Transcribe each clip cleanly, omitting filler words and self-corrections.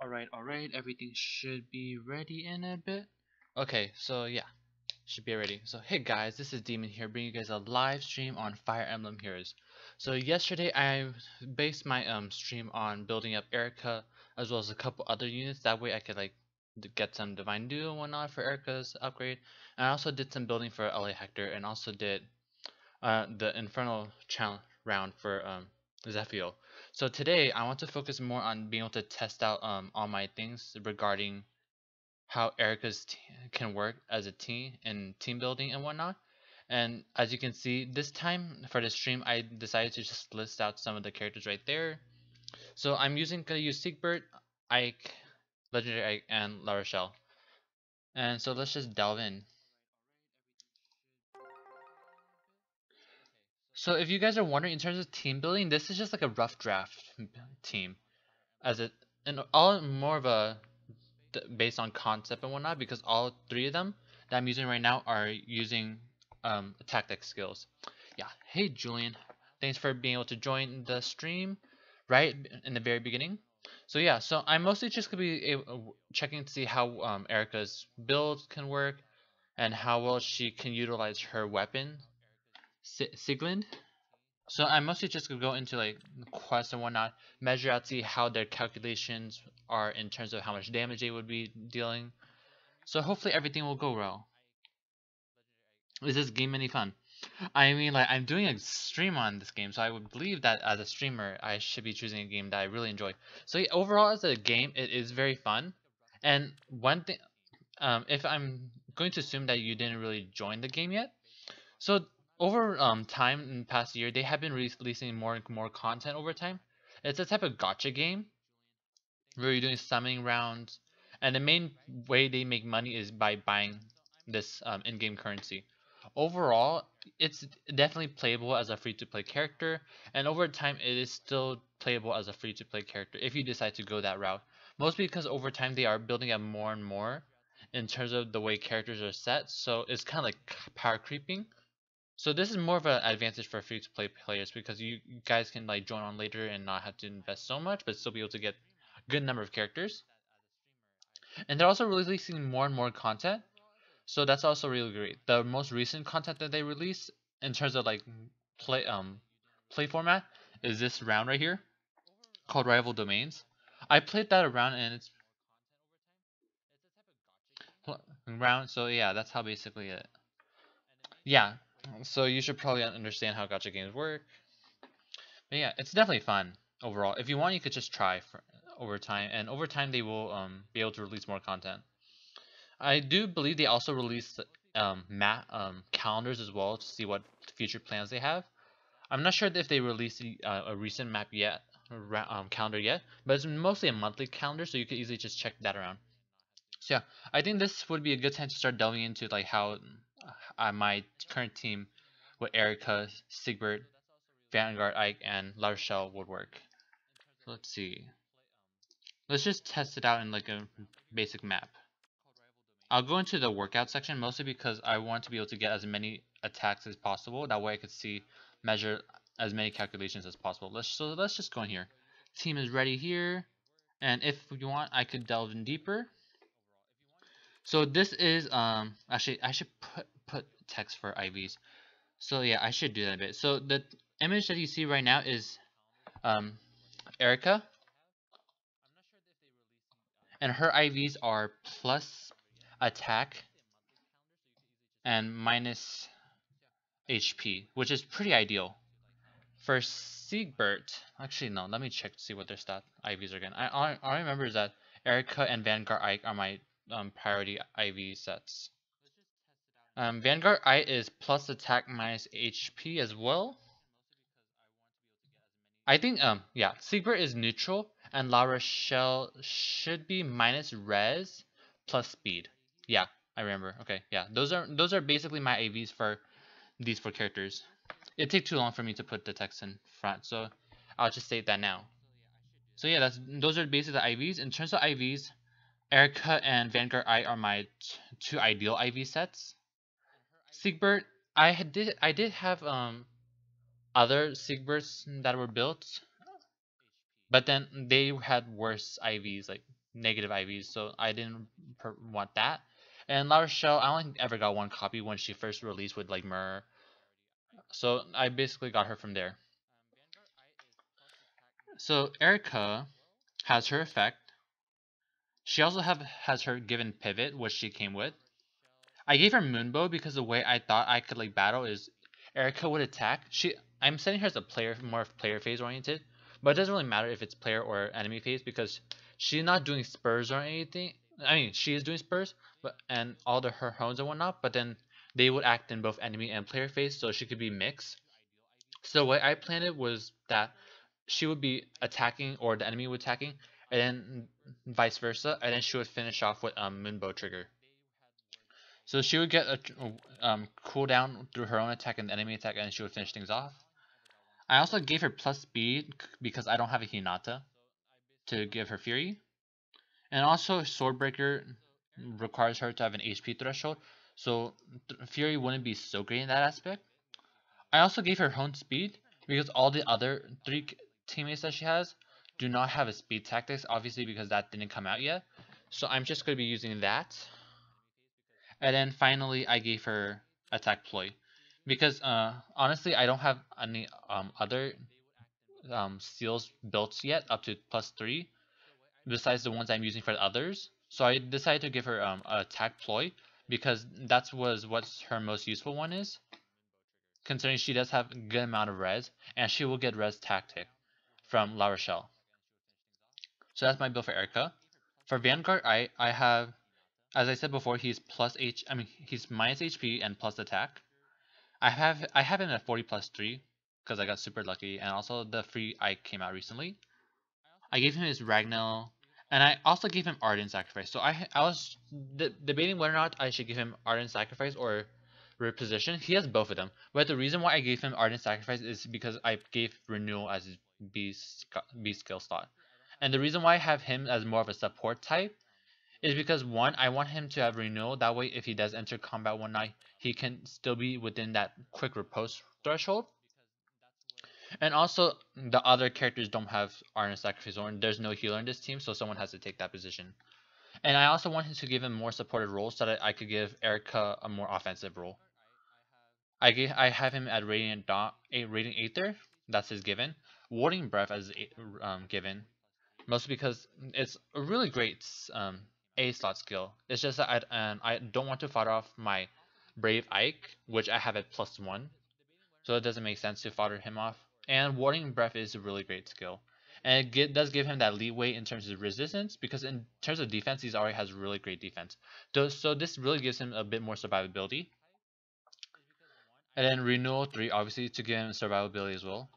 Alright, everything should be ready in a bit. Okay, so yeah, should be ready. So hey guys, this is Demon here, bringing you guys a live stream on Fire Emblem Heroes. So yesterday I based my stream on building up Eirika as well as a couple other units. That way I could like get some Divine Duo and whatnot for Eirika's upgrade. And I also did some building for LA Hector and also did the Infernal challenge round for Zephiel. So today I want to focus more on being able to test out all my things regarding how can work as a team and team building and whatnot. And as you can see, this time for the stream, I decided to just list out some of the characters right there. So I'm gonna use Siegbert, Ike, Legendary Ike, and La Rochelle. And so let's just delve in. So if you guys are wondering, in terms of team building, this is just like a rough draft team, as it and all more of a based on concept and whatnot, because all three of them that I'm using right now are using tactic skills. Yeah. Hey Julian, thanks for being able to join the stream right in the very beginning. So yeah, so I'm mostly just gonna be checking to see how Erica's build can work and how well she can utilize her weapon, Siglind. So I'm mostly just gonna go into like quests and whatnot, measure out, see how their calculations are in terms of how much damage they would be dealing. So hopefully everything will go well. Is this game any fun? I mean, like I'm doing a stream on this game, so I would believe that as a streamer, I should be choosing a game that I really enjoy. So yeah, overall, as a game, it is very fun. And one thing, if I'm going to assume that you didn't really join the game yet, so over time in the past year, they have been releasing more and more content over time. It's a type of gotcha game where you're doing summoning rounds, and the main way they make money is by buying this in-game currency. Overall, it's definitely playable as a free-to-play character, and over time, it is still playable as a free-to-play character if you decide to go that route. Mostly because over time they are building up more and more in terms of the way characters are set, so it's kind of like power creeping. So this is more of an advantage for free to play players because you guys can like join on later and not have to invest so much, but still be able to get a good number of characters. And they're also releasing more and more content, so that's also really great. The most recent content that they release in terms of like play play format is this round right here called Rival Domains. I played that around and it's round, so yeah, that's how basically it. Yeah, so you should probably understand how gacha games work. But yeah, it's definitely fun overall. If you want, you could just try for over time, and over time they will be able to release more content. I do believe they also release map calendars as well to see what future plans they have. I'm not sure if they released a recent map yet, calendar yet, but it's mostly a monthly calendar, so you could easily just check that around. So yeah, I think this would be a good time to start delving into like how my current team with Eirika, Siegbert, Vanguard, Ike, and La Rochelle would work. So let's see. Let's just test it out in like a basic map. I'll go into the workout section mostly because I want to be able to get as many attacks as possible. That way I could measure as many calculations as possible. Let's just go in here. Team is ready here. And if you want, I could delve in deeper. So this is actually I should put text for IVs. So yeah, I should do that a bit. So the image that you see right now is Eirika, and her IVs are plus attack and minus HP, which is pretty ideal. For Siegbert, actually no, let me check to see what their stat IVs are again. All I remember is that Eirika and Vanguard Ike are my priority IV sets. Vanguard Ike is plus attack minus HP as well. I think yeah, Siegbert is neutral and La Rochelle should be minus res plus speed. Yeah, I remember. Okay, yeah. Those are basically my AVs for these four characters. It'd take too long for me to put the text in front, so I'll just state that now. So yeah, those are basically the IVs. In terms of IVs, Eirika and Vanguard I are my two ideal IV sets. Siegbert, I did have other Siegberts that were built, but then they had worse IVs. Like negative IVs, so I didn't want that. And La Rochelle, I only ever got one copy when she first released with like Myrrh, so I basically got her from there. So Eirika has her effect. She also has her given pivot, which she came with. I gave her Moonbow because the way I thought I could like battle is Eirika would attack. I'm setting her as a player, more of player phase oriented, but it doesn't really matter if it's player or enemy phase because she's not doing spurs or anything. I mean, she is doing spurs, but and all her hones and whatnot, but then they would act in both enemy and player phase, so she could be mixed. So the way I planned it was that she would be attacking or the enemy would attacking, and then vice versa, and then she would finish off with Moonbow trigger. So she would get a cooldown through her own attack and the enemy attack, and she would finish things off. I also gave her plus speed because I don't have a Hinata to give her Fury. And also Swordbreaker requires her to have an HP threshold, so Fury wouldn't be so great in that aspect. I also gave her Hone Speed because all the other three teammates that she has do not have a speed tactics, obviously because that didn't come out yet. So I'm just going to be using that. And then finally, I gave her attack ploy because honestly, I don't have any other seals built yet up to +3 besides the ones I'm using for the others. So I decided to give her attack ploy because that's was what's her most useful one is, considering she does have a good amount of res and she will get res tactic from La Rochelle. So that's my build for Eirika. For Vanguard, I have, as I said before, he's he's minus HP and plus attack. I have him at 40 plus 3 because I got super lucky, and also the free Ike came out recently. I gave him his Ragnell, and I also gave him Ardent Sacrifice. So I was debating whether or not I should give him Ardent Sacrifice or Reposition. He has both of them, but the reason why I gave him Ardent Sacrifice is because I gave Renewal as his B skill slot, and the reason why I have him as more of a support type is because one, I want him to have renewal. That way, if he does enter combat one night, he can still be within that quick repose threshold. And also, the other characters don't have Arna Sacrifice, or there's no healer in this team, so someone has to take that position. And I also wanted to give him more supported roles so that I could give Eirika a more offensive role. I have him at Radiant Aether. That's his given. Warding Breath as given. Mostly because it's a really great A slot skill. It's just that I don't want to fodder off my Brave Ike, which I have at +1, so it doesn't make sense to fodder him off. And Warding Breath is a really great skill, and does give him that leeway in terms of resistance, because in terms of defense, he already has really great defense. So this really gives him a bit more survivability. And then Renewal 3, obviously, to give him survivability as well.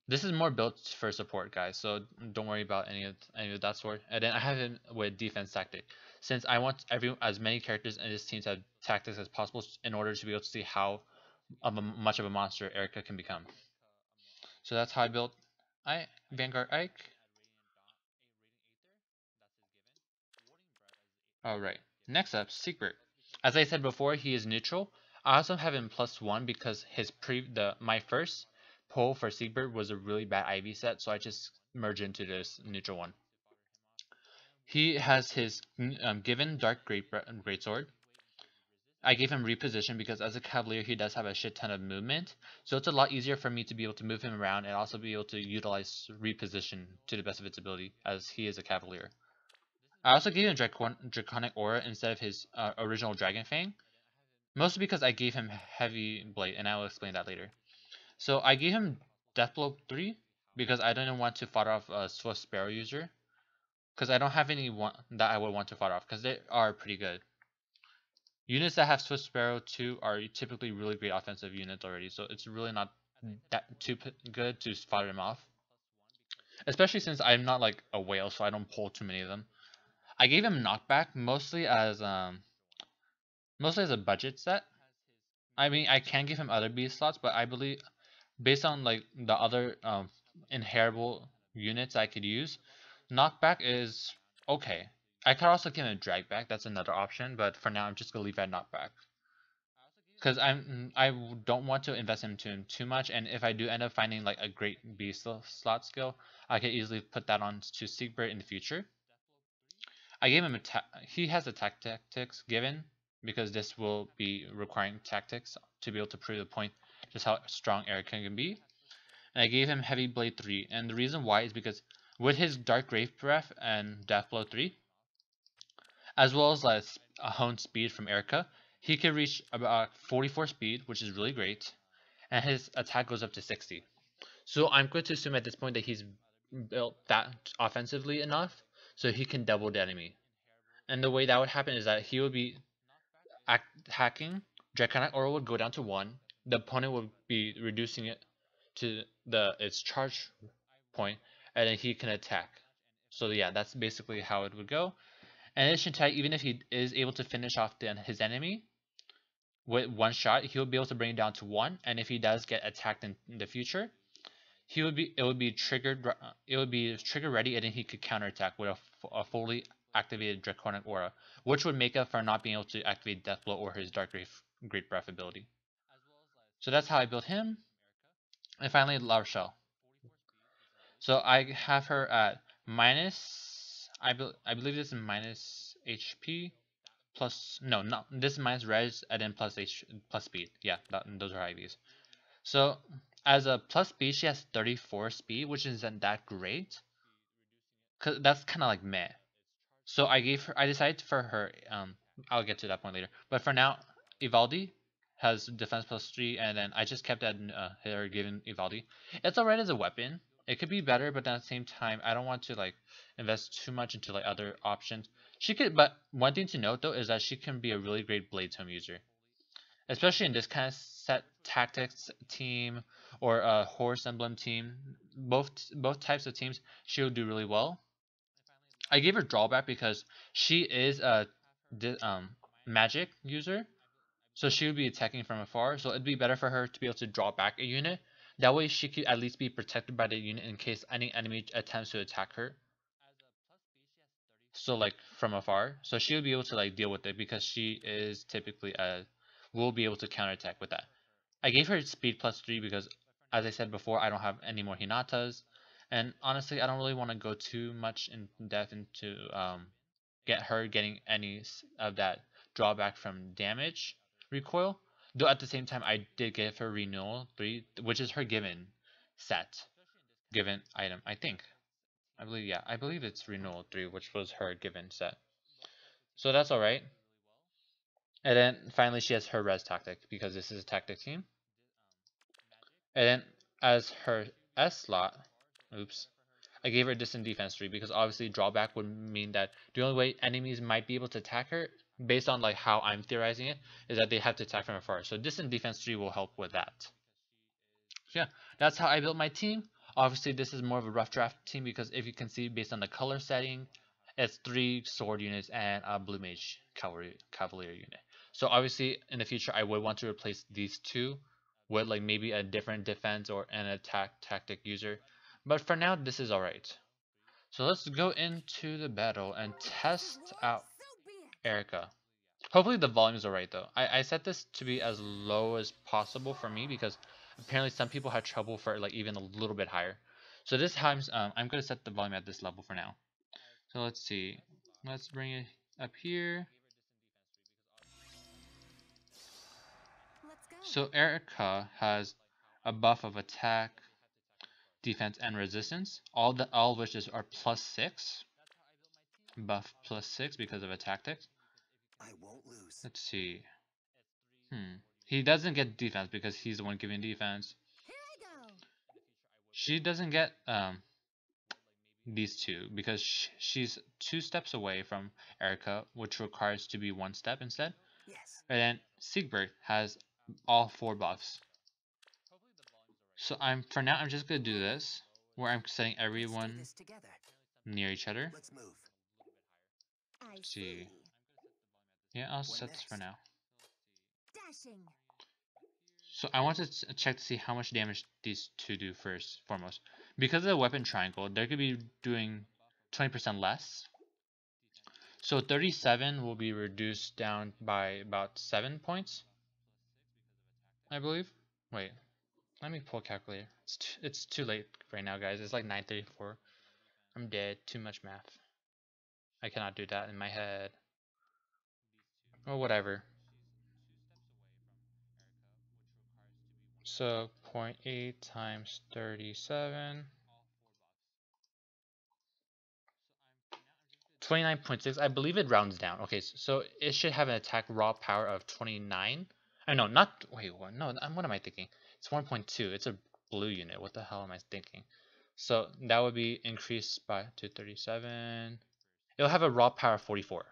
This is more built for support, guys, so don't worry about any of that sort. And then I have him with defense tactic, since I want as many characters in this team to have tactics as possible in order to be able to see how much of a monster Eirika can become. So that's how I built Vanguard Ike. Alright, next up, Secret. As I said before, he is neutral. I also have him +1 because my first pull for Siegbert was a really bad IV set, so I just merged into this neutral one. He has his given Dark Greatsword. I gave him Reposition because as a Cavalier he does have a shit ton of movement, so it's a lot easier for me to be able to move him around and also be able to utilize Reposition to the best of its ability as he is a Cavalier. I also gave him Draconic Aura instead of his original Dragon Fang, mostly because I gave him Heavy Blade, and I will explain that later. So I gave him Deathblow 3 because I didn't want to fodder off a Swift Sparrow user, because I don't have any that I would want to fodder off because they are pretty good. Units that have Swift Sparrow 2 are typically really great offensive units already, so it's really not that too good to fodder them off. Especially since I'm not like a whale, so I don't pull too many of them. I gave him Knockback mostly as a budget set. I mean, I can give him other B slots, but I believe based on like the other inheritable units I could use, Knockback is okay. I could also give him Dragback. That's another option, but for now I'm just gonna leave at Knockback because I don't want to invest into him too much, and if I do end up finding like a great B slot skill, I could easily put that on to Siegbert in the future. I gave him he has attack tactics given because this will be requiring tactics to be able to prove the point just how strong Eirika can be. And I gave him Heavy Blade 3, and the reason why is because with his Dark Grave Breath and Death Blow 3, as well as like a honed speed from Eirika, he can reach about 44 speed, which is really great, and his attack goes up to 60. So I'm going to assume at this point that he's built that offensively enough so he can double the enemy. And the way that would happen is that he would be hacking, Draconic Aura would go down to 1, the opponent would be reducing it to its charge point, and then he can attack. So yeah, that's basically how it would go. And in addition to that, even if he is able to finish off his enemy with one shot, he'll be able to bring it down to 1, and if he does get attacked in the future, it would be triggered ready, and then he could counterattack with a fully activated Draconic Aura, which would make up for not being able to activate Deathblow or his Great Breath ability. So that's how I built him. And finally, La Rochelle. So I have her at minus, I believe this is minus HP plus, no, not this is minus res and then plus speed. Yeah, those are IVs. So as a plus speed, she has 34 speed, which isn't that great. Cause that's kind of like meh. So I decided for her, I'll get to that point later. But for now, Ivaldi has defense plus 3, and then I just kept that her given Ivaldi. It's alright as a weapon. It could be better, but at the same time, I don't want to like invest too much into like other options. She could, but one thing to note though is that she can be a really great blade tome user, especially in this kind of set tactics team or a horse emblem team. Both types of teams, she'll do really well. I gave her drawback because she is a magic user, so she would be attacking from afar. So it'd be better for her to be able to draw back a unit. That way, she could at least be protected by the unit in case any enemy attempts to attack her. So like from afar, so she would be able to like deal with it because she is typically will be able to counterattack with that. I gave her speed plus 3 because, as I said before, I don't have any more Hinatas. And honestly, I don't really want to go too much in depth into get her getting any of that drawback from damage recoil. Though at the same time, I did give her Renewal 3, which is her given set, given item, I think. I believe, yeah, I believe it's Renewal 3, which was her given set. So that's alright. And then finally, she has her res tactic because this is a tactic team. And then as her S slot, oops, I gave her distant defense 3 because obviously drawback would mean that the only way enemies might be able to attack her, based on like how I'm theorizing it, is that they have to attack from afar. So distant defense 3 will help with that. So yeah, that's how I built my team. Obviously this is more of a rough draft team because if you can see based on the color setting, it's 3 sword units and a blue mage cavalier unit. So obviously in the future I would want to replace these two with like maybe a different defense or an attack tactic user. But for now this is alright. So let's go into the battle and test out Eirika. Hopefully the volume is alright though. I set this to be as low as possible for me because apparently some people had trouble for like even a little bit higher. So this time I'm going to set the volume at this level for now. So let's see. Let's bring it up here. So Eirika has a buff of attack, defense, and resistance. All of which are +6. Buff +6 because of a tactics. I won't lose. Let's see. He doesn't get defense because he's the one giving defense. She doesn't get these two because she's 2 steps away from Eirika, which requires to be 1 step instead. Yes. And then Siegbert has all 4 buffs. So for now I'm just gonna do this where I'm setting everyone near each other. Let's move. Let's see. Yeah, I'll set this for now. So I want to check to see how much damage these two do foremost. Because of the weapon triangle, they could be doing 20% less. So 37 will be reduced down by about 7 points, I believe. Wait, let me pull a calculator. It's too late right now, guys. It's like 9:34. I'm dead. Too much math. I cannot do that in my head. Or whatever. So 0.8 times 37. 29.6. I believe it rounds down. Okay, so it should have an attack raw power of 29. I know, not wait, what? No, what am I thinking? It's 1.2. It's a blue unit. What the hell am I thinking? So that would be increased by to 37. It'll have a raw power of 44.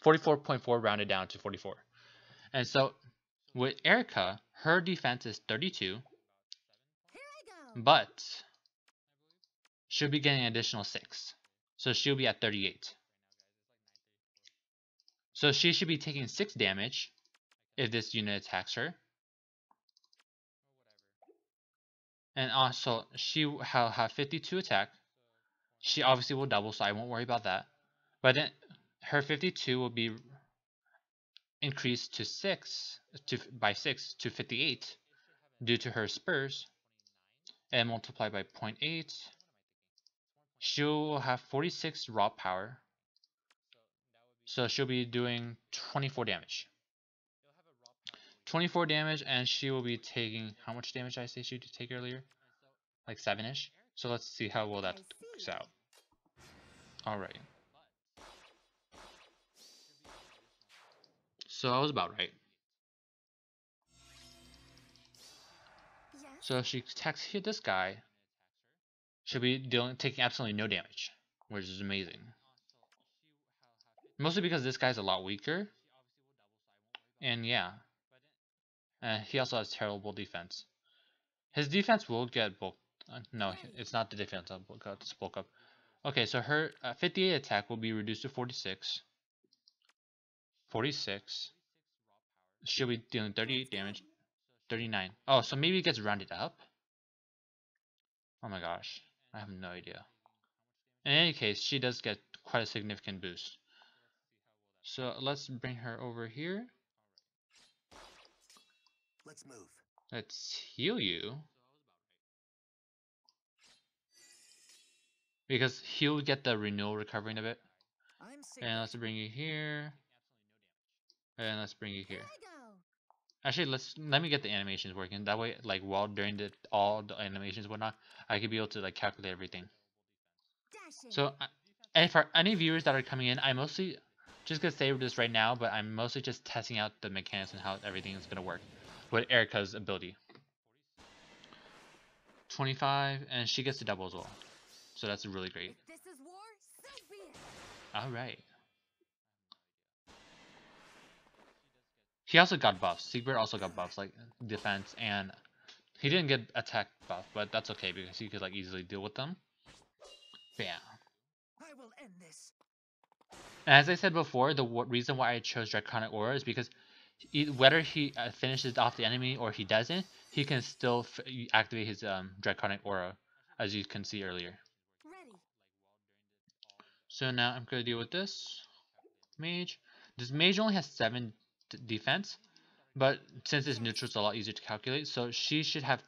44.4 rounded down to 44. And so with Eirika, her defense is 32, but she'll be getting an additional 6. So she'll be at 38. So she should be taking 6 damage if this unit attacks her. And also, she will have 52 attack. She obviously will double, so I won't worry about that. But then her 52 will be increased to by 6 to 58 due to her spurs, and multiplied by 0.8. She'll have 46 raw power, so she'll be doing 24 damage. 24 damage, and she will be taking, how much damage did I say she would take earlier? Like 7-ish. So let's see how well that works out. Alright. So I was about right. So if she attacks hit this guy, she'll be taking absolutely no damage, which is amazing. Mostly because this guy's a lot weaker. And yeah. He also has terrible defense. His defense will get bulk. No, it's not the defense of bulk up. It's bulk up. Okay, so her 58 attack will be reduced to 46. 46. She'll be dealing 38 damage. 39. Oh, so maybe it gets rounded up? Oh my gosh. I have no idea. In any case, she does get quite a significant boost. So let's bring her over here. Let's move. Let's heal you. Because he'll get the renewal recovering a bit. And let's bring you here. And let's bring you here. Actually, let me get the animations working. That way, like while during all the animations and whatnot, I could be able to like calculate everything. So, and for any viewers that are coming in, I mostly just gonna say this right now, but I'm mostly just testing out the mechanics and how everything is gonna work with Eirika's ability. 25, and she gets to double as well, so that's really great. All right. He also got buffs. Siegbert also got buffs, like defense, and he didn't get attack buff, but that's okay because he could like easily deal with them. Bam. I will end this. And as I said before, the reason why I chose Draconic Aura is because whether he finishes off the enemy or he doesn't, he can still activate his Draconic Aura, as you can see earlier. So now I'm going to deal with this mage. This mage only has 7 defense, but since it's neutral, it's a lot easier to calculate. So she should have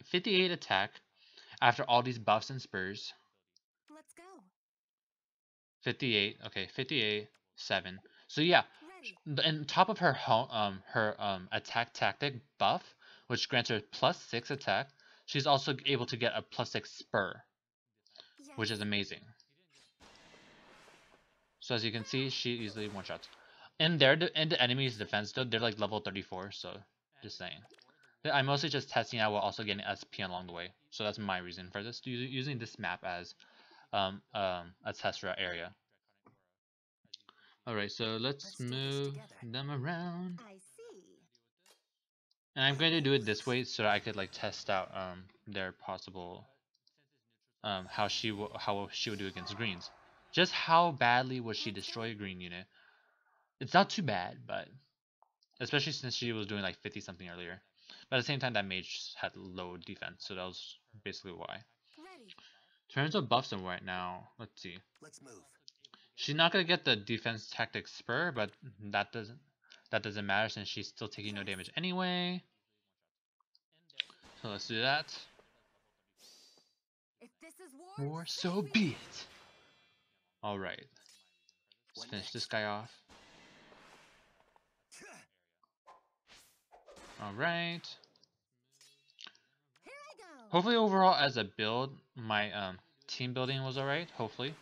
58 attack after all these buffs and spurs. Let's go. 58. Okay, 58, 7. So yeah, on top of her attack tactic buff, which grants her +6 attack, she's also able to get a +6 spur, which is amazing. So as you can see, she easily one-shots. In the enemy's defense though, they're like level 34, so just saying. I'm mostly just testing out while also getting SP along the way. So that's my reason for this, using this map as a test area. Alright, so let's move them around. I see. And I'm going to do it this way so that I could like test out their possible how she would do against greens. Just how badly would she destroy a green unit? It's not too bad, but especially since she was doing like 50 something earlier. But at the same time, that mage had low defense, so that was basically why. In terms of buffs and right now, let's see. Let's move. She's not gonna get the defense tactic spur, but that doesn't matter since she's still taking no damage anyway. So let's do that. If this is war, Or so be it. Alright. Let's finish this guy off. Alright. Here I go. Hopefully overall as a build, my team building was alright. Hopefully.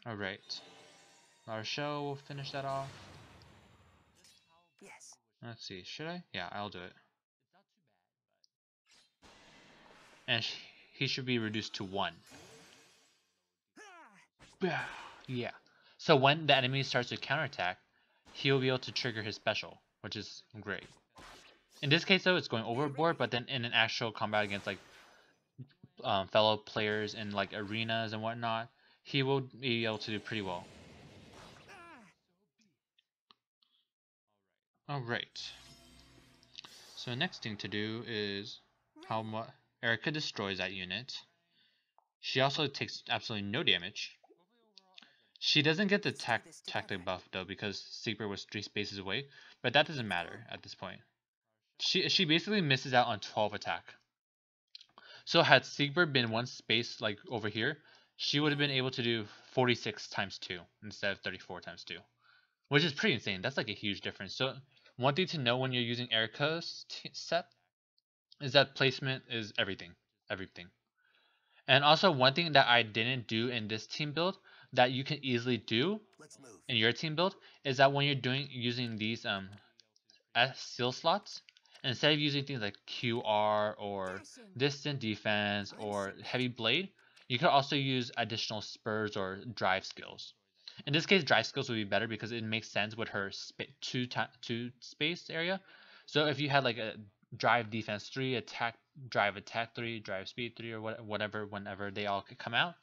Alright. Our show will finish that off. Yes. Let's see, should I? Yeah, I'll do it. And he should be reduced to 1. Yeah. So when the enemy starts to counterattack, he'll be able to trigger his special, which is great. In this case though, it's going overboard, but then in an actual combat against like fellow players in like arenas and whatnot, he will be able to do pretty well. Alright. So the next thing to do is how much Eirika destroys that unit. She also takes absolutely no damage. She doesn't get the tactic buff though because Seeker was 3 spaces away, but that doesn't matter at this point. She basically misses out on 12 attack. So had Siegbert been 1 space like over here, she would have been able to do 46 times 2 instead of 34 times 2. Which is pretty insane. That's like a huge difference. So one thing to know when you're using Eirika's set is that placement is everything. Everything. And also one thing that I didn't do in this team build that you can easily do in your team build is that when you're using these seal slots, instead of using things like QR or distant defense or heavy blade, you could also use additional spurs or drive skills. In this case, drive skills would be better because it makes sense with her two space area. So if you had like a drive defense 3, attack 3, drive speed 3, or whatever, whenever they all could come out,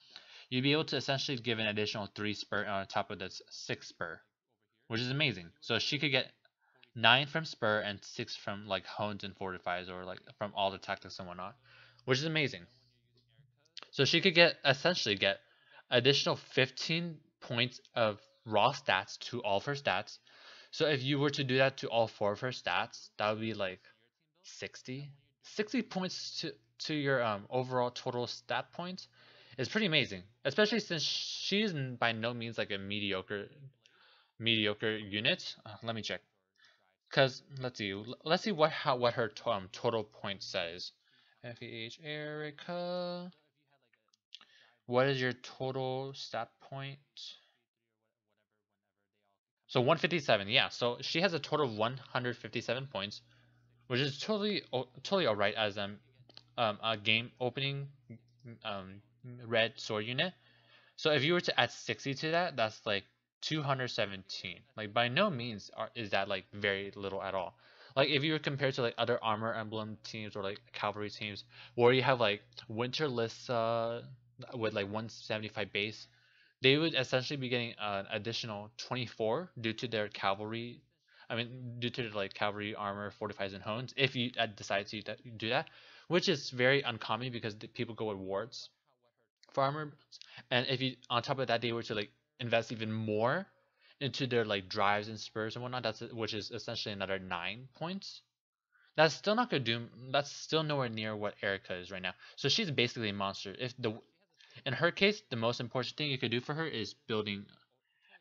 you'd be able to essentially give an additional 3 spur on top of this 6 spur, which is amazing. So she could get 9 from spur and 6 from like hones and fortifies, or like from all the tactics and whatnot, which is amazing. So she could essentially get additional 15 points of raw stats to all of her stats. So if you were to do that to all 4 of her stats, that would be like 60 points to your overall total stat points. Is pretty amazing, especially since she is by no means like a mediocre unit. Let me check, because let's see what her total point says. FEH Eirika, what is your total stat point? So 157, yeah. So she has a total of 157 points, which is totally alright as a game opening red sword unit. So if you were to add 60 to that, that's like 217. Like by no means is that like very little at all. Like if you were compared to like other armor emblem teams or like cavalry teams where you have like Winter Lissa with like 175 base, they would essentially be getting an additional 24 due to their cavalry. I mean, due to their like cavalry armor, fortifies, and hones. If you decide to do that, which is very uncommon because people go with wards for armor, and if you on top of that they were to like invest even more into their like drives and spurs and whatnot, which is essentially another 9 points. That's still not gonna do. That's still nowhere near what Eirika is right now. So she's basically a monster. In her case, the most important thing you could do for her is building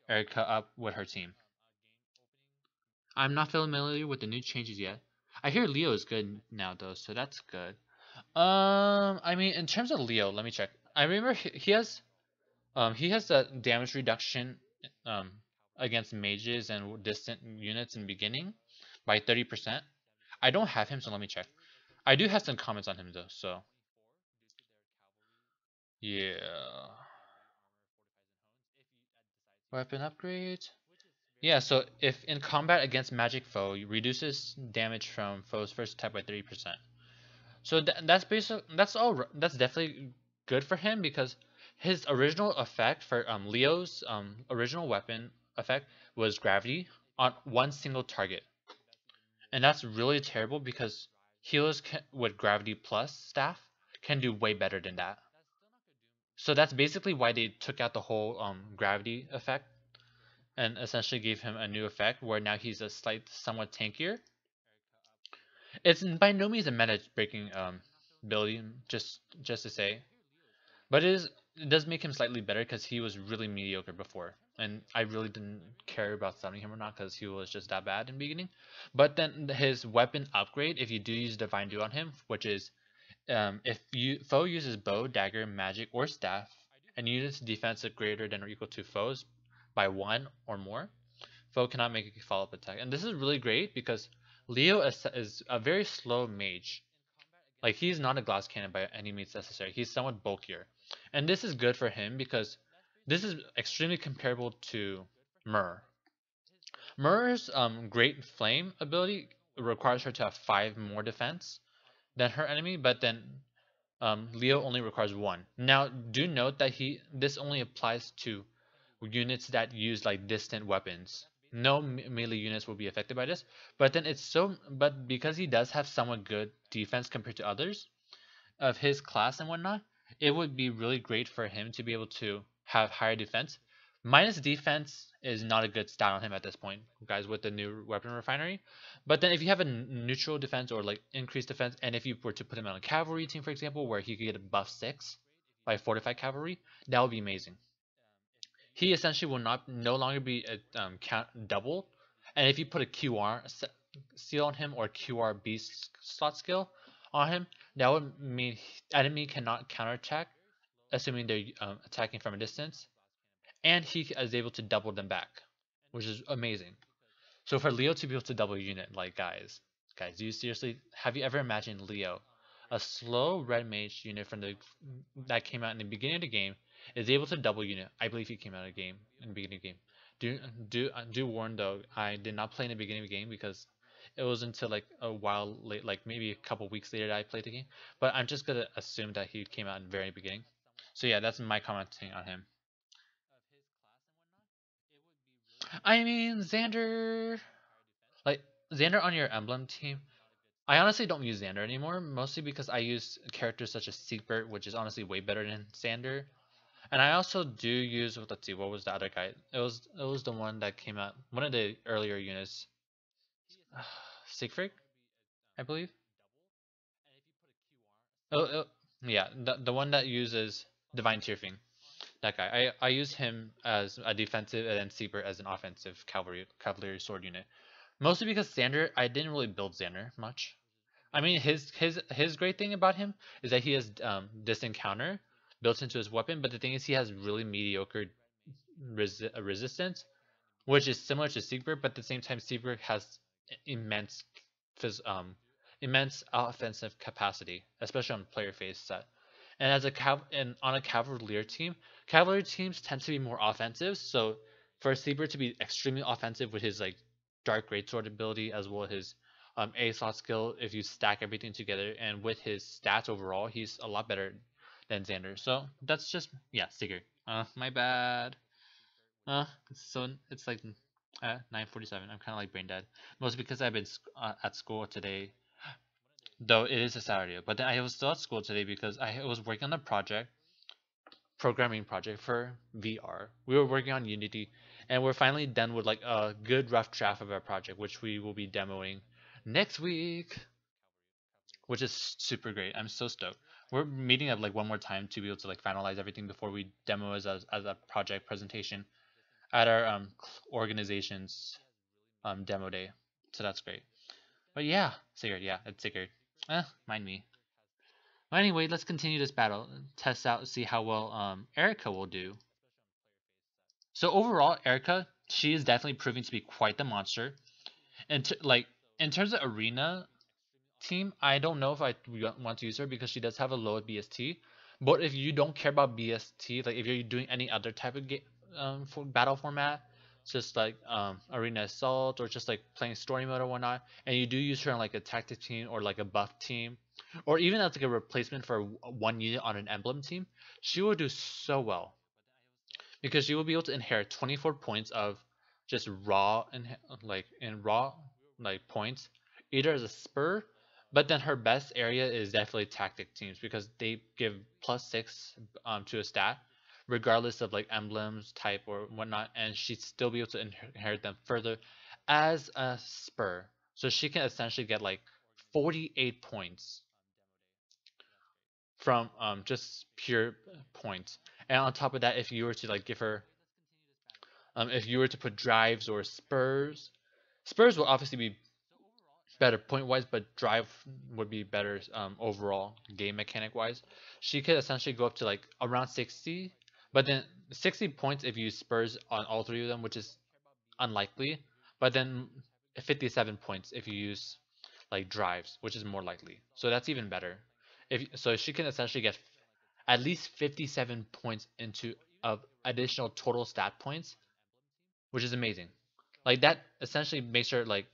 Eirika up with her team. I'm not familiar with the new changes yet. I hear Leo is good now though, so that's good. I mean, in terms of Leo, let me check. I remember he has the damage reduction against mages and distant units in the beginning by 30%. I don't have him, so let me check. I do have some comments on him though, so yeah. Weapon upgrade. Yeah, so if in combat against magic foe, it reduces damage from foe's first attack by 30%. So that's that's definitely good for him because his original effect for Leo's original weapon effect was gravity on one single target, and that's really terrible because healers with gravity plus staff can do way better than that. So that's basically why they took out the whole gravity effect and essentially gave him a new effect where now he's a somewhat tankier. It's by no means a meta breaking ability, just to say, but it is it does make him slightly better because he was really mediocre before, and I really didn't care about summoning him or not because he was just that bad in the beginning. But then his weapon upgrade, if you do use Divine Duel on him, which is if you foe uses bow, dagger, magic, or staff, and uses defense greater than or equal to foes by 1 or more, foe cannot make a follow-up attack. And this is really great because Leo is a very slow mage. Like, he's not a glass cannon by any means necessary. He's somewhat bulkier. And this is good for him because this is extremely comparable to Myrrh. Myrrh's Great Flame ability requires her to have 5 more defense than her enemy, but then Leo only requires 1. Now, do note that this only applies to units that use like distant weapons. No melee units will be affected by this, but then but because he does have somewhat good defense compared to others of his class and whatnot, it would be really great for him to be able to have higher defense. Minus defense is not a good stat on him at this point, guys, with the new weapon refinery. But then if you have a neutral defense or like increased defense, and if you were to put him on a cavalry team, for example, where he could get a buff 6 by fortified cavalry, that would be amazing. He essentially will no longer be a double, and if you put a QR seal on him or QR beast slot skill on him, that would mean enemy cannot counterattack, assuming they're attacking from a distance, and he is able to double them back, which is amazing. So for Leo to be able to double unit, like guys, do you seriously have you ever imagined Leo, a slow red mage unit that came out in the beginning of the game, is able to double unit? I believe he came out of the game in the beginning of the game. Do warn though, I did not play in the beginning of the game because it was until like a while late, like maybe a couple weeks later that I played the game. But I'm just gonna assume that he came out in the very beginning. So yeah, that's my commenting on him. I mean, like Xander on your Emblem team. I honestly don't use Xander anymore, mostly because I use characters such as Siegbert, which is honestly way better than Xander. And I also do use, let's see, what was the other guy? It was the one that came out, one of the earlier units. Siegfried, I believe. Oh, yeah, the one that uses Divine Tearfing. That guy. I use him as a defensive and then Siegbert as an offensive cavalry sword unit. Mostly because Xander, I didn't really build Xander much. I mean, his great thing about him is that he has distant counter built into his weapon, but the thing is he has really mediocre resistance, which is similar to Siegbert, but at the same time Siegbert has immense immense offensive capacity, especially on player phase set. And on a cavalier team, cavalry teams tend to be more offensive. So for Siegbert to be extremely offensive with his like dark greatsword ability as well as his A slot skill, if you stack everything together, and with his stats overall, he's a lot better than Xander. So that's just Sigurd. My bad. So it's like 9:47. I'm kind of like brain dead, mostly because I've been at school today. Though it is a Saturday, but then I was still at school today because I was working on a programming project for VR. We were working on Unity, and we're finally done with like a good rough draft of our project, which we will be demoing next week, which is super great. I'm so stoked. We're meeting up like one more time to be able to like finalize everything before we demo as a project presentation at our organization's demo day. So that's great. But yeah, Sigurd, yeah, it's Sigurd. Mind me. But anyway, let's continue this battle. Test out, see how well Eirika will do. So overall, Eirika, she is definitely proving to be quite the monster. And like in terms of arena team, I don't know if I want to use her because she does have a low BST. But if you don't care about BST, like if you're doing any other type of battle format, just like arena assault or just like playing story mode or whatnot, and you do use her on like a tactic team or like a buff team, or even as like a replacement for one unit on an emblem team, she will do so well because she will be able to inherit 24 points of just raw and raw like points, either as a spur, but then her best area is definitely tactic teams because they give +6 to a stat regardless of like emblems type or whatnot, and she'd still be able to inherit them further as a spur. So she can essentially get like 48 points from just pure points. And on top of that, if you were to like give her, if you were to put drives or spurs, spurs will obviously be better point wise, but drive would be better overall game mechanic wise. She could essentially go up to like around 60, but then 60 points if you use spurs on all three of them, which is unlikely. But then 57 points if you use like drives, which is more likely. So that's even better. If so, she can essentially get at least 57 points into of additional total stat points, which is amazing. Like that essentially makes her like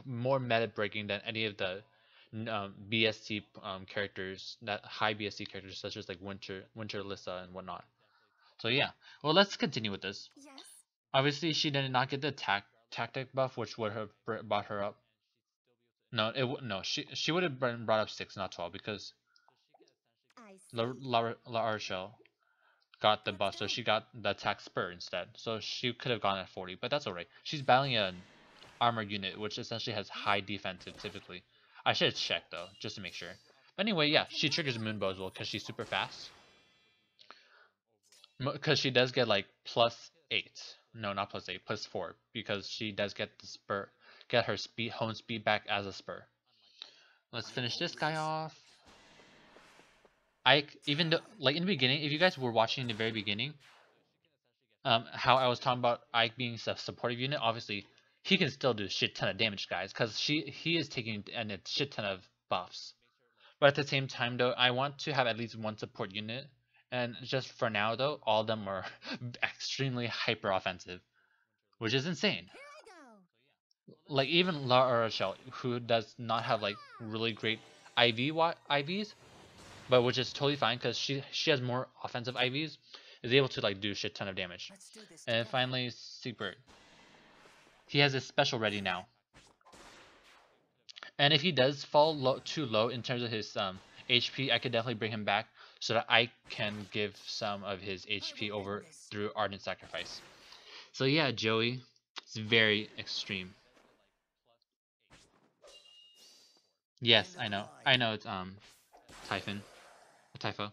more meta breaking than any of the BST characters, that high BST characters such as like Winter Lissa and whatnot. So yeah, well let's continue with this. Yes. Obviously, she did not get the tactic buff, which would have brought her up. No, no. She would have been brought up 6, not 12, because I see. La Rochelle got the Let's buff, so go. she got the attack spur instead. So she could have gone at 40, but that's alright. She's battling an armored unit, which essentially has high defensive typically. I should have checked though, just to make sure. But anyway, yeah, she triggers Moonbow as well because she's super fast. Because she does get like +8. No, not +8, +4, because she does get the spur, get her hone speed back as a spur. Let's I finish won't this guy lose. off. Even though, like in the beginning, if you guys were watching in the very beginning, how I was talking about Ike being a supportive unit, obviously he can still do a shit ton of damage, guys, because he is taking a shit ton of buffs. But at the same time, though, I want to have at least one support unit, and just for now, though, all of them are extremely hyper offensive, which is insane. Here I go. Like even La Rochelle, who does not have like really great IVs, but which is totally fine because she has more offensive IVs, is able to like do a shit ton of damage. Let's do this And together. finally, Sigbert. He has his special ready now, and if he does fall too low in terms of his HP, I could definitely bring him back so that I can give some of his I HP will end over this. through Ardent Sacrifice. So yeah, Joey, it's very extreme. Yes, End I of the know. line. I know it's Typhon. A typho.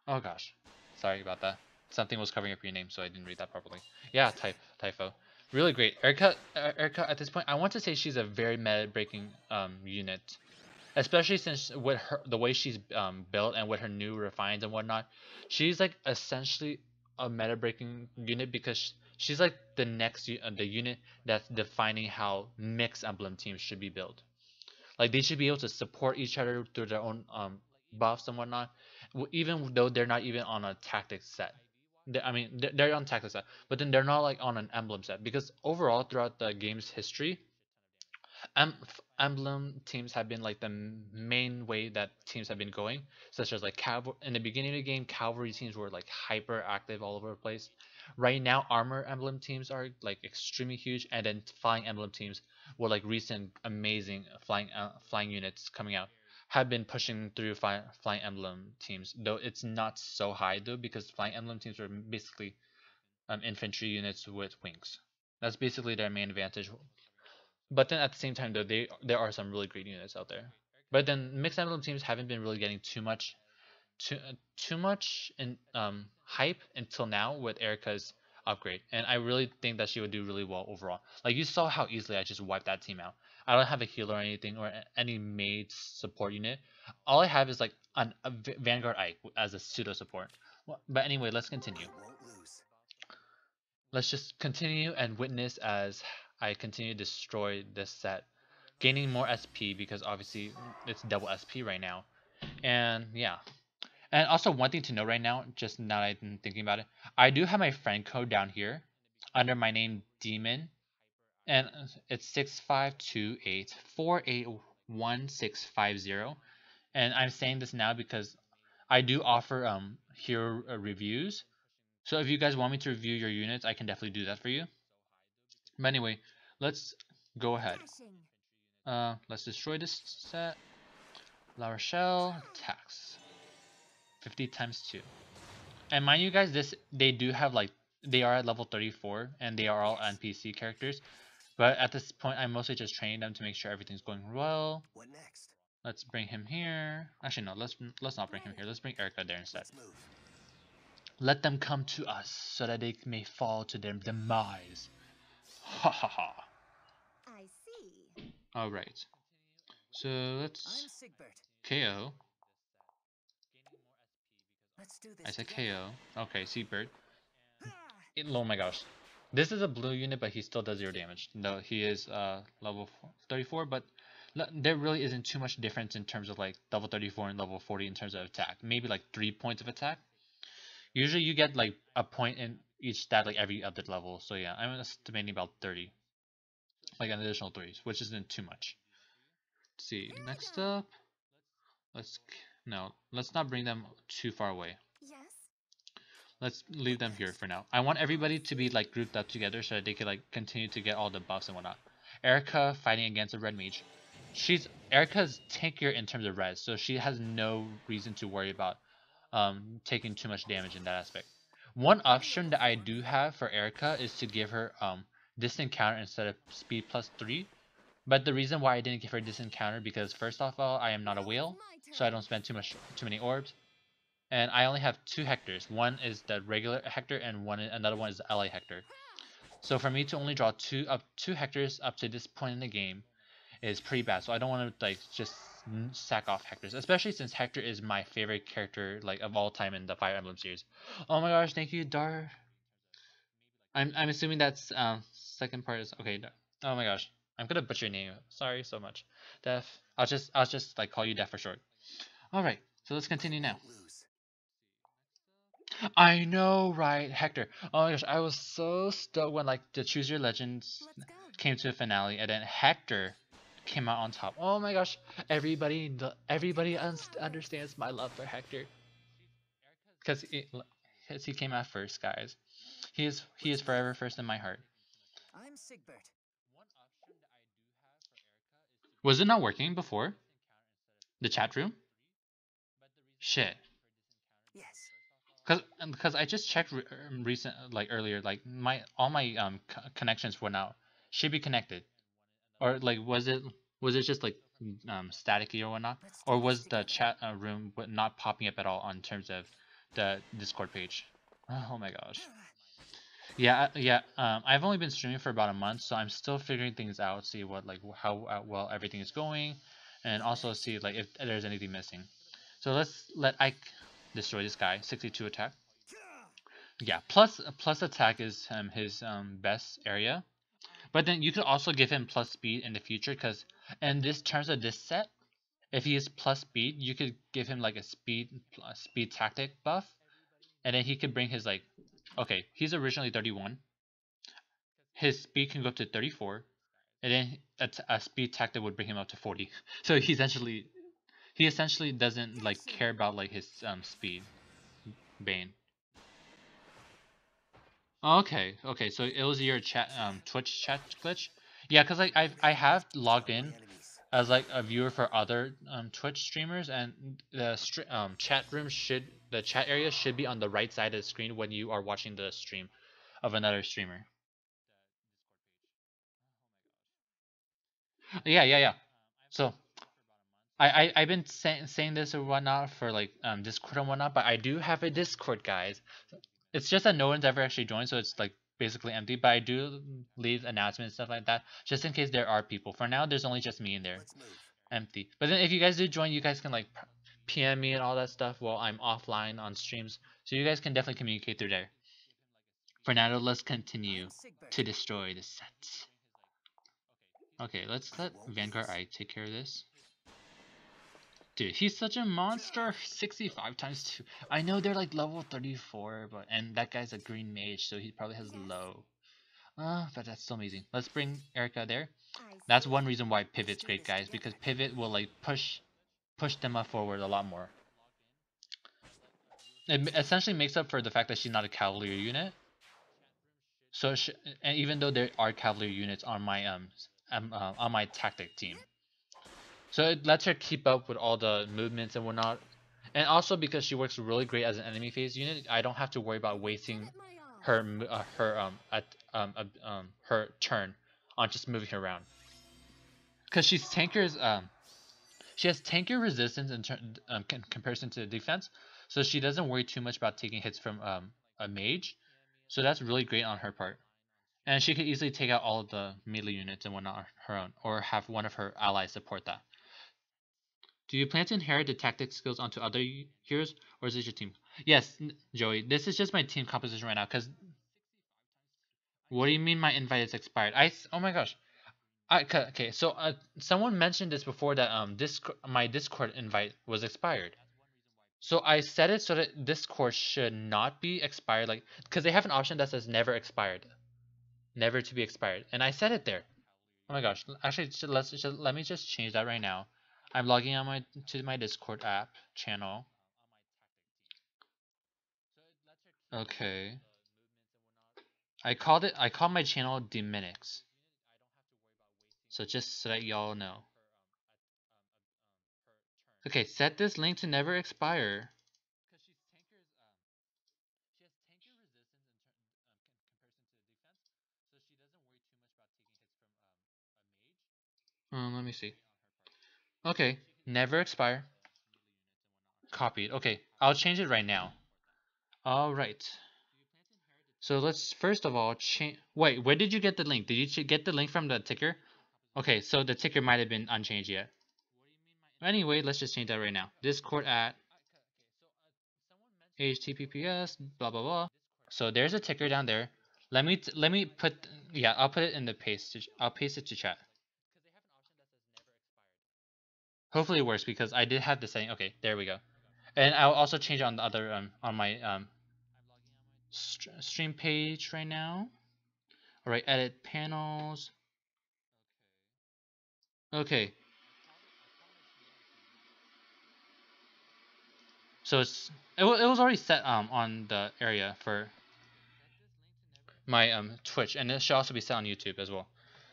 Oh gosh. Sorry about that. Something was covering up your name, so I didn't read that properly. Yeah, typho. Really great. Erica at this point, I want to say she's a very meta breaking unit. Especially since with her the way she's built and with her new refines and whatnot, she's like essentially a meta breaking unit because she's like the the unit that's defining how mixed emblem teams should be built. Like they should be able to support each other through their own buffs and whatnot, even though they're not even on a tactics set. I mean, they're on tactics set, but then they're not like on an emblem set because overall throughout the game's history, emblem teams have been like the main way that teams have been going, such as like cavalry in the beginning of the game. Cavalry teams were like hyper active all over the place. Right now, armor emblem teams are like extremely huge, and then flying emblem teams, with like recent amazing flying units coming out, have been pushing through flying emblem teams. Though it's not so high though, because flying emblem teams are basically infantry units with wings. That's basically their main advantage. But then at the same time, though, there are some really great units out there. But then mixed emblem teams haven't been really getting too much in hype until now with Erica's upgrade, and I really think that she would do really well overall. Like you saw how easily I just wiped that team out. I don't have a healer or anything or any made support unit. All I have is like a Vanguard Ike as a pseudo support. But anyway, let's continue. I won't lose. Let's just continue and witness as I continue to destroy this set, gaining more SP because obviously it's double SP right now. And yeah. And also one thing to know right now, just now that I'm thinking about it, I do have my friend code down here under my name Demon, and it's 6528481650. And I'm saying this now because I do offer hero reviews. So if you guys want me to review your units, I can definitely do that for you. But anyway, let's go ahead. Dashing. Let's destroy this set. La Rochelle attacks 50 times 2. And mind you guys, they do have like they are at level 34 and they are all Yes. NPC characters. But at this point, I'm mostly just training them to make sure everything's going well. What next? Let's bring him here. Actually, no. Let's not bring him here. Let's bring Eirika there instead. Let's move. Let them come to us so that they may fall to their demise. Ha ha ha. I see. All right. So I'm let's Sigbert. KO. Let's do this. I said together. KO. Okay, Seabird. Ah! Oh my gosh. This is a blue unit, but he still does 0 damage. No, he is level 34, but there really isn't too much difference in terms of like level 34 and level 40 in terms of attack. Maybe like 3 points of attack. Usually you get like a point in each stat like every other level. So yeah, I'm estimating about 30. Like an additional 3, which isn't too much. Let's see, next up, let's not bring them too far away. Yes. Let's leave them here for now. I want everybody to be like grouped up together so that they can like continue to get all the buffs and whatnot. Eirika fighting against a red mage. Eirika's tankier in terms of res, so she has no reason to worry about taking too much damage in that aspect. One option that I do have for Eirika is to give her distant counter instead of speed plus 3. But the reason why I didn't give her distant counter because first off all, I am not a whale, so I don't spend too many orbs. And I only have 2 Hectors. One is the regular Hector and another one is the LA Hector. So for me to only draw 2 Hectors up to this point in the game is pretty bad. So I don't want to like just sack off Hectors, especially since Hector is my favorite character like of all time in the Fire Emblem series. Oh my gosh, thank you, Dar. I'm assuming that's second part is okay. Oh my gosh, I'm gonna butcher your name. Sorry so much, Def. I'll just like call you Def for short. All right, so let's continue now. Lose. I know, right, Hector. Oh my gosh, I was so stoked when like the Choose Your Legends Let's go. came to a finale, and then Hector came out on top. Oh my gosh, everybody understands my love for Hector because he came out first, guys. He is forever first in my heart. I'm Sigbert. Was it not working before? The chat room? Shit. Yes. Because I just checked earlier, like all my connections were now should be connected, or like was it just like staticky or whatnot, or was the chat room not popping up at all on terms of the Discord page? Oh my gosh. Yeah. I've only been streaming for about a month, so I'm still figuring things out. See what like how well everything is going, and also see like if there's anything missing. So let's let Ike destroy this guy. 62 attack. Yeah, plus attack is his best area. But then you could also give him plus speed in the future, because in this terms of this set, if he is plus speed, you could give him like a speed tactic buff, and then he could bring his like, okay, he's originally 31. His speed can go up to 34, and then a speed tactic would bring him up to 40. So he essentially doesn't like care about like his speed. Bane. Okay, so it was your chat Twitch chat glitch. Yeah, cause I have logged in as like a viewer for other Twitch streamers, and the chat area should be on the right side of the screen when you are watching the stream of another streamer. Yeah. So I've been saying this or whatnot for like Discord and whatnot, but I do have a Discord, guys. It's just that no one's ever actually joined, so it's like basically empty. But I do leave announcements and stuff like that, just in case there are people. For now, there's only just me in there, Let's move. empty. But then if you guys do join, you guys can like PM me and all that stuff while I'm offline on streams, so you guys can definitely communicate through there. For now, let's continue I'm Sigbert. to destroy the set. Okay, let's let Vanguard Eye take care of this. Dude, he's such a monster. 65 times 2. I know they're like level 34, and that guy's a green mage, so he probably has low. But that's still amazing. Let's bring Eirika there. That's one reason why Pivot's great, guys, because Pivot will like push them up forward a lot more. It essentially makes up for the fact that she's not a cavalry unit. So and even though there are cavalry units on my tactic team. So it lets her keep up with all the movements and whatnot. And also because she works really great as an enemy phase unit, I don't have to worry about wasting her her turn on just moving her around. Because She has tankier resistance in comparison to defense, so she doesn't worry too much about taking hits from a mage. So that's really great on her part. And she could easily take out all of the melee units and whatnot on her own, or have one of her allies support that. Do you plan to inherit the tactics skills onto other heroes, or is this your team? Yes, Joey, this is just my team composition right now, because... What do you mean my invite is expired? Oh my gosh. Okay, so someone mentioned this before that my Discord invite was expired. So I set it so that Discord should not be expired, like, because they have an option that says never expired, never to be expired, and I set it there. Oh my gosh! Actually, let me just change that right now. I'm logging on to my Discord app channel. Okay. I called my channel Deminix. So just so that y'all know. Okay, set this link to never expire. Let me see. Okay, never expire. Copied. Okay, I'll change it right now. All right. So let's first of all change. Wait, where did you get the link? Did you get the link from the ticker? Okay, so the ticker might have been unchanged yet. Anyway, let's just change that right now. Discord at HTTPS blah blah blah. So there's a ticker down there. Let me put I'll put it in the paste. I'll paste it to chat. Hopefully it works because I did have the setting. Okay, there we go. And I'll also change it on the other on my stream page right now. All right, edit panels. Okay. So it was already set on the area for my Twitch, and it should also be set on YouTube as well.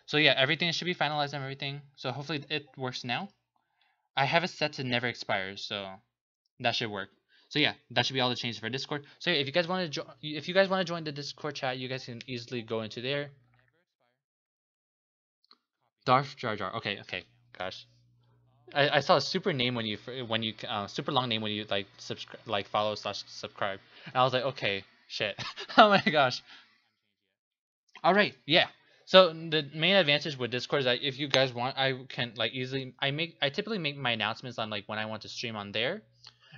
So yeah, everything should be finalized and everything. So hopefully it works now. I have it set to never expire, so that should work. So yeah, that should be all the changes for Discord. So yeah, if you guys want to join the Discord chat, you guys can easily go into there. Darth Jar Jar. Okay, gosh. I saw a super name when you super long name when you like subscribe, like follow / subscribe, and I was like, okay, shit. Oh my gosh. All right, yeah. So the main advantage with Discord is that if you guys want, I can like easily I typically make my announcements on like when I want to stream on there,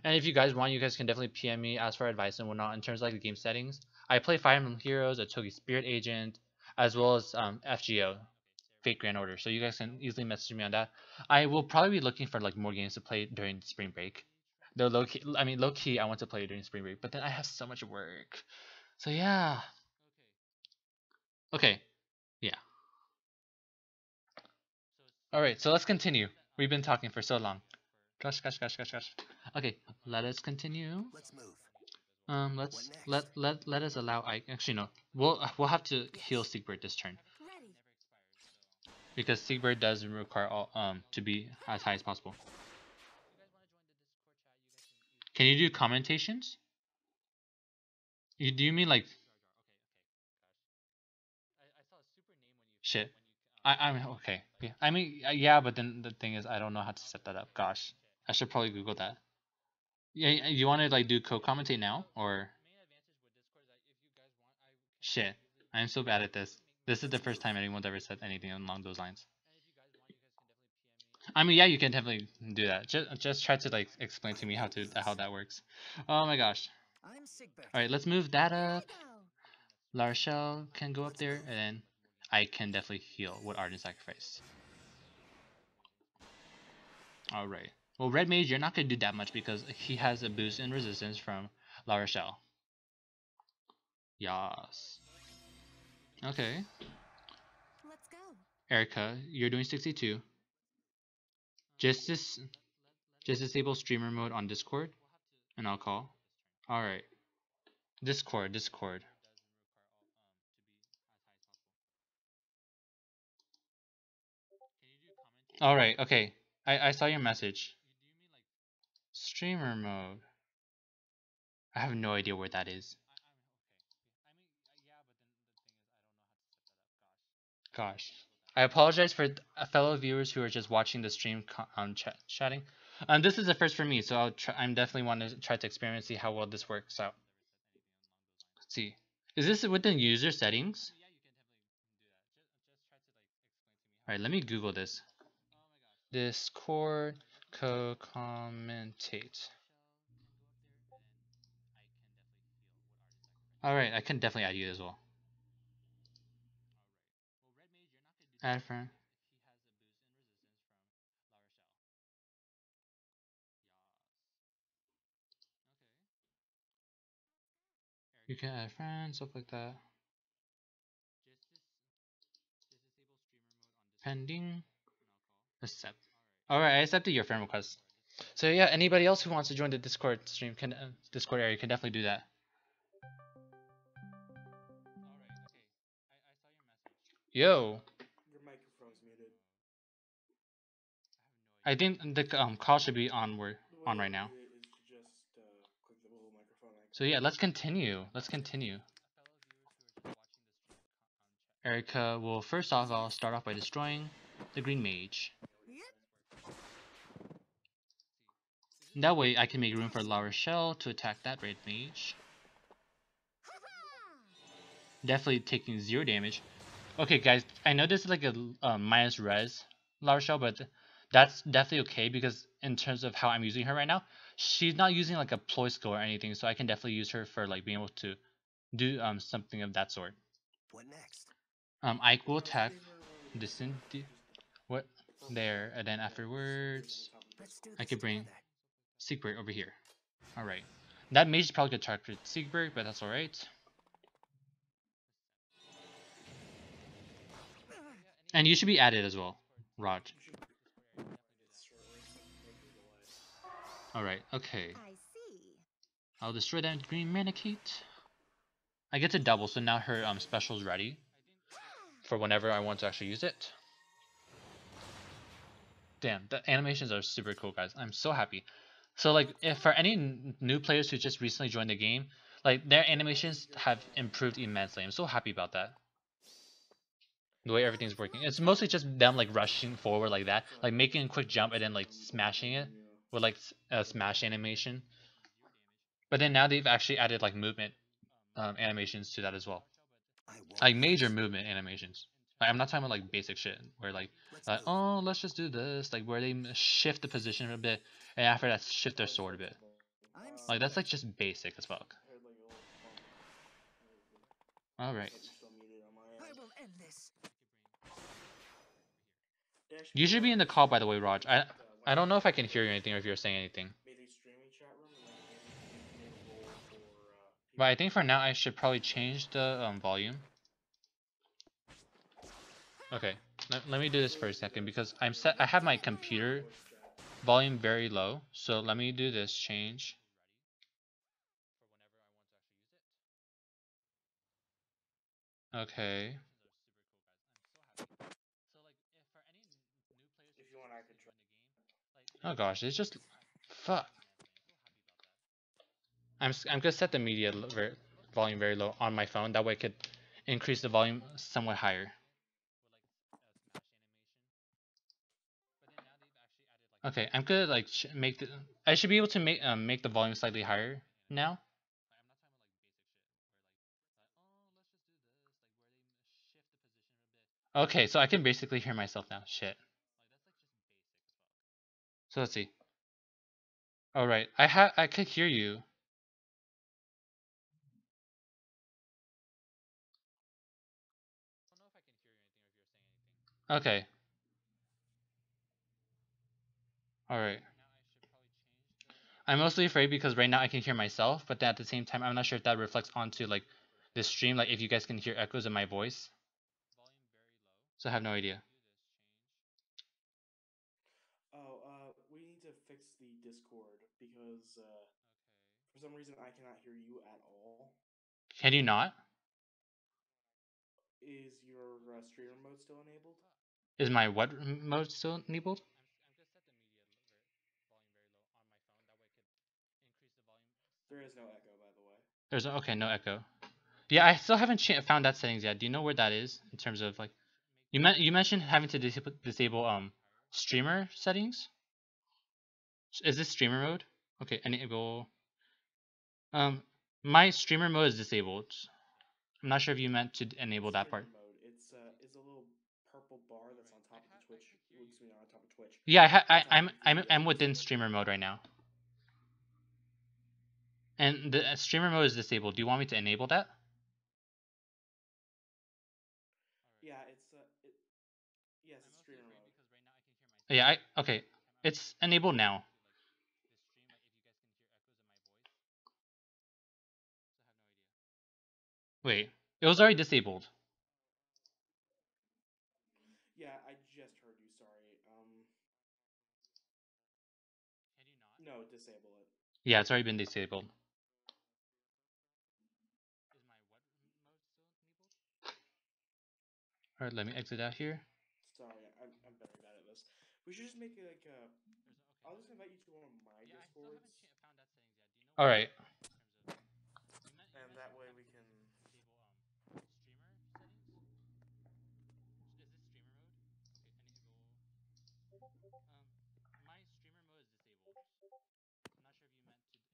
and if you guys want, you guys can definitely PM me, ask for advice and whatnot in terms of like the game settings. I play Fire Emblem Heroes, a Togi Spirit Agent, as well as FGO, Fate Grand Order. So you guys can easily message me on that. I will probably be looking for like more games to play during spring break. Though low key, I want to play during spring break, but then I have so much work. So yeah. Okay. Yeah. All right. So let's continue. We've been talking for so long. Gosh. Okay. Let us continue. Let's move. Let us allow actually no. We'll have to heal Siegbert this turn. Ready. Because Siegbert does require all to be as high as possible. Can you do commentations? Do you mean like shit? I'm okay. Yeah. I mean yeah, but then the thing is I don't know how to set that up. Gosh, I should probably Google that. Yeah, you want to like do co-commentate now or? Shit, I'm so bad at this. This is the first time anyone's ever said anything along those lines. I mean, yeah, you can definitely do that. Just try to like explain to me how that works. Oh my gosh. I'm Sigbert. All right, let's move that There up. we go. Larshel can go up there, and then I can definitely heal with Ardent Sacrifice. All right. Well, Red Mage, you're not gonna do that much because he has a boost in resistance from La Rochelle. Yas. Okay. Let's go. Eirika, you're doing 62. Just disable streamer mode on Discord, and I'll call. All right. Discord. All right. Okay. I saw your message. Streamer mode. I have no idea where that is. Gosh. I apologize for fellow viewers who are just watching the stream chatting. This is the first for me, so I'm definitely want to try to experiment, see how well this works out. Let's see, is this within user settings? All right, let me Google this. Discord co-commentate. All right, I can definitely add you as well. Add friend. You can add friends, stuff like that. Pending. Accept. All right, I accepted your friend request. So yeah, anybody else who wants to join the Discord stream can Discord area can definitely do that. Yo. Your microphone's muted. I think the call should be on right now. Just click the little microphone icon. So yeah, let's continue. Let's continue. Eirika will first off, I'll start off by destroying the green mage. That way I can make room for La Rochelle to attack that red mage. Definitely taking 0 damage. Okay guys, I know this is like a minus res La Rochelle, but that's definitely okay because in terms of how I'm using her right now, she's not using like a ploy skill or anything, so I can definitely use her for like being able to do something of that sort. What next? Ike will attack distant what there, and then afterwards I could bring Siegbert over here. Alright. That mage is probably gonna target Siegbert, but that's alright. And you should be added as well, Raj. Alright, okay. I see. I'll destroy that green Manakite. I get to double, so now her special is ready for whenever I want to actually use it. Damn, the animations are super cool, guys. I'm so happy. So like, if for any new players who just recently joined the game, like their animations have improved immensely. I'm so happy about that. The way everything's working. It's mostly just them like rushing forward like that, like making a quick jump and then like smashing it with like a smash animation. But then now they've actually added like movement animations to that as well, like major movement animations. Like, I'm not talking about like basic shit where like oh let's just do this, like where they shift the position a bit and after that shift their sword a bit. Like that's like just basic as fuck. All right. I will end this. You should be in the call, by the way, Raj. I don't know if I can hear you anything or if you're saying anything. But I think for now I should probably change the volume. Okay, let me do this for a second because I have my computer volume very low. So let me do this change. Okay. Oh gosh, it's just fuck. I'm gonna set the media volume very low on my phone. That way I could increase the volume somewhat higher. Okay, I'm gonna like make the. I should be able to make the volume slightly higher now. Okay, so I can basically hear myself now. Shit. So let's see. All right, I could hear you. Okay. All right. I'm mostly afraid because right now I can hear myself, but then at the same time I'm not sure if that reflects onto like the stream, like if you guys can hear echoes of my voice. So I have no idea. Oh, we need to fix the Discord because for some reason I cannot hear you at all. Can you not? Is your streamer mode still enabled? Is my what mode still enabled? There is no echo, by the way. There's okay, no echo. Yeah, I still haven't found that settings yet. Do you know where that is in terms of like? You mentioned having to disable streamer settings. Is this streamer mode? Okay, enable. My streamer mode is disabled. I'm not sure if you meant to enable that part. Streamer mode. It's a little purple bar that's on top of the Twitch. Excuse me, not on top of Twitch. Yeah, On top of the, I'm within Discord. streamer mode right now, and the streamer mode is disabled. Do you want me to enable that? Yeah, yes, it's streamer mode. Yeah, okay. It's enabled now. Wait, it was already disabled. Yeah, I just heard you. Sorry. No, disable it. Yeah, it's already been disabled. All right, let me exit out here. Sorry, I'm very bad at this. We should just make it like a. I'll just invite you to one of my discords. All right. And that way we can.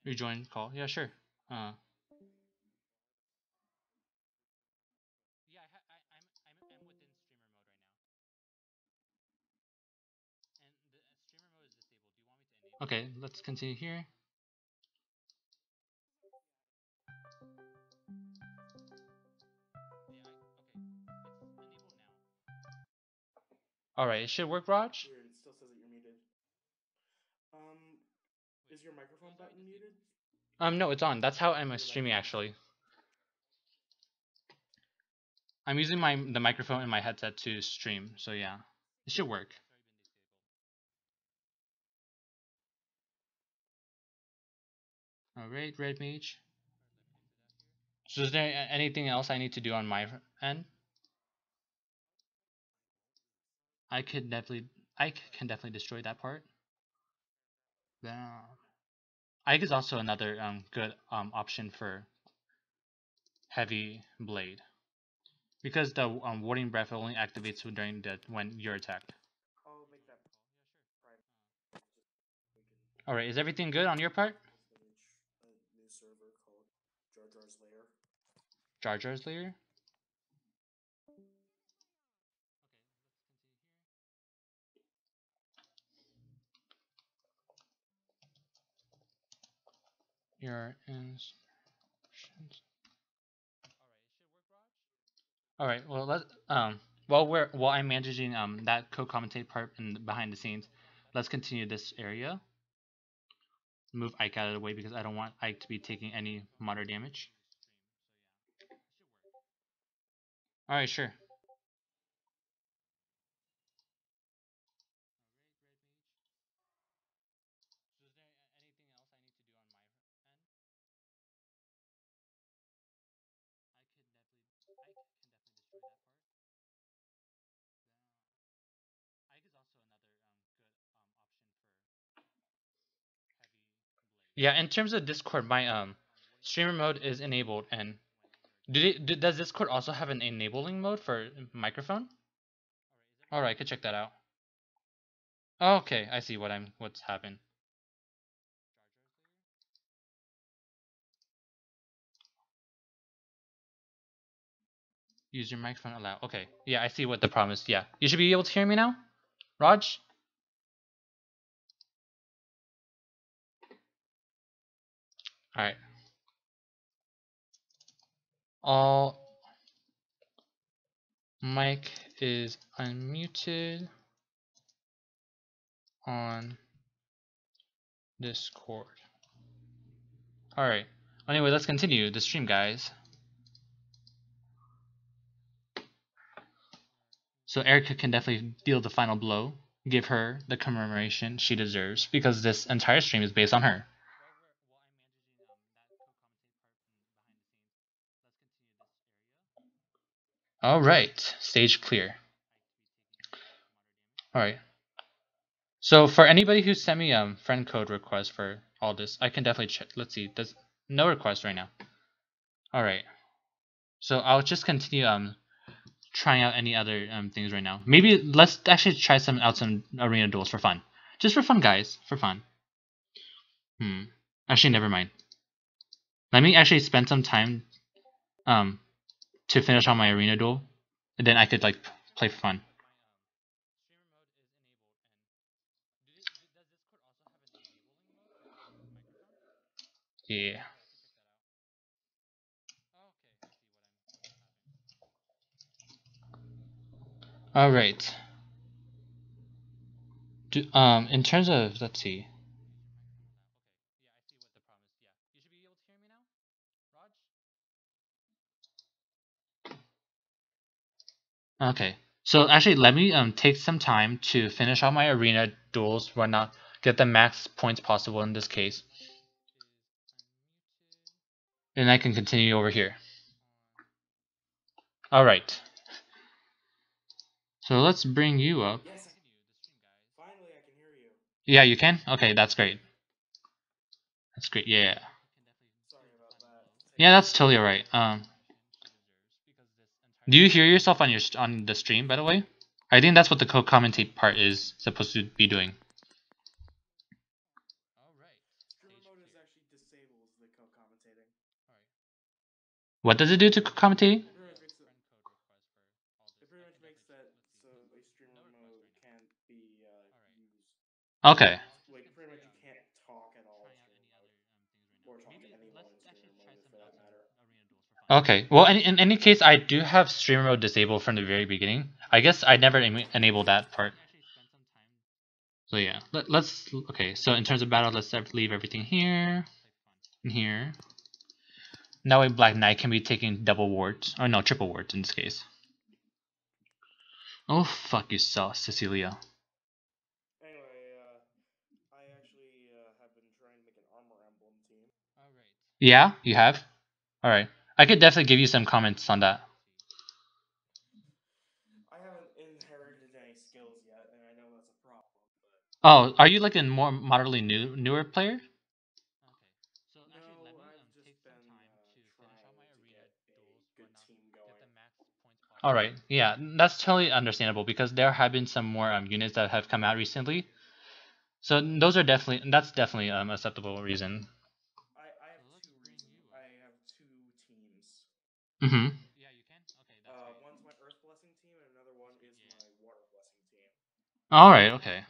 Rejoin call. Yeah, sure. Okay, let's continue here. All right, it should work, Raj. Weird. It still says that you're muted. Is your microphone button muted? No, it's on. That's how I'm streaming actually. I'm using the microphone in my headset to stream, so yeah, it should work. All right, Red Mage. So is there anything else I need to do on my end? I can definitely destroy that part. Ike is also another good option for heavy blade, because the warding breath only activates during when you're attacked. I'll make that private. All right, is everything good on your part? A new server called Jar Jar's Lair. Jar Jar's layer. Your instructions. All right. Well, while I'm managing that co-commentate part and behind the scenes, let's continue this area. Move Ike out of the way because I don't want Ike to be taking any moderate damage. All right, sure. Yeah, in terms of Discord, my streamer mode is enabled, and does Discord also have an enabling mode for microphone? All right, I could check that out. Okay, I see what's happened. Use your microphone allow. Okay, yeah, I see what the problem is. Yeah, you should be able to hear me now, Raj. All right. All mic is unmuted on Discord. All right. Anyway, let's continue the stream, guys. So Eirika can definitely deal the final blow, give her the commemoration she deserves, because this entire stream is based on her. All right, stage clear. All right. So for anybody who sent me friend code request for all this, I can definitely check. Let's see. There's no request right now. All right. So I'll just continue trying out any other things right now. Maybe let's actually try some arena duels for fun. Just for fun, guys. For fun. Actually, never mind. Let me actually spend some time to finish on my arena duel, and then I could like play for fun. Yeah. All right. In terms of, let's see. Okay. So actually, let me take some time to finish all my arena duels, whatnot, get the max points possible in this case, and I can continue over here. All right. So let's bring you up. Yes. Finally, I can hear you. Yeah, you can. Okay, that's great. That's great. Yeah. Sorry about that. Yeah, that's totally alright. Do you hear yourself on on the stream, by the way? I think that's what the co-commentate part is supposed to be doing. Streamer mode is actually disables the co-commentating. What does it do to co-commentating? It pretty much makes that so a streamer mode can't be used. Okay. Like pretty much you can't talk at all in streamer mode, or talk to anyone in streamer mode for that matter. Okay. Well, in any case, I do have streamer mode disabled from the very beginning. I guess I never enabled that part. So yeah, let's. Okay, so in terms of battle, let's leave everything here and here. That way, Black Knight can be taking double wards, or no, triple wards in this case. Oh fuck yourself, Cecilia. Anyway, I actually have been trying to make an armor emblem team. Yeah, you have. All right, I could definitely give you some comments on that. I haven't inherited any skills yet, and I know that's a problem. But Oh, are you like a more moderately newer player? no, I've just been trying to get a good team going. All right, yeah, that's totally understandable because there have been some more units that have come out recently. So those are that's definitely acceptable reason. I have two reasons. I have two teams. Mm-hmm. One's my Earth Blessing team, and another one is my Water Blessing team. All right, okay.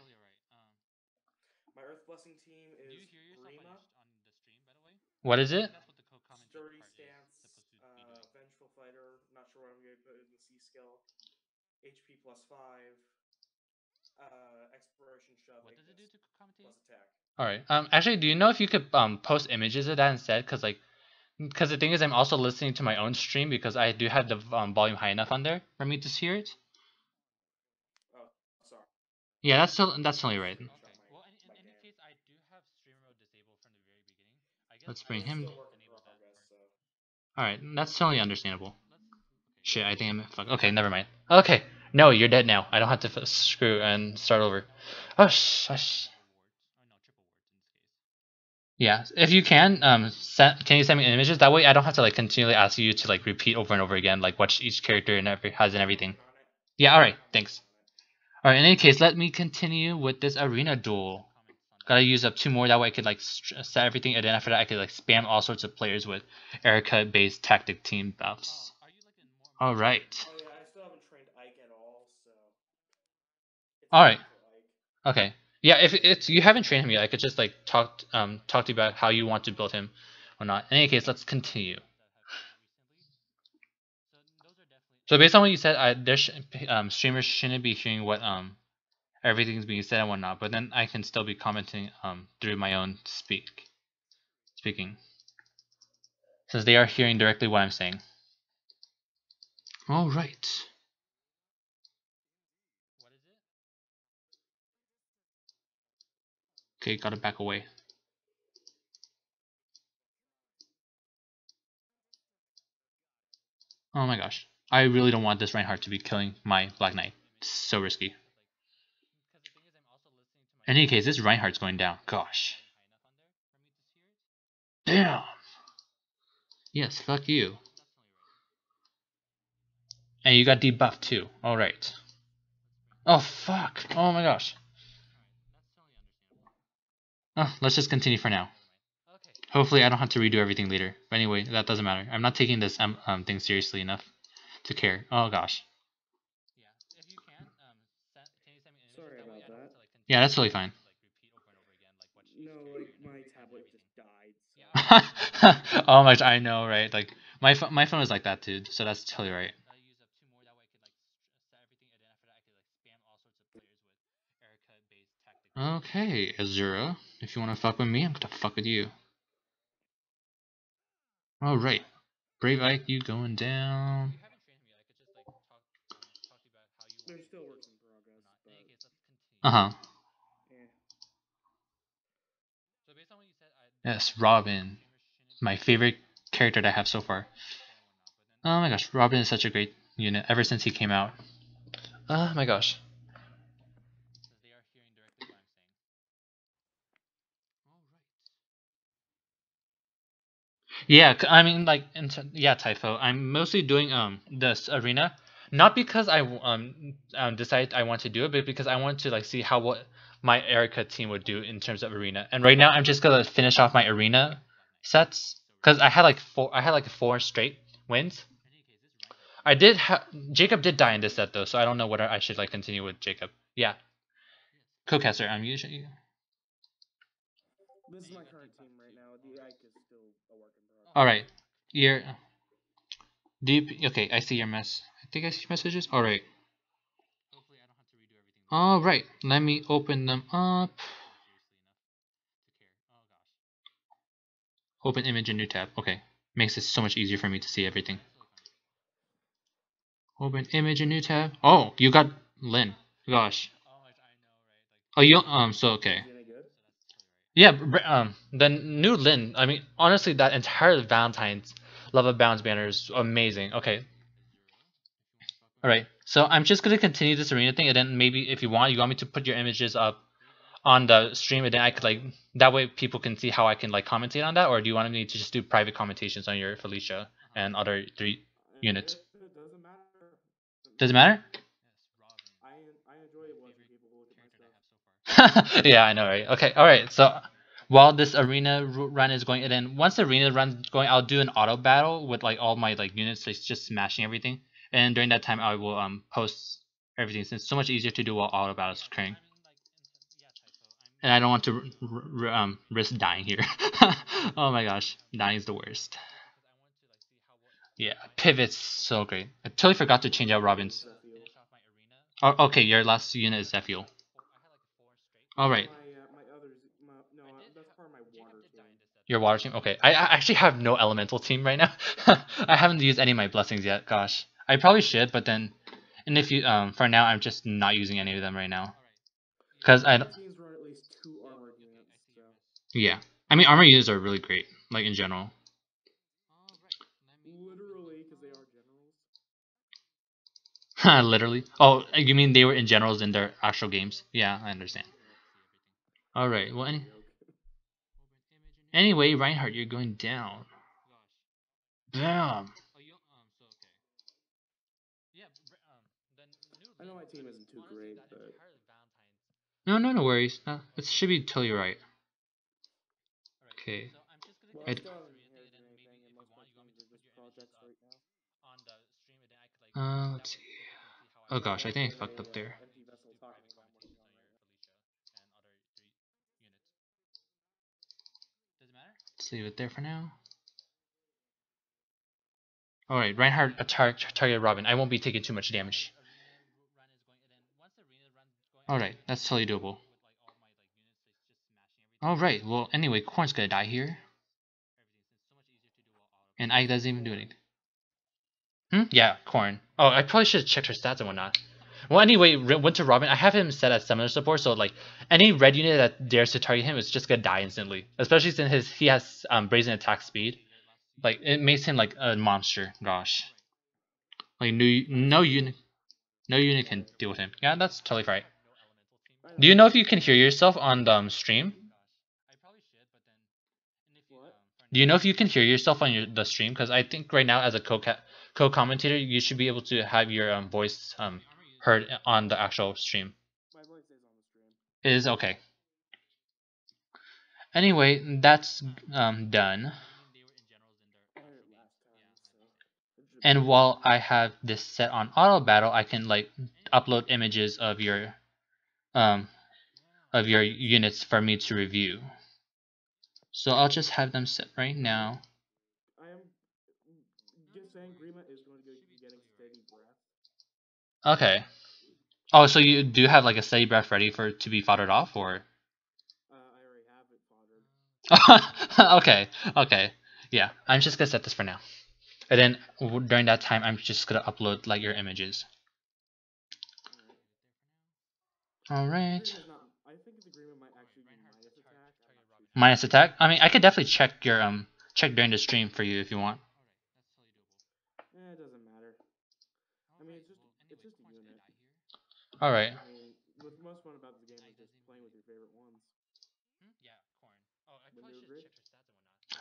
My Earth Blessing team is Grima, What is it? Sturdy Stance, Vengeful Fighter, not sure what I'm going to put in the C skill, HP plus 5, Exploration Shove, Ignis, plus attack. All right. Actually, do you know if you could post images of that instead? Because the thing is, I'm also listening to my own stream because I do have the volume high enough on there for me to hear it. Oh, sorry. Yeah, that's totally right. Let's bring It's him. still a work in progress, so. All right, that's totally understandable. Shit, I think I'm fuck. Okay, never mind. Okay, no, you're dead now. I don't have to screw and start over. Oh shush. Yeah, if you can, can you send me images? That way, I don't have to like continually ask you to like repeat over and over again, like what each character and has and everything. Yeah, all right, thanks. All right, in any case, let me continue with this arena duel. Gotta use up 2 more. That way, I could like set everything, and then after that, I could like spam all sorts of players with Eirika-based tactic team buffs. All right. Oh yeah, I still haven't trained Ike at all, so. All right. Ike. Okay. Yeah, if it's you haven't trained him yet, I could just like talk to you about how you want to build him or not. In any case, let's continue. So based on what you said, streamers shouldn't be hearing what everything's being said and whatnot, but then I can still be commenting through my own speaking, since they are hearing directly what I'm saying. All right. Okay, gotta back away. Oh my gosh. I really don't want this Reinhardt to be killing my Black Knight. It's so risky. In any case, this Reinhardt's going down. Gosh. Damn! Yes, fuck you. And you got debuffed too. Alright. Oh, fuck. Oh my gosh. Oh, let's just continue for now. Hopefully I don't have to redo everything later. But anyway, that doesn't matter. I'm not taking this thing seriously enough to care. Oh gosh. Sorry about that. Yeah, that's totally fine. No, like my tablet just died. So. Oh my, I know, right? Like my phone is like that too, so that's totally right. Okay, Azura, if you want to fuck with me, I'm gonna fuck with you. All right, Brave Ike, you going down? There's still works in progress, but Uh huh. eh. Yes, Robin, my favorite character that I have so far. Oh my gosh, Robin is such a great unit ever since he came out. Oh my gosh. Yeah, I mean, like, yeah, Typho. I'm mostly doing this arena, not because I decide I want to do it, but because I want to like see how what my Eirika team would do in terms of arena. And right now, I'm just gonna finish off my arena sets because I had like four straight wins. I did Jacob did die in this set though, so I don't know whether I should like continue with Jacob. Yeah, co-caster. I'm usually. This is my current team right now. The Ike is still a work in progress. All right, you're deep. Okay, I see your mess. I think I see messages. All right. All right. Let me open them up. Open image in new tab. Okay, makes it so much easier for me to see everything. Open image in new tab. Oh, you got Lynn. Gosh. Oh, you so okay. Is it good? Yeah, the new Lynn. I mean, honestly, that entire Valentine's Love of Bounds banner is amazing. Okay. All right. So I'm just gonna continue this arena thing, and then maybe if you want me to put your images up on the stream, and then I could like that way people can see how I can like commentate on that, or do you want me to just do private commentations on your Felicia and other three units? It doesn't matter. Does it matter? I enjoy watching people look at my stuff. Yeah, I know, right? Okay, all right. So while this arena run is going, and then once the arena run's going, I'll do an auto battle with like all my like units, like just smashing everything. And during that time, I will post everything since it's so much easier to do while auto battles occurring. And I don't want to risk dying here. Oh my gosh, dying is the worst. Yeah, pivot's so great. I totally forgot to change out Robin's. Oh, okay, your last unit is Zephiel. All right. My others, no, that's part of my water team. Your water team? Okay. I actually have no elemental team right now. I haven't used any of my blessings yet. Gosh. I probably should, but then, and if you for now, I'm just not using any of them right now. Cause I don't. Teams run at least 2 armored units. So. Yeah. I mean, armor units are really great, like in general. Literally, because they are generals. Literally. Oh, you mean they were in generals in their actual games? Yeah, I understand. All right. Well, anyway, Reinhardt, you're going down. Bam. I know my team isn't too great, but No worries. No, it should be totally right. Okay. well, I still haven't inherited anything, and most of my teams are just projects right now. Let's see. Oh gosh, I think I fucked up there. Empty vessel talking about I'm working on right. Let's leave it there for now. Alright, Reinhardt target Robin. I won't be taking too much damage. Alright, that's totally doable. Alright, well anyway, Korn's gonna die here. And Ike doesn't even do anything. Yeah, Korn. Oh, I probably should have checked her stats and whatnot. Well, anyway, Winter Robin, I have him set as summoner support, so like any red unit that dares to target him is just gonna die instantly. Especially since he has brazen attack speed. Like it makes him like a monster. Gosh, like no unit can deal with him. Yeah, that's totally right. Do you know if you can hear yourself on the stream? What? Do you know if you can hear yourself on the stream? Because I think right now as a co-commentator, you should be able to have your voice heard on the actual stream. My voice is on the stream. It is okay. Anyway, that's done. I heard it last time, so it should And be while I have this set on auto battle, I can like upload images of your units for me to review. So I'll just have them set right now. I am saying Grima is going to be getting steady breath. Okay. Oh, so you do have like a steady breath ready for to be foddered off, or? I already have it foddered. Okay. Okay. Yeah, I'm just gonna set this for now, and then during that time, I'm just gonna upload like your images. All right. I think the Grima might actually be minus attack. I'm not too sure. Minus attack. I mean, I could definitely check your check during the stream for you if you want. It doesn't matter. I mean, it's just a unit. All right. I mean, the most fun about the game is just playing with your favorite ones. Would you agree?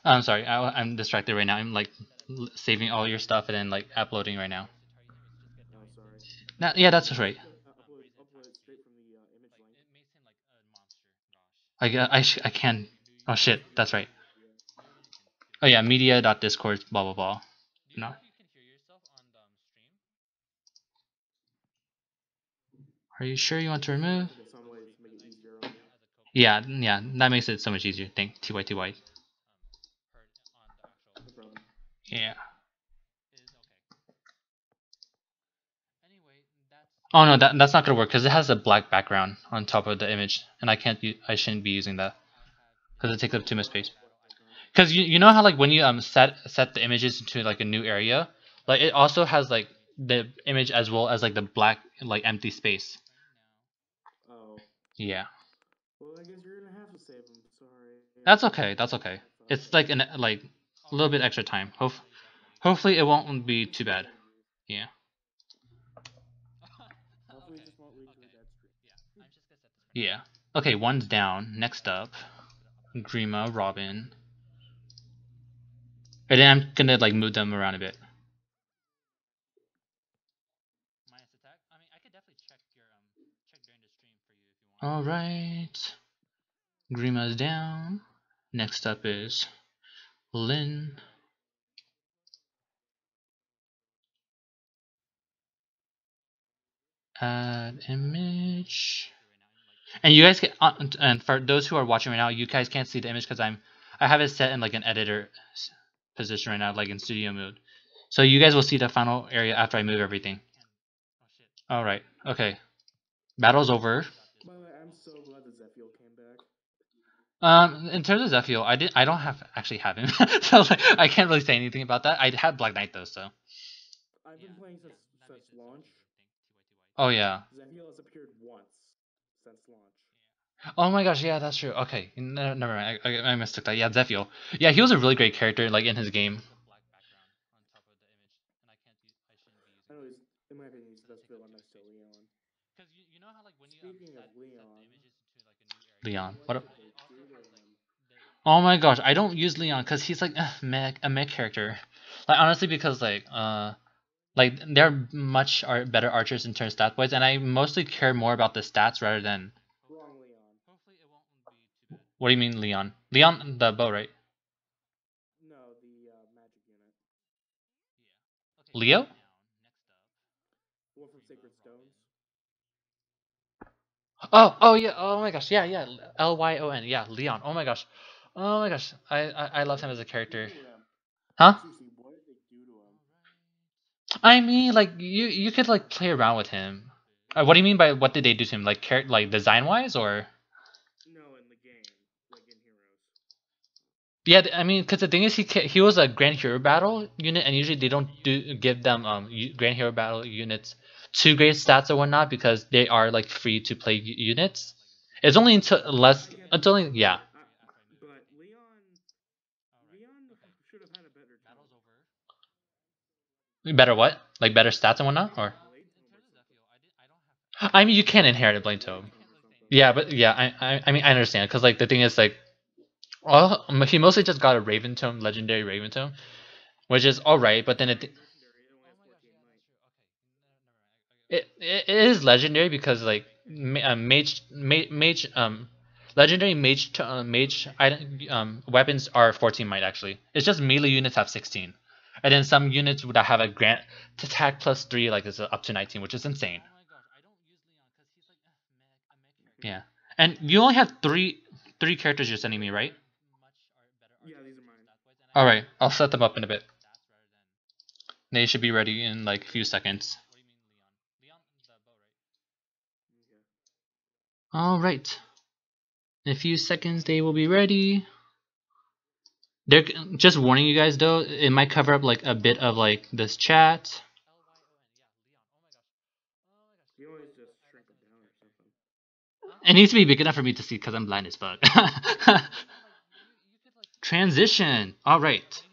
I'm sorry. I'm distracted right now. I'm like saving all your stuff and then like uploading right now. Oh, sorry. Yeah, that's right. Upload it straight from the image link. I can. Oh shit, that's right. Oh yeah, media.discord blah blah blah. No. Are you sure you want to remove? There's some ways to make it easier on you. Yeah, that makes it so much easier. Thank TY. No problem. Yeah. Oh no, that's not gonna work because it has a black background on top of the image, and I shouldn't be using that because it takes up too much space. Because you know how like when you set the images into like a new area, like it also has like the image as well as like the black like empty space. Oh. Yeah. Well, I guess you're gonna have to save them. Sorry. That's okay. That's okay. It's like a little bit extra time. Hopefully it won't be too bad. Yeah. Hopefully, it just won't lead to a dead stream. Yeah. Okay, one's down. Next up, Grima, Robin. And then I'm gonna like move them around a bit. All right. Grima's down. Next up is Lynn. Add image. And you guys can, and for those who are watching right now, you guys can't see the image because I have it set in like an editor position right now, like in studio mode. So you guys will see the final area after I move everything. All right. Okay. Battle's over. By the way, I'm so glad that Zephiel came back. In terms of Zephiel, I don't actually have him, so like, I can't really say anything about that. I had Black Knight though, so. I've been playing since launch. Oh yeah. Zephiel has appeared once since launch. Oh my gosh, yeah, that's true. Okay, never mind. I mistook that. Yeah, Zephiel. Yeah, he was a really great character, like in his game. I know in my opinion, he's the best villain next to Leon. Speaking of Leon. what What? did they do to him? Oh my gosh, I don't use Leon because he's like a mech character. Like honestly, because like they're much better archers in terms of stat wise, and I mostly care more about the stats rather than. Wrong Leon. What do you mean, Leon? Leon, the bow, right? No, the magic unit. Leo? The one from Sacred Stones. Oh yeah. Oh my gosh. Yeah. Lyon. Yeah, Leon. Oh my gosh. I love him as a character. Huh? Seriously, what did they do to him? I mean, like you could like play around with him. What do you mean by what did they do to him? Like like design wise or? No, in the game, like in Heroes. Yeah, I mean, because the thing is, he was a Grand Hero Battle unit, and usually they don't give them Grand Hero Battle units too great stats or whatnot because they are like free to play units. It's only until yeah. But Leon should have had a better time. Better what? Like better stats and whatnot, or? I mean, you can inherit a Blade Tome. Yeah, but yeah, I mean, I understand because like the thing is like, well, he mostly just got a Raven Tome, legendary Raven Tome, which is all right. But then it is legendary because like legendary mage weapons are 14 might actually. It's just melee units have 16, and then some units would have a grant attack plus 3 like it's up to 19, which is insane. Yeah, and you only have three characters you're sending me, right? Yeah, these are mine. All right, I'll set them up in a bit. They should be ready in like a few seconds. Okay. All right. In a few seconds, they will be ready. They're just warning you guys though. It might cover up like a bit of like this chat. You always just shrink them down or something. It needs to be big enough for me to see because I'm blind as fuck. Transition. All right.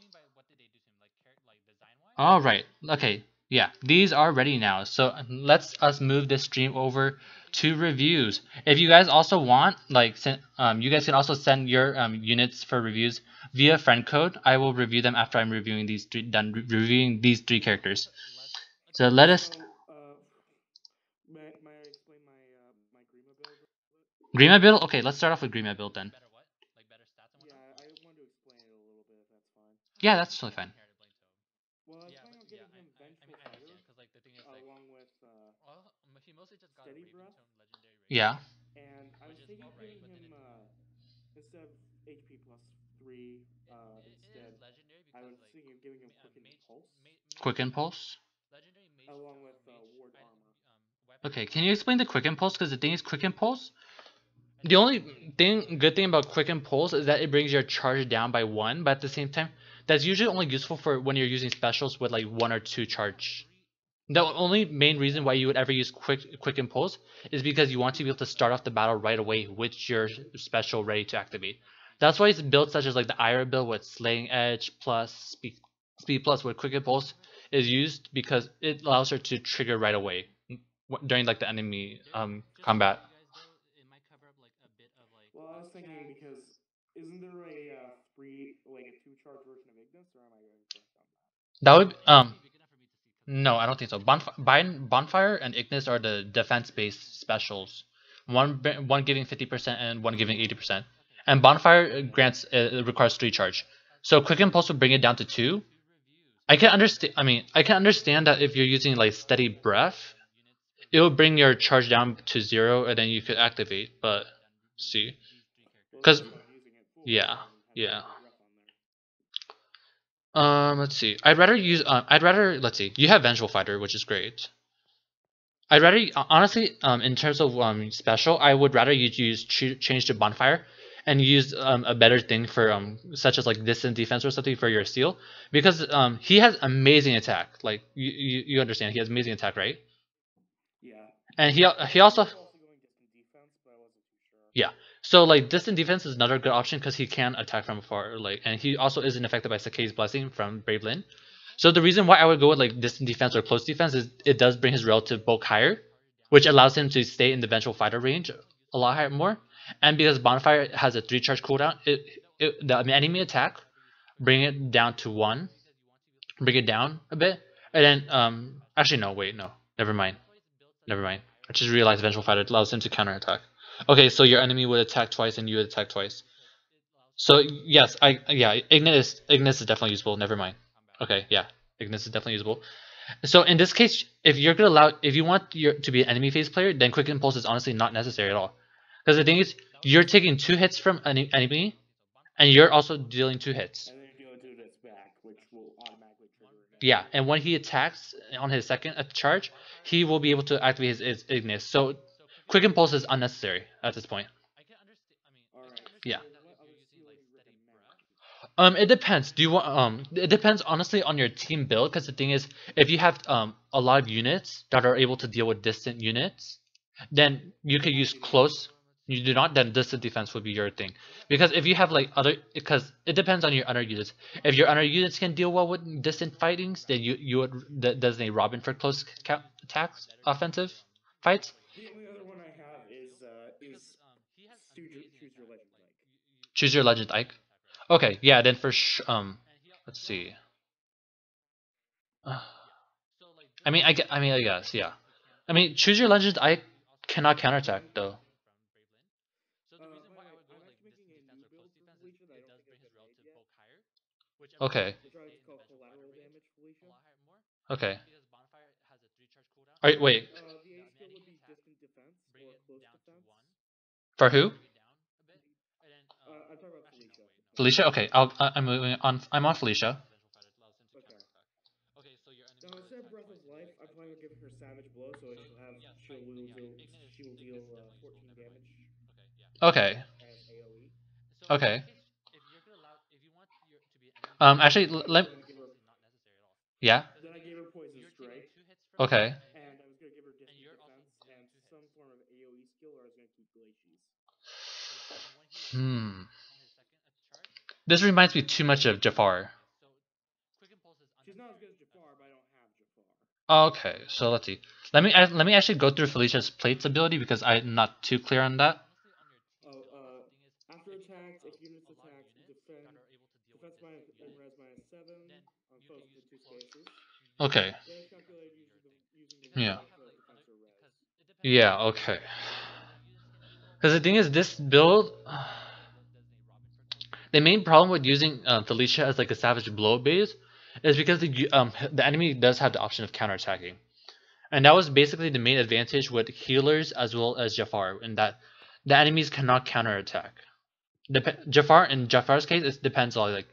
All right. Okay. Yeah, these are ready now. So let's us move this stream over to reviews. If you guys also want, like, you guys can also send your units for reviews via friend code. I will review them after I'm reviewing these reviewing these three characters. So let us. So, may I explain my Grima build? Grima build. Okay, let's start off with Grima build then. Yeah, I want to explain it a little bit if that's fine. Yeah, that's totally fine. Well, I was planning on getting him Vengeful Fighter along with Steady Breath, Yeah. and I was thinking of giving him instead of HP plus 3, instead I was thinking of giving him Quicken Pulse Quick impulse. along with Ward Armor. Okay, can you explain the quick impulse? Because the thing is, quick impulse. The only good thing about quick impulse is that it brings your charge down by 1, but at the same time, that's usually only useful for when you're using specials with like 1 or 2 charge. The only main reason why you would ever use quick impulse is because you want to be able to start off the battle right away with your special ready to activate. That's why it's builds such as like the Eirika build with Slaying Edge plus speed plus with quick impulse is used because it allows her to trigger right away during like the enemy combat. Well, I was thinking because isn't there a a 2 charge version of Ignis, or am I going correct on that? That would no, I don't think so. Bonfire and Ignis are the defense-based specials. One giving 50% and one giving 80%. And Bonfire grants requires 3 charge. So Quick Impulse would bring it down to 2. I can understand. I mean, I can understand that if you're using like Steady Breath, it will bring your charge down to 0, and then you could activate. But see, Well, because that's why I'm using it full. yeah, rather than yeah. having breath on there. Let's see. I'd rather use. I'd rather. Let's see. You have Vengeful Fighter, which is great. I'd rather honestly, in terms of special, I would rather you use change to Bonfire, and use a better thing for such as like distant defense or something for your seal, because he has amazing attack. Like you understand, he has amazing attack, right? Yeah. And he I also was also going distant defense, but I wasn't too sure. yeah. So like distant defense is another good option because he can attack from afar. Like, and he also isn't affected by Sakei's blessing from Brave Lin. So the reason why I would go with like distant defense or close defense is it does bring his relative bulk higher, which allows him to stay in the vengeful fighter range a lot higher more. And because Bonfire has a 3 charge cooldown, the enemy attack bring it down to 1, bring it down a bit, and then actually no, wait, no, never mind. I just realized vengeful fighter allows him to counterattack. Okay, so your enemy would attack twice and you would attack twice. So yes, Ignis is definitely usable. Never mind. Okay, yeah, Ignis is definitely usable. So in this case, if you want to be an enemy phase player, then Quick Impulse is honestly not necessary at all. Because the thing is, you're taking 2 hits from an enemy, and you're also dealing 2 hits. And then you're dealing 2 hits back, which will automatically trigger again. Yeah, and when he attacks on his second charge, he will be able to activate his Ignis. So Quick Impulse is unnecessary at this point. Alright. Yeah. What other seal do you recommend? It depends. Do you want it depends honestly on your team build, because the thing is, if you have a lot of units that are able to deal with distant units, then you could use close. You do not, then distant defense would be your thing. Because if you have like because it depends on your other units. If your other units can deal well with distant fightings, then you would designate Robin for close attacks, offensive fights. The only other one I have is choose your legend like. Choose your legend Ike. Okay, yeah, then for let's see. I mean, I guess, yeah. I mean, choose your legends. I cannot counterattack though. By the way, I'm actually making a new build for Felicia that I don't think I've made yet, Okay. which I like to call collateral damage Felicia. Okay. Alright, wait. The A skill would be distant defense or close defense. For who? I'm talking about Felicia. Felicia? Okay, I'm moving on. I'm on Felicia. Okay. Now instead of Breath of Life, I'm planning on giving her Savage Blow, so she will deal 14 damage Okay. as AOE. Okay. Actually, I was let. going to give her. Yeah. Then I gave her Poison Strike, Okay. and I was going to give her distant defense and some form of AOE skill, or I was going to keep Glacies. This reminds me too much of Jafar. She's not as good as Jafar, but I don't have Jafar. Okay, so let's see. Let me actually go through Felicia's plates ability because I'm not too clear on that. After attacks, if units attack, defense minus and res minus 7 on foes within 2 spaces. Okay. Damage calculated using the Yeah. value of defense or res. Yeah. Okay. Because the thing is, this build. The main problem with using Felicia as like a savage blow base is because the enemy does have the option of counterattacking, and that was basically the main advantage with healers as well as Jafar, in that the enemies cannot counterattack. Jafar, in Jafar's case, it depends on like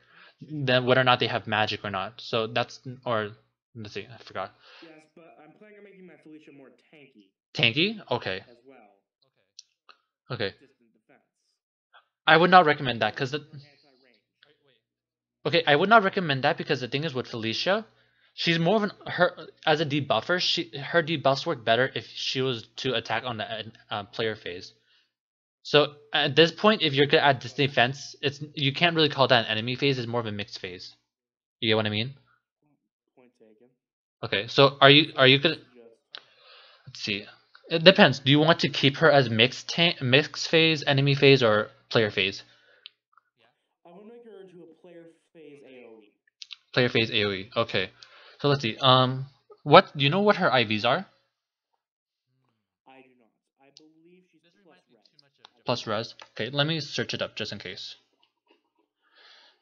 whether or not they have magic or not. So that's, or let's see, I forgot. Yes, but I'm planning on making my Felicia more tanky Tanky? Okay. as well. Okay. Distant defense. I would not recommend that because Anti-range. okay, I would not recommend that because the thing is with Felicia, she's more of an her as a debuffer. Her debuffs work better if she was to attack on the player phase. So at this point, if you're gonna add this defense, you can't really call that an enemy phase. It's more of a mixed phase. You get what I mean? Point taken. Okay, so are you gonna? Let's see. It depends. Do you want to keep her as mixed phase, enemy phase, or player phase? I want to make her into a player phase AOE. Player phase AOE. Okay. So let's see. What do you know what her IVs are? I do not. I believe she's plus res. Plus res. Okay, let me search it up just in case.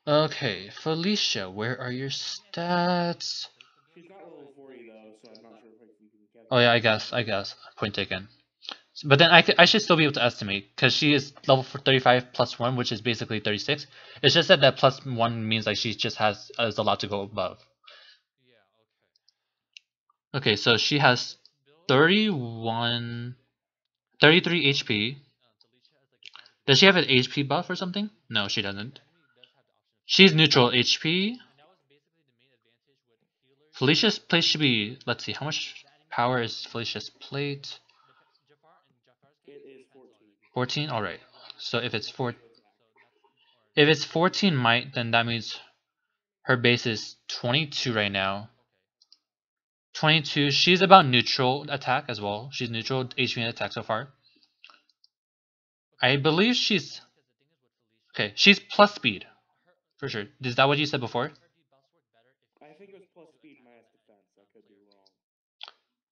Okay, Felicia, where are your stats? She's not level 40 though, so I'm not sure if you can get. Oh yeah, I guess. Point taken. But then I should still be able to estimate because she is level 35 plus 1, which is basically 36. It's just that that plus 1 means like she just has a lot to go above. Okay, so she has 33 HP. Does she have an HP buff or something? No, she doesn't. She's neutral HP. Felicia's plate should be, let's see, how much power is Felicia's plate? It is 14. 14? Alright. So if it's 14 might, then that means her base is 22 right now. 22. She's about neutral attack as well. She's neutral HP and attack so far. I believe she's... Okay, she's plus speed. For sure. Is that what you said before? I think it was plus speed minus defense. I could be wrong.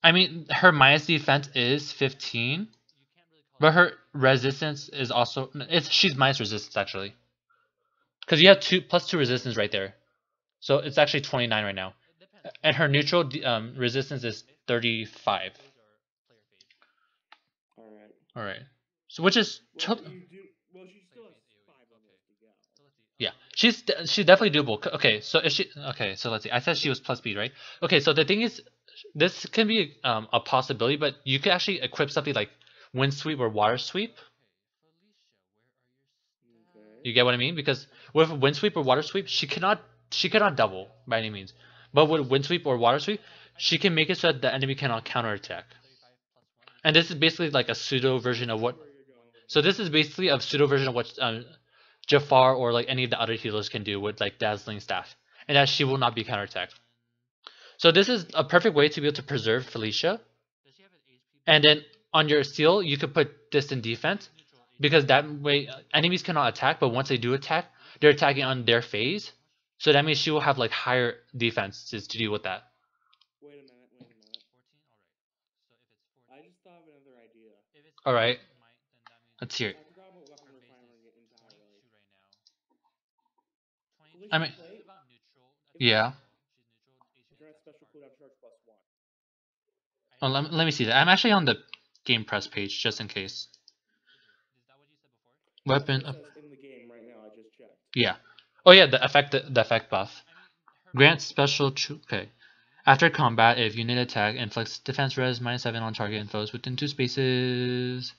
I mean, her minus defense is 15. But her resistance is also... she's minus resistance, actually. Because you have plus 2 resistance right there. So it's actually 29 right now. And her neutral resistance is 35. Alright. So which is... Well, she still has 5 levels to go. Yeah, she's definitely doable. Okay, so if she... Okay, so let's see. I said she was plus speed, right? Okay, so the thing is, this can be a possibility, but you could actually equip something like Wind Sweep or Water Sweep. Okay. You get what I mean? Because with Wind Sweep or Water Sweep, she cannot double by any means. But with Wind Sweep or Water Sweep, she can make it so that the enemy cannot counterattack. And this is basically like a pseudo version of what... So this is basically a pseudo version of what Jafar or like any of the other healers can do with like Dazzling Staff. And that she will not be counterattacked. So this is a perfect way to be able to preserve Felicia. And then on your seal, you could put Distant Defense. Because that way, enemies cannot attack, but once they do attack, they're attacking on their phase. So that means she will have like higher defenses to deal with that. Wait a minute. still have another idea. All right. Let's hear it. I forgot what weapon we're finally getting into highlight. I mean, Plate, yeah. grant special cooldown charge +1. Oh, let me see that. I'm actually on the game press page just in case. Weapon. It says in the game right now. I just checked. Yeah. Oh yeah, the effect buff. Grant special. Okay. After combat, if unit attack inflicts defense res -7 on target and foes within 2 spaces.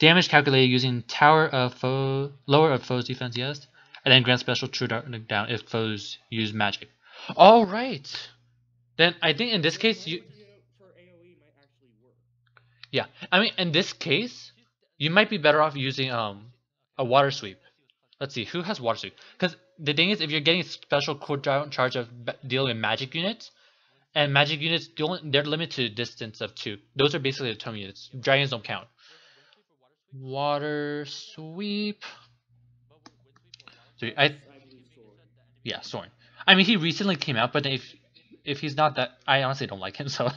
Damage calculated using tower of foe, lower of foe's defense, yes. And then grant special true down if foes use magic. All right. Then I think in this case you. For AOE might actually work. Yeah, I mean in this case, you might be better off using a water sweep. Let's see who has water sweep. Because the thing is, if you're getting special cooldown charge of dealing with magic units, and magic units they're limited to a distance of 2. Those are basically the tome units. Dragons don't count. Water sweep. So yeah, Soren. I mean, he recently came out, but if he's not that, I honestly don't like him. So,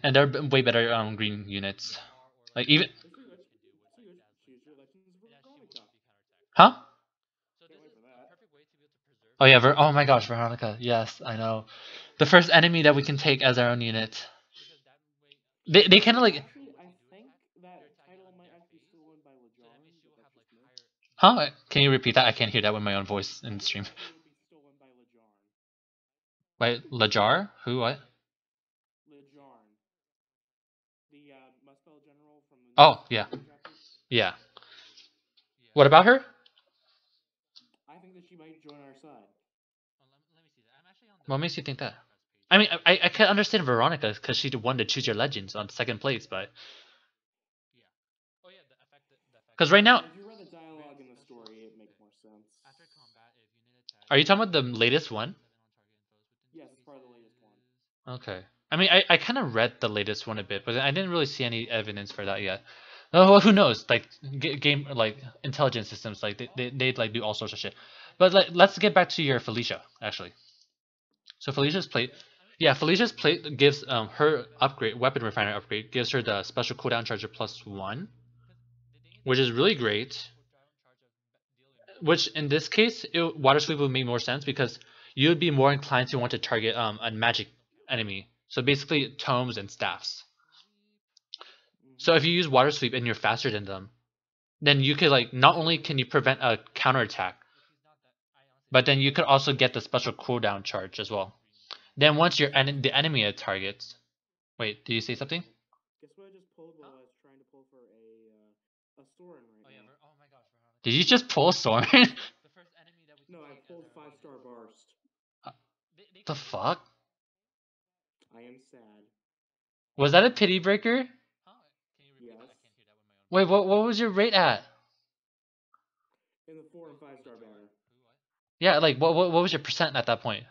and there are way better green units. Like even. Huh? Oh yeah, oh my gosh, Veronica. Yes, I know. The first enemy that we can take as our own unit. They kind of like. Actually, I think that title might actually still win by Lejar, but that's just me. Huh? Can you repeat that? I can't hear that with my own voice in the stream. It would be stolen by Lejar. Wait, Lajar? Who? What? Lejarn. The Muspel general from the Oh, yeah. chapters. Yeah. What about her? I think that she might join our side. What makes you think that? I mean, I can understand Veronica because she won the Choose Your Legends on 2nd place, but because right now, If you read the dialogue in the story, it makes more sense. are you talking about the latest one? Yes, it's part of the latest one. Okay. I mean, I kind of read the latest one a bit, but I didn't really see any evidence for that yet. Oh, well, who knows? Like game like intelligence systems, like they like do all sorts of shit. But like, let's get back to your Felicia actually. So Felicia's plate, yeah, Felicia's plate gives her upgrade, weapon refiner upgrade, gives her the special cooldown charge of +1, which is really great. Which in this case, water sweep would make more sense because you would be more inclined to want to target a magic enemy. So basically, tomes and staffs. So if you use water sweep and you're faster than them, then you could like not only can you prevent a counterattack, but then you could also get the special cooldown charge as well. Then once you're the enemy targets, wait, did you say something? Guess what I just pulled while I was trying to pull for a Soren right now. Did you just pull Soren? No, I pulled 5-star Barst. The fuck? I am sad. Was that a pity breaker? Yes. Wait, what was your rate at? In the 4 and 5-star banner. Yeah, like what was your percent at that point?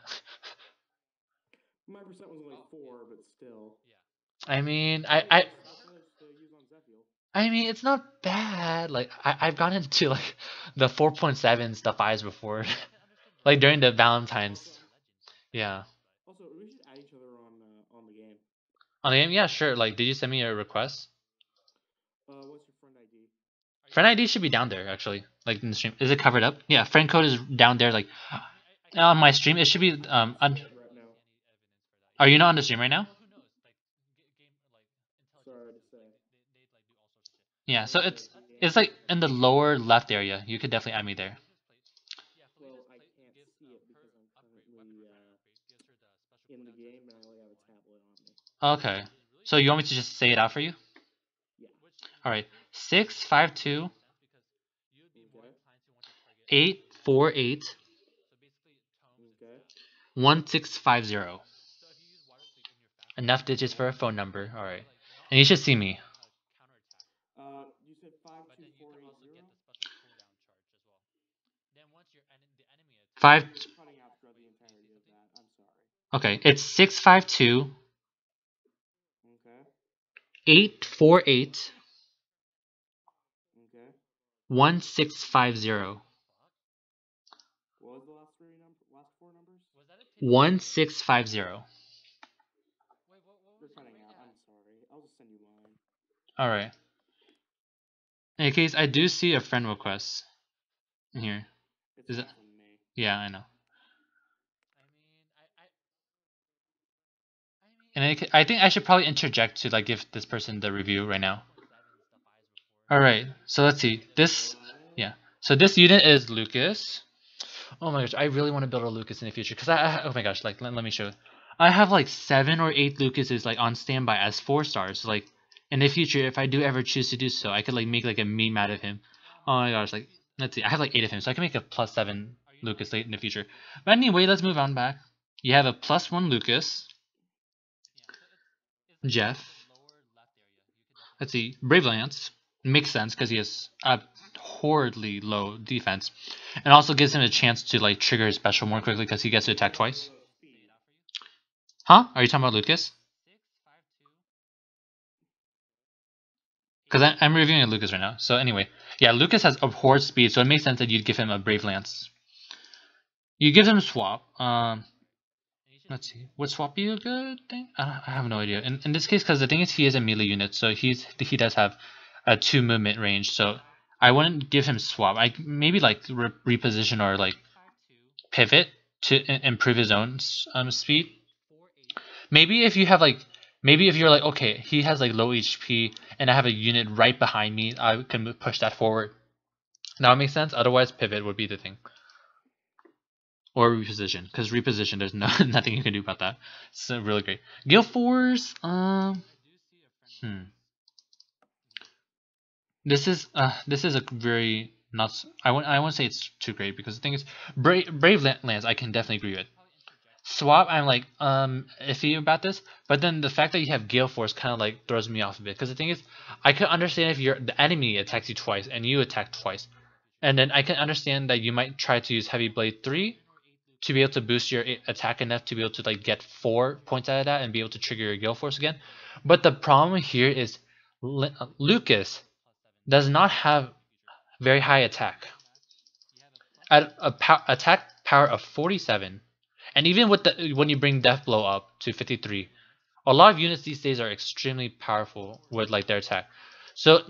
My percent was only 4, but still. I mean, I mean, it's not bad. Like I've gone into like the 4.7s, the 5s before, like during the Valentine's. Yeah. Also, we should add each other on the game. On the game, yeah, sure. Like, did you send me a request? What's your friend ID? Friend ID should be down there actually, like in the stream. Is it covered up? Yeah, friend code is down there. Like on my stream, it should be. Are you not on the stream right now? Sorry to say. Yeah, so it's like in the lower left area. You could definitely add me there. Well, I can't see it because I'm currently in the game and I only have a tablet on me. Okay, so you want me to just say it out for you? Yeah. All right, 652 Okay. 848 Okay. 1650. Enough digits for a phone number. All right, and you should see me. You said 52480. 5. Cutting out throughout the entirety of that. I'm sorry. Okay, it's 652 Okay. 848 Okay. 1650. What was the last four numbers? 1650. You're cutting out. I'm sorry. I'll just send you mine. Alright. In any case, I do see a friend request in here. It's Is it? not from me. Yeah, I know. And I think I should probably interject to like give this person the review right now. Alright, so let's see. Yeah. So this unit is Lucas. Oh my gosh, I really want to build a Lucas in the future because oh my gosh, like let me show. I have like 7 or 8 Lucases like on standby as 4 stars. So, like in the future, if I do ever choose to do so, I could like make like a meme out of him. Oh my gosh, like let's see, I have like 8 of him, so I can make a +7 Lucas late in the future. But anyway, let's move on back. You have a +1 Lucas, Jeff. Let's see, Brave Lance. Makes sense because he has a horridly low defense, and also gives him a chance to like trigger his special more quickly because he gets to attack twice. Huh? Are you talking about Lucas? Because I'm reviewing a Lucas right now. So anyway, yeah, Lucas has abhorred speed, so it makes sense that you'd give him a Brave Lance. You give him swap. Let's see. Would swap be a good thing? I have no idea. In this case, because the thing is he is a melee unit, so he does have a 2 movement range, so I wouldn't give him swap. I maybe like reposition or like pivot to improve his own speed. Maybe if you have like, maybe if you're like, okay, he has like low HP and I have a unit right behind me, I can push that forward. Now it makes sense. Otherwise, pivot would be the thing, or reposition. Because reposition, there's nothing you can do about that. It's really great. Gale Force. This is a very not. I won't say it's too great because the thing is, Brave Lance I can definitely agree with. Swap, I'm like iffy about this, but then the fact that you have Gale Force kind of like throws me off a bit because the thing is, I could understand if the enemy attacks you twice and you attack twice, and then I can understand that you might try to use Heavy Blade 3 to be able to boost your attack enough to be able to like get 4 points out of that and be able to trigger your Gale Force again. But the problem here is Lucas does not have very high attack. At attack power of 47. And even with when you bring Death Blow up to 53, a lot of units these days are extremely powerful with like their attack. So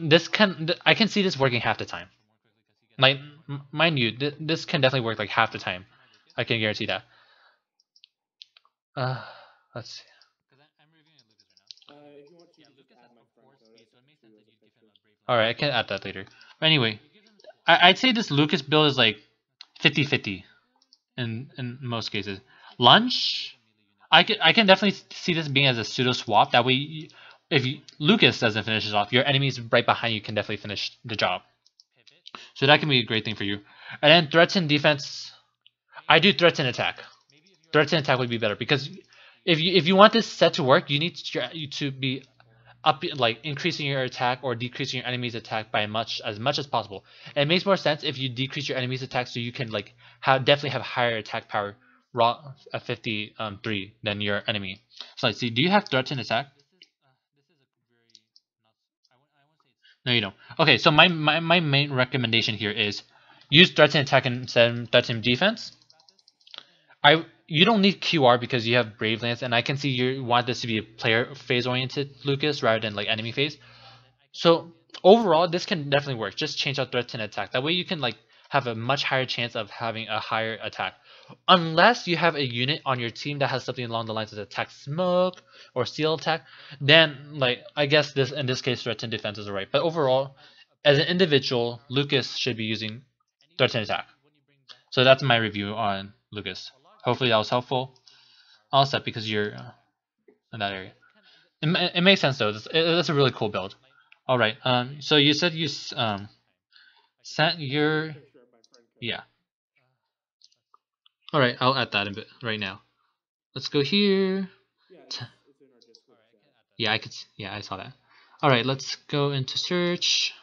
I can see this working half the time. Like mind you, this can definitely work like half the time. I can guarantee that. Let's see. If you want to, just add my friend code to as a picture. All right, I can add that later. But anyway, I'd say this Lucas build is like 50-50 in most cases. Lunch, I can definitely see this being as a pseudo swap. That way, if Lucas doesn't finish it off, your enemies right behind you can definitely finish the job. So that can be a great thing for you. And then threats and defense, I do threats and attack. Threats and attack would be better because if you want this set to work, you need to be like increasing your attack or decreasing your enemy's attack by as much as possible. And it makes more sense if you decrease your enemy's attack so you can like definitely have higher attack power raw at 53 than your enemy. So let's see, do you have threats and attack? No, you don't. Okay, so my main recommendation here is use threats and attack instead of threats and defense. You don't need QR because you have Brave Lance, and I can see you want this to be a player phase oriented Lucas rather than like enemy phase. So overall, this can definitely work. Just change out threats and attack. That way you can like have a much higher chance of having a higher attack. Unless you have a unit on your team that has something along the lines of attack smoke or steel attack, then like I guess in this case threats and defense is alright. But overall, as an individual, Lucas should be using threats and attack. So that's my review on Lucas. Hopefully that was helpful. All set because you're in that area. It makes sense though. That's a really cool build. All right. So you said you sent your yeah. All right. I'll add that in bit right now. Let's go here. Yeah, it's in our Discord chat. Yeah, I could. Yeah, I saw that. All right. Let's go into search.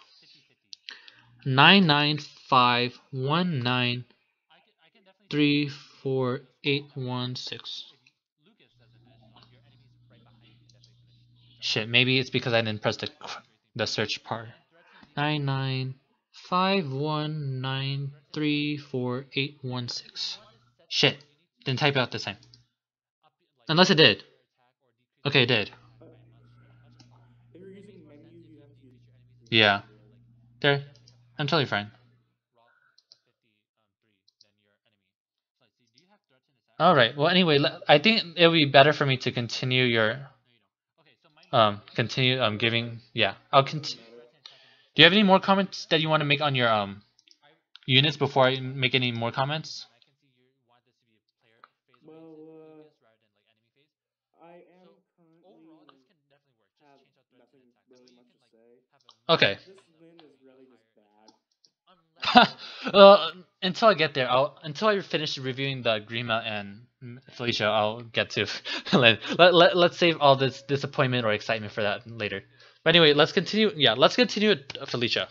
99519348816. Shit, maybe it's because I didn't press the search part. 99519348816. Shit, didn't type it out this time. Unless it did. Okay, it did. If you're using you haven't used Yeah. There. I'm totally fine. All right. Well, anyway, I think it would be better for me to continue your continue giving. Yeah, I'll continue. Do you have any more comments that you want to make on your units before I make any more comments? Well, I am currently have nothing really much to say. Okay. This win is really just bad. Until I get there, until I finish reviewing the Grima and Felicia, I'll get to let's save all this disappointment or excitement for that later. But anyway, let's continue. Yeah, let's continue with Felicia.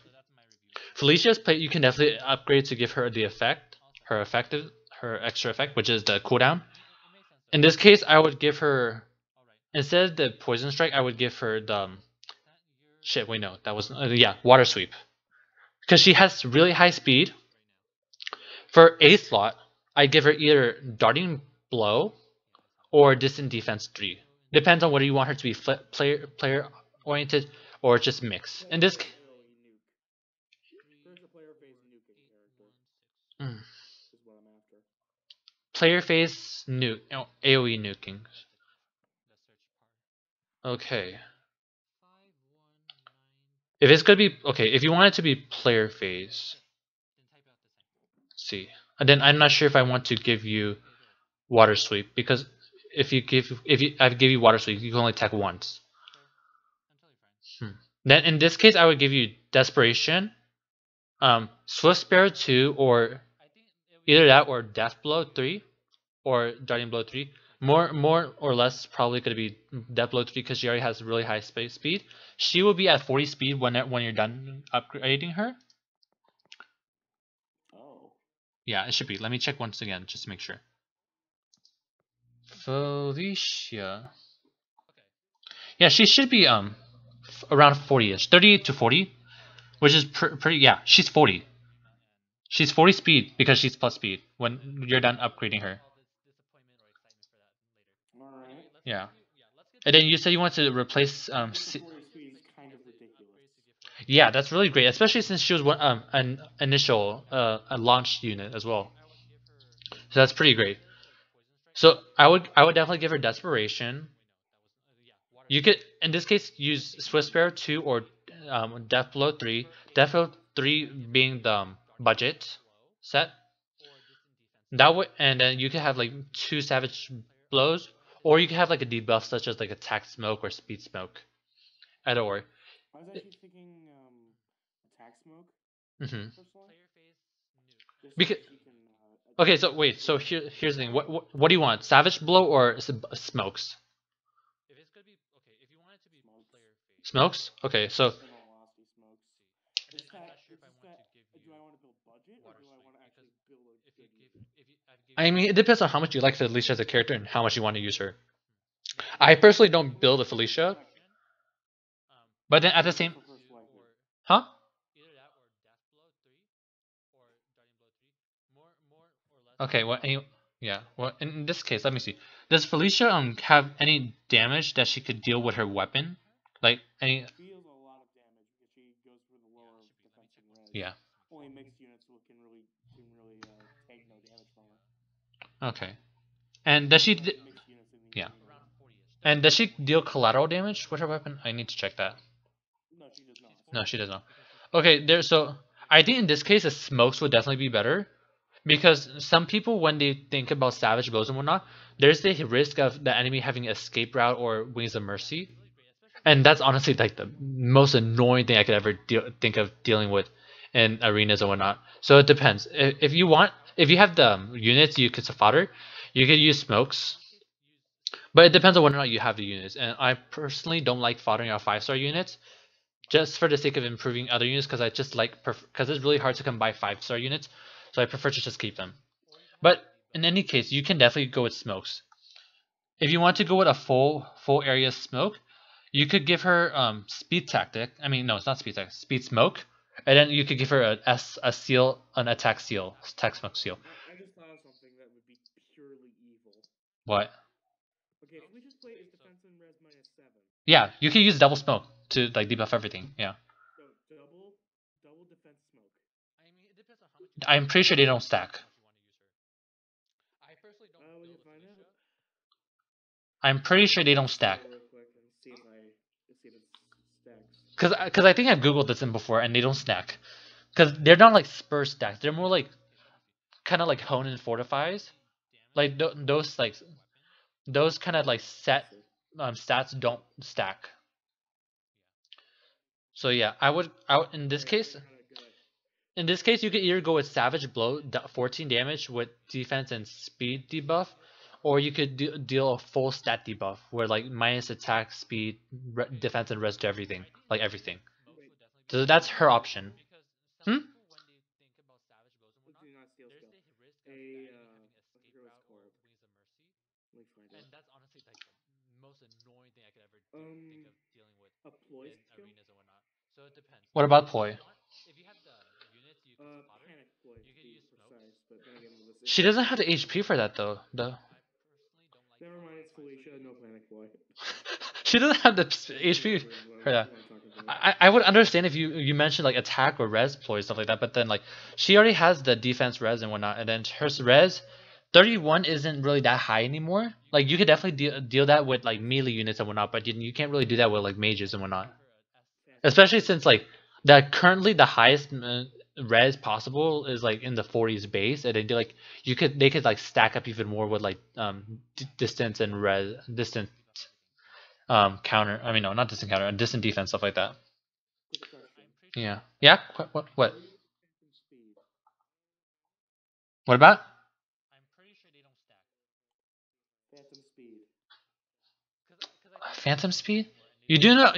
Felicia's play you can definitely upgrade to give her the effect, her extra effect, which is the cooldown. In this case, I would give her instead of the poison strike, I would give her the shit. Wait, no, that was yeah, water sweep, because she has really high speed. For a slot, I give her either darting blow or distant defense 3. Depends on whether you want her to be player oriented or just mix. In this case, There's a player phase nuking character. mm, Is what I'm after. player phase nuke, AOE nuking. Okay. If it's gonna be okay, if you want it to be player phase, let's see. And then I'm not sure if I want to give you water sweep because if I give you water sweep, you can only attack once. Then in this case, I would give you desperation, swift sparrow 2, or either that or death blow 3, or darting blow 3. More or less probably going to be death blow 3 because she already has really high speed. She will be at 40 speed when you're done upgrading her. Oh. Yeah, it should be. Let me check once again just to make sure. Felicia. Yeah, she should be around 40ish, 30 to 40, which is pretty. Yeah, she's 40. She's 40 speed because she's plus speed when you're done upgrading her. Alright. Yeah. And then you said you want to replace 40 speed is kind of ridiculous. yeah, that's really great, especially since she was an initial a launch unit as well. So that's pretty great. So I would definitely give her desperation. You could in this case use Swift Sparrow 2 or Death Blow 3. Death Blow 3 being the budget set. That would and then you could have like 2 savage blows, or you could have like a debuff such as like attack smoke or speed smoke. Either or. I was actually thinking attack smoke. Mm-hmm. Personally. Because okay, so wait, so here's the thing. What do you want? Savage blow or smokes? Smokes? Okay, so Do I want to build budget or do I want to actually build a good unit? I mean, it depends on how much you like Felicia as a character and how much you want to use her. I personally don't build a Felicia, but then at the same, huh? Okay, well, yeah. Well, in this case, let me see. Does Felicia have any damage that she could deal with her weapon? Like any? Deals a lot of damage because she goes for the lower defense and res. Yeah. Only mixed units can really take no damage from her. Okay. And does she? Yeah. And does she deal collateral damage with her weapon? I need to check that. No, she does not. No, she does not. Okay, there. So I think in this case, the smokes would definitely be better, because some people, when they think about savage blows and whatnot, there's the risk of the enemy having escape route or wings of mercy, and that's honestly like the most annoying thing I could ever think of dealing with in arenas and whatnot. So it depends. If you have the units you could fodder, you could use smokes. But it depends on whether or not you have the units. And I personally don't like foddering our 5-star units, just for the sake of improving other units, because I just like because it's really hard to come by 5-star units, so I prefer to just keep them. But in any case, you can definitely go with smokes. If you want to go with a full area smoke, you could give her speed tactic. I mean, no, it's not speed tactic. Speed smoke, and then you could give her a seal, an attack seal, attack smoke seal. I just thought of something that would be purely evil. What? Okay, if we just play is defense and res -7. Yeah, you can use double smoke. to like debuff everything. Yeah. So double defense smoke. I'm pretty sure they don't stack. We can find out. I'm pretty sure they don't stack. Real quick and see if it stacks. Cause I think I've googled this in before and they don't stack. Cause they're not like spur stacks. They're more like kind of like hone and fortifies. Like those kind of like set stats don't stack. So yeah, I would in this case. In this case, you could either go with Savage Blow, 14 damage with defense and speed debuff, or you could deal a full stat debuff, where like minus attack, speed, defense, and res to everything, like everything. So that's her option. Hmm. Do not steal skill. I forget what it's called. Let me find it. A ploy skill? What about Poi? Panic ploy to be precise, but then again, this She doesn't have the HP for that though. Never mind, it's Felicia, no panic ploy. She doesn't have the HP for that. I would understand if you mentioned like attack or res ploy stuff like that, but then like she already has the defense res and whatnot, and then her res 31 isn't really that high anymore. Like you could definitely deal that with like melee units and whatnot, but you can't really do that with like mages and whatnot. Especially since like that currently the highest res possible is like in the 40s base, and they like they could like stack up even more with like distance and res distance counter. I mean no, not distant counter, distant defense stuff like that. Quick question. Yeah. Yeah. What? What about? Phantom speed. Phantom speed? You do know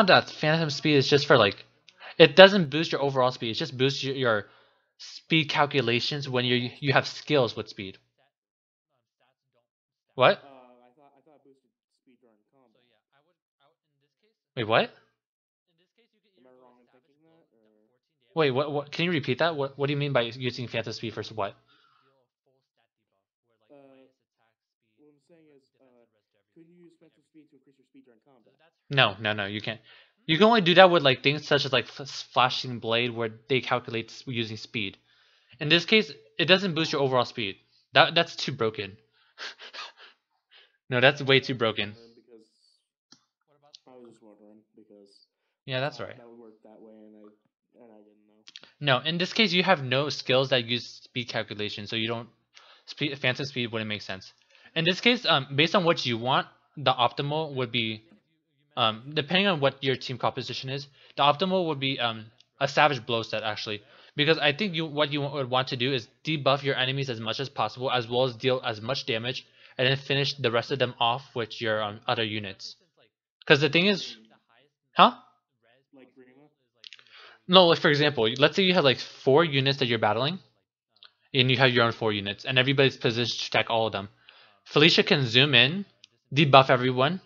that phantom speed is just for like, it doesn't boost your overall speed. It just boosts your speed calculations when you have skills with speed. What? I thought it boosted speed during combat. Wait, what? Am I wrong in thinking that, or? Wait, what? Can you repeat that? What do you mean by using phantom speed for what? What I'm saying is, could you use phantom speed to increase your speed during combat? No, you can't. You can only do that with like things such as like flashing blade, where they calculate using speed. In this case, it doesn't boost your overall speed. That's too broken. No, that's way too broken. Because I was just wondering because Yeah, that's right. that would work that way, and I didn't know. No, in this case, you have no skills that use speed calculation, so you don't. Phantom speed wouldn't make sense. In this case, based on what you want, the optimal would be, depending on what your team composition is, the optimal would be a savage blow set actually, because I think what you would want to do is debuff your enemies as much as possible, as well as deal as much damage, and then finish the rest of them off with your other units. Because the thing is, huh? Like Grima? No, like for example, let's say you have like 4 units that you're battling, and you have your own 4 units, and everybody's positioned to attack all of them. Felicia can zoom in, debuff everyone,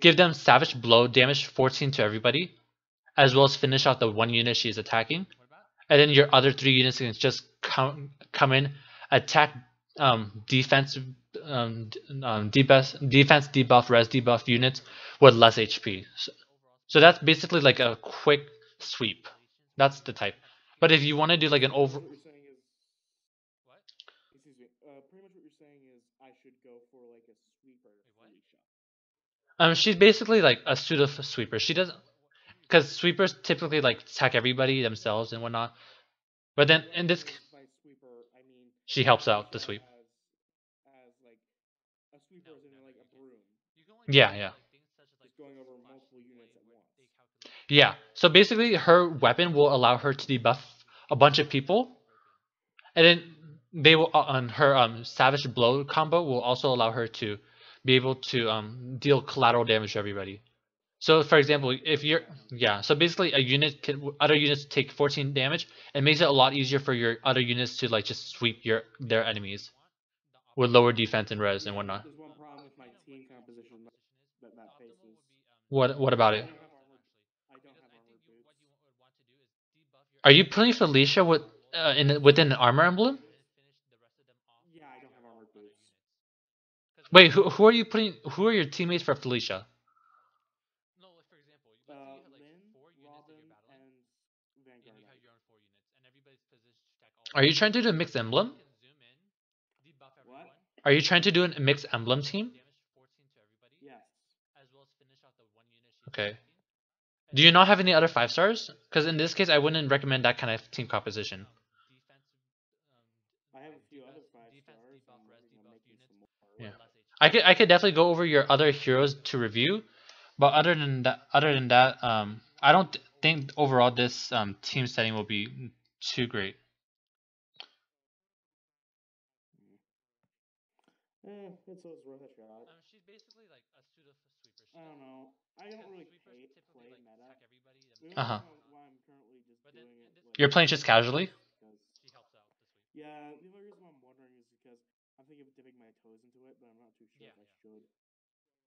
give them savage blow, damage 14 to everybody, as well as finish out the 1 unit she's attacking, and then your other 3 units can just come in, attack, defense, defense debuff, res debuff units with less HP. So that's basically like a quick sweep. That's the type. But if you want to do like an over, What you're saying is, excuse me. Pretty much what you're saying is I should go for like a sweeper Felicia. she's basically like a pseudo sweeper. She doesn't, because sweepers typically like attack everybody themselves and whatnot. But then in this, By sweeper, I mean she helps out the sweep. as like a sweeper is in like a broom, Yeah. just going over multiple units at once. Yeah. So basically, her weapon will allow her to debuff a bunch of people, and then they will on her savage blow combo will also allow her to be able to deal collateral damage to everybody. So for example, if you're so basically a unit can other units take 14 damage. It makes it a lot easier for your other units to like just sweep their enemies with lower defense and res and whatnot. There's one problem with my team composition that faces. What about it? I don't have armored boots. Are you putting Felicia within an armor emblem? Yeah, I don't have armored boots. Wait, who are you putting? Who are your teammates for Felicia? Vanguard. Are you trying to do a mixed emblem? What? Are you trying to do a mixed emblem team? Yes. Okay. Do you not have any other 5 stars? Because in this case, I wouldn't recommend that kind of team composition. I have a few other 5 stars. I'm working on making some more. Yeah. I could definitely go over your other heroes to review, but other than that, I don't think overall this team setting will be too great. It's worth a shot. I don't know. I don't really play meta. The only Uh-huh. reason why I'm currently just doing it like You're playing just casually? because yeah, the only reason I'm wondering is because I'm thinking of dipping my toes into it, but I'm not too sure if I should.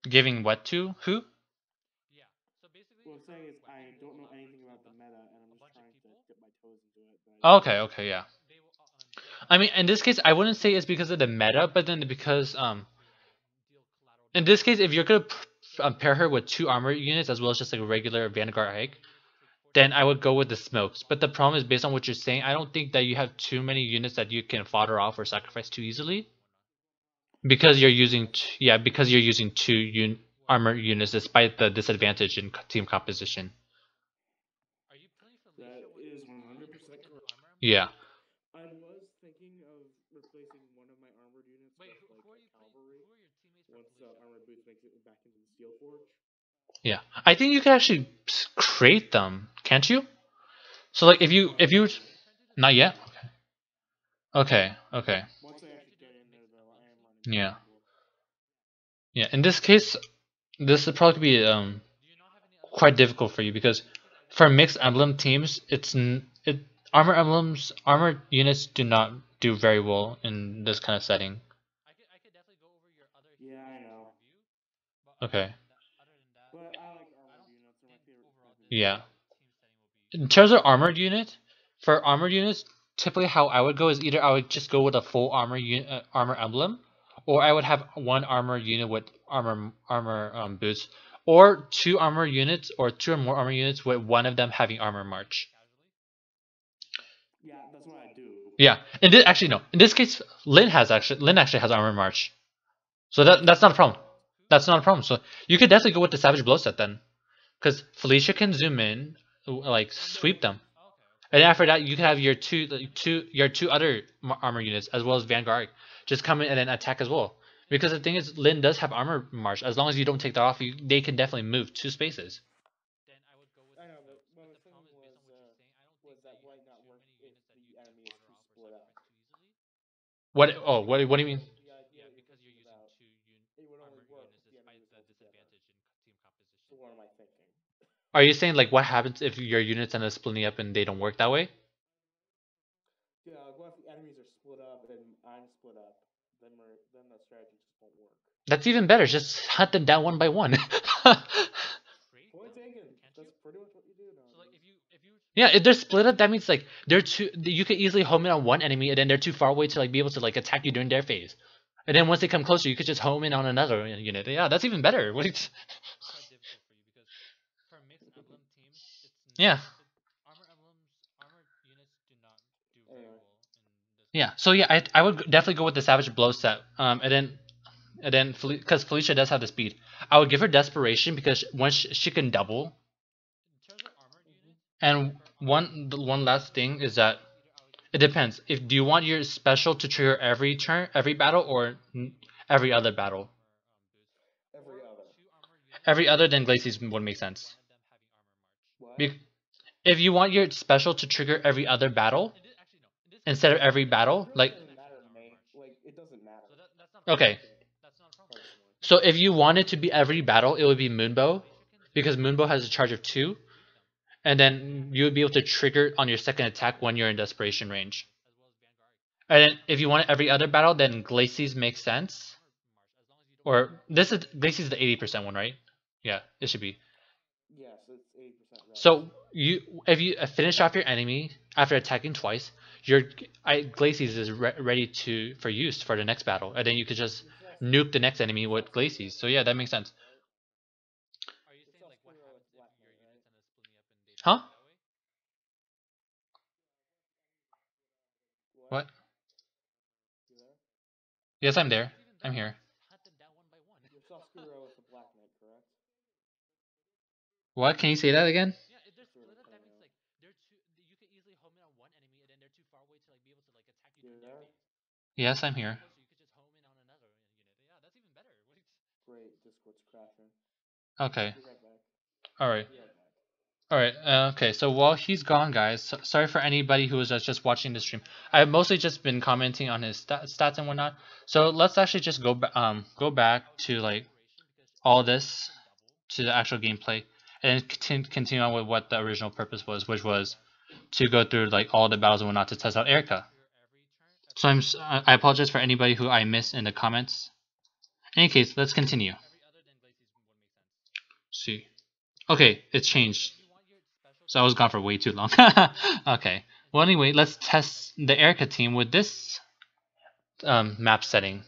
Giving what to who? What I'm saying is I don't know anything about the meta, and I'm just trying to dip my toes into it. But Okay, okay, yeah. I mean, in this case, I wouldn't say it's because of the meta, but then because in this case, if you're gonna pair her with 2 armor units as well as just like a regular Vanguard hike, then I would go with the smokes. But the problem is, based on what you're saying, I don't think that you have too many units that you can fodder off or sacrifice too easily. Because you're using because you're using 2 armor units despite the disadvantage in team composition. that is 100% correct. Yeah. I was thinking of replacing one of my armored units with like a cavalry once armored boots makes it back into the steel forge. Yeah. I think you can actually create them, can't you? So like if you not yet? Okay. Okay. Once I actually get in there, though, I am running. Yeah. Yeah. In this case, this would probably be quite difficult for you because for mixed emblem teams, armor units do not do very well in this kind of setting. Yeah, I know. Okay. But I like armored units. They're my favorite type of Yeah. In terms of armored unit, for armored units, typically how I would go is either I would just go with a full armor emblem, or I would have 1 armor unit with armor boots, or 2 armor units or 2 or more armor units with one of them having armor march. Yeah, that's what I do. Yeah, in this actually no. In this case, Lynn actually has armor march, so that's not a problem. That's not a problem. So you could definitely go with the Savage Blow set then, because Felicia can zoom in, like sweep them. And after that, you can have your two other armor units as well as Vanguard just come in and then attack as well. Because the thing is, Lynn does have armor march. As long as you don't take that off, they can definitely move 2 spaces. I know, but my thing was that might not work if the enemy is too split up. What? Oh, what do you mean? The idea you're thinking about, it would only work if the enemy was held together. So what am I thinking? Are you saying like what happens if your units end up splitting up and they don't work that way? Yeah, what if the enemies are split up and I'm split up? Then the strategy just won't work. That's even better. Just hunt them down one by one. Point taken. That's pretty much what you do nowadays. Yeah, if they're split up, that means like they're too. You could easily home in on one enemy, and then they're too far away to like be able to like attack you during their phase. And then once they come closer, you could just home in on another unit. Yeah, that's even better. What? Yeah. Anyway. Yeah. So yeah, I would definitely go with the Savage Blow set. And then because Felicia does have the speed, I would give her Desperation because once she can double. And one last thing is that it depends. If do you want your special to trigger every turn, every battle, or every other battle? Every other. Every other than Glaciers would make sense. What? If you want your special to trigger every other battle instead of every battle, It like doesn't matter to me. Like, it doesn't matter. okay. Personally. So if you want it to be every battle, it would be Moonbow, because Moonbow has a charge of 2, and then you would be able to trigger on your second attack when you're in desperation range. And then if you want it every other battle, then Glacies makes sense. Or this is Glacies the 80% one, right? Yeah, it should be. Yes, it's 80% res. So if you finish off your enemy after attacking twice, your Glacies is ready for use for the next battle, and then you could just nuke the next enemy with Glacies. So yeah, that makes sense. It's all split up with Black Knight, right? Huh? What? You there? Yes, I'm there. I'm here. You saw Scooter with the Black Knight, correct? What? Can you say that again? Sort of cutting out. You there? Yes, I'm here. Great, Discord's crashing. Okay. Be right back. All right. Be right back. All right. Okay. So while he's gone, guys, sorry for anybody who was just watching the stream. I've mostly just been commenting on his stats and whatnot. So let's actually just go back to like all this to the actual gameplay, and then continue on with what the original purpose was, which was to go through like all the battles and whatnot to test out Eirika. So I apologize for anybody who I missed in the comments. In any case, let's continue. See. Okay, it's changed. So I was gone for way too long. Okay. Well, anyway, let's test the Eirika team with this map setting.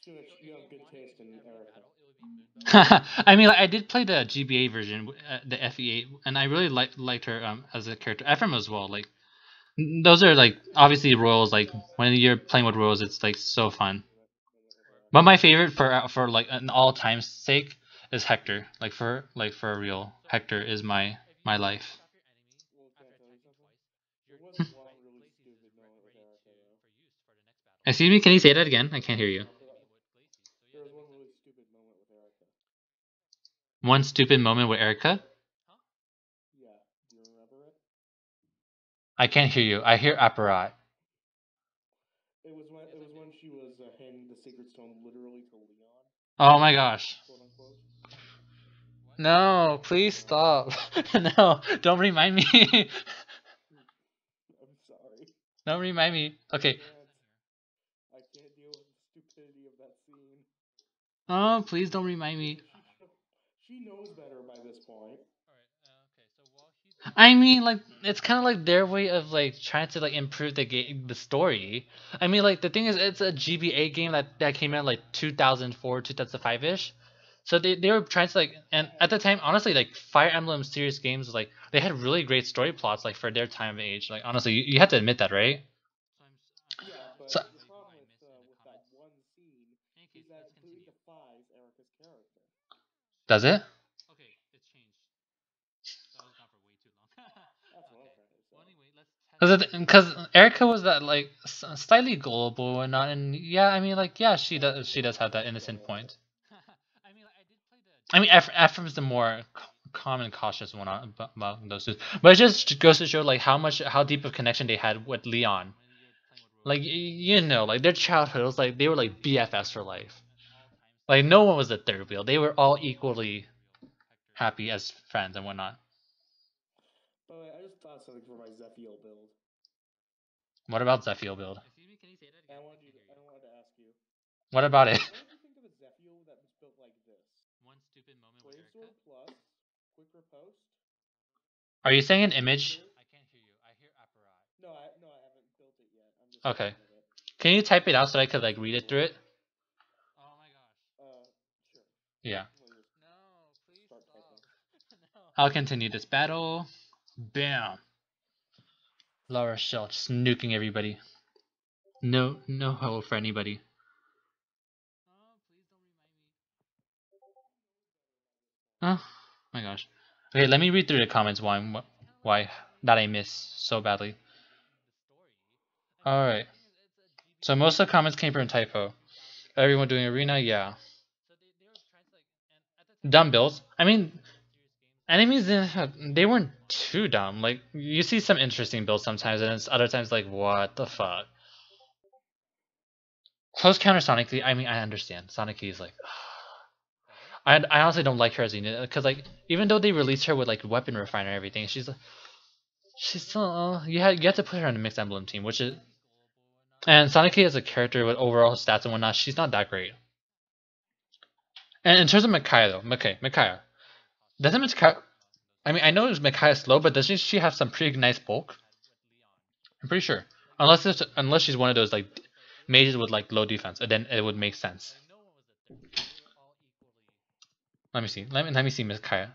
Soonish, you have good taste in Eirika. I mean, like, I did play the GBA version, the FE8, and I really liked her as a character. Ephraim as well. Like, those are like obviously royals. Like when you're playing with royals, it's like so fun. But my favorite for like an all time sake is Hector. Like for real, Hector is my life. Well, can I tell you something? There was one really stupid moment with Eirika, though. Excuse me, can you say that again? I can't hear you. There was one really stupid moment with Eirika. One stupid moment with Eirika? Yeah, do you remember it? I can't hear you. I hear apparat. It was when she was handing the Sacred Stone literally to Leon, Oh my gosh. quote unquote. No, please stop. No, don't remind me. I'm sorry. Don't remind me. Okay. I can't deal with the stupidity of that scene. Oh, please don't remind me. She knows better by this point. I mean, like, it's kind of like their way of like trying to like improve the story. I mean, like the thing is, it's a GBA game that came out like 2004, 2005 ish. So they were trying to like, and at the time, honestly, like Fire Emblem series games, like they had really great story plots, like for their time of age. Like honestly, you have to admit that, right? Yeah, but So the problem with that one scene is that it completely defies Eirika's character. does it? That's what I'm trying to say. Because Eirika was that like slightly gullible and not, and yeah, I mean, like yeah, she does have that innocent point. I mean, Ephraim's the more calm and cautious one among those two, but it just goes to show like how deep of connection they had with Leon. Like you know, like their childhood was like they were like BFFs for life. Like no one was the third wheel. They were all equally happy as friends and whatnot. By the way, I just thought something for my Zephiel build. What about Zephiel build? I wanted to ask you. What about it? What did you think of a Zephiel that was built like this? Wave Sword plus quick riposte. Are you saying an image? No, I haven't built it yet. I'm just Okay. thinking of it. Can you type it out so I could like read it through it? Sure. Yeah. Let me just start typing. I'll continue this battle. Bam. La Rochelle just nuking everybody. No hope for anybody. Oh my gosh. Okay, let me read through the comments why that I missed so badly. Alright. So most of the comments came from typo. Everyone doing arena, yeah. Dumb builds. I mean, enemies they weren't too dumb. Like you see some interesting builds sometimes, and it's other times like what the fuck. Close counter Sonic. I mean, I understand. Sonic is like. I honestly don't like her as a unit because like even though they released her with like weapon refiner and everything, she's still you have to put her on the mixed emblem team, which is and Sonic as a character with overall stats and whatnot, she's not that great. And in terms of Micaiah though, Micaiah, doesn't Micaiah? I mean, I know Micaiah slow, but doesn't she have some pretty nice bulk? I'm pretty sure, unless she's one of those like mages with like low defense, and then it would make sense. Let me see. Let me see Micaiah.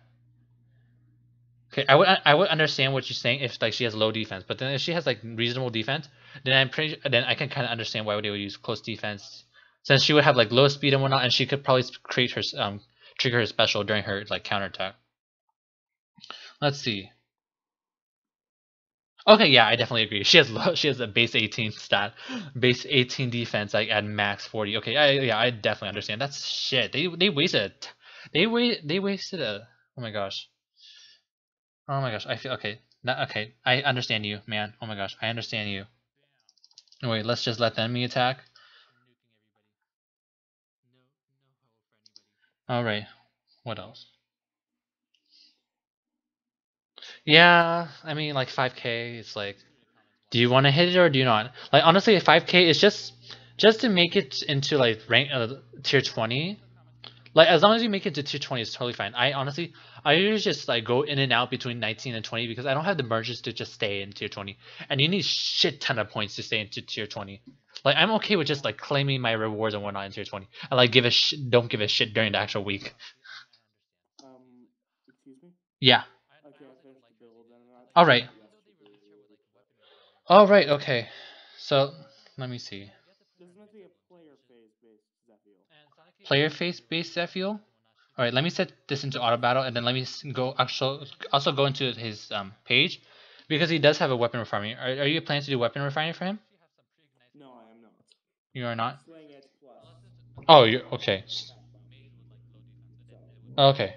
Okay, I would understand what you're saying if like she has low defense, but then if she has like reasonable defense, then I can kind of understand why they would use close defense, since she would have like low speed and whatnot, and she could probably create her trigger her special during her like counterattack. Let's see. Okay, yeah, I definitely agree. She has a base 18 stat, base 18 defense like at max 40. Okay, yeah, I definitely understand. That's shit. They wasted, they wasted a. Oh my gosh. Oh my gosh, I feel okay. Okay, I understand you, man. Oh my gosh, I understand you. Wait, let's just let the enemy attack. Alright, what else? Yeah, I mean, like 5k, it's like, do you want to hit it or do you not? Like, honestly, 5k is just to make it into like rank tier 20. Like, as long as you make it to tier 20, it's totally fine. I usually just like go in and out between 19 and 20 because I don't have the merges to just stay in tier 20. And you need shit ton of points to stay into tier 20. Like, I'm okay with just like claiming my rewards and whatnot in tier 20. I like don't give a shit during the actual week. Excuse me? Yeah. Okay, I finished the build and I All right. yesterday. All right. Okay. So let me see. This is meant to be a player phase based Zephyl. Player face based Zephyl. All right. Let me set this into auto battle, and then let me go also go into his page, because he does have a weapon refinery. Are you planning to do weapon refinery for him? No, I am not. You are not. Slaying Edge Plus. Oh, you okay? Attack buff. So. Okay.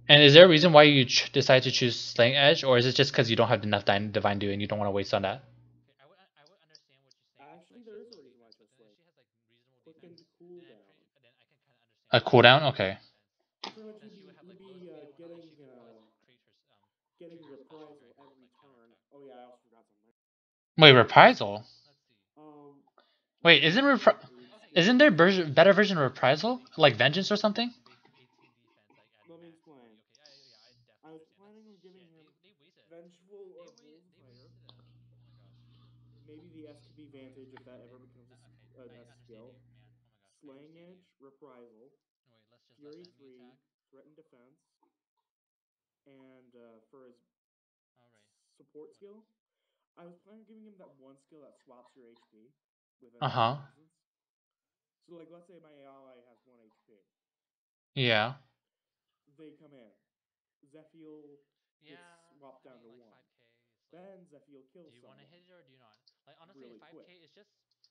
And is there a reason why you decide to choose Slaying Edge, or is it just because you don't have enough Divine Dew and you don't want to waste on that? Actually, there is a reason why I chose Slaying. Quickened cooldown. A cooldown? Okay. Pretty much, he'd be getting reprisal every turn. Oh yeah, I also forgot something. Wait, reprisal? Um, Wait, isn't there better version of reprisal, like vengeance or something? Let me explain. I was planning on giving him Vengeful or Bullfighter. Maybe the SKB Vantage if that ever becomes an S skill. Slaying Edge, Reprisal, Fury 3, Threaten Defense, and for his support skill, I was planning on giving him that one skill that swaps your HP with Uh enemy huh. presence. So, like, let's say my ally has 1 HP. Yeah. They come in. Zephyl gets swapped down to 1. Then Zephyl kills someone really quick.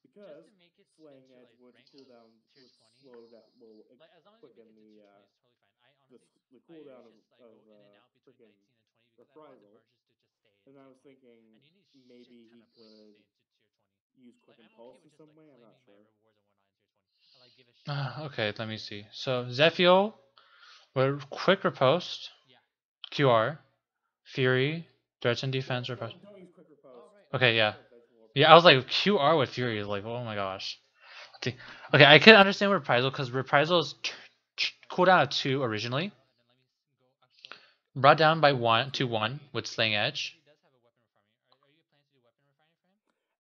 Because Slaying Edge would cooldown would slow that will quicken the cooldown of freaking reprisal. And I was thinking maybe he could use Quicken Pulse in some way. I'm not sure. Okay, let me see. So Zephyl, quick riposte, QR, Fury, threats and defense riposte. Don't use Quick Riposte. Okay, yeah. Start Vengeful Yeah, I was like QR with Fury is like, oh my gosh. Okay, I can understand reprisal because reprisal is cooldown of 2 originally, brought down by 1 to 1 with Slaying Edge.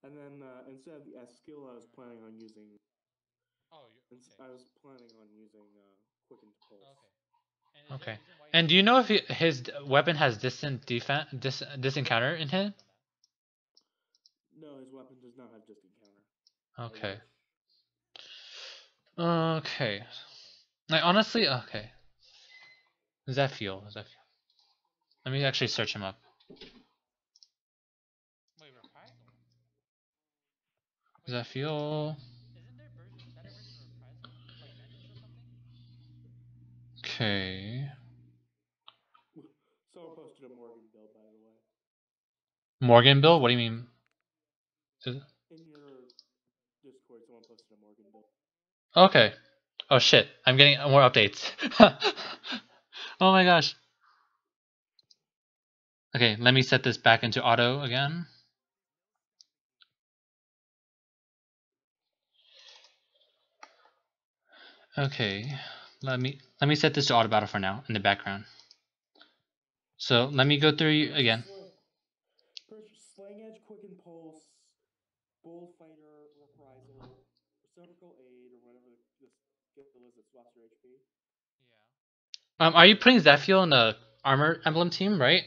And then instead of the S skill, I was planning on using. I was planning on using Quicken Pulse. Okay. And do you know if his weapon has distant defense, distant counter in him? No, his weapon does not have distant counter. Okay. Okay. Like honestly, okay. Zephyl. Let me actually search him up. Zephyl. Okay. Someone posted a Morgan build, by the way. Morgan build? What do you mean? In your Discord, someone posted a Morgan build. Okay. Oh shit, I'm getting more updates. Oh my gosh. Okay, let me set this back into auto again. Okay, let me set this to auto battle for now in the background. So let me go through again. Slaying Edge, Quicken Pulse, Bullfighter, Reprisal, Reciprocal Aid, or whatever the skill is that swaps your HP. Are you putting Zephyl in the armor emblem team, right?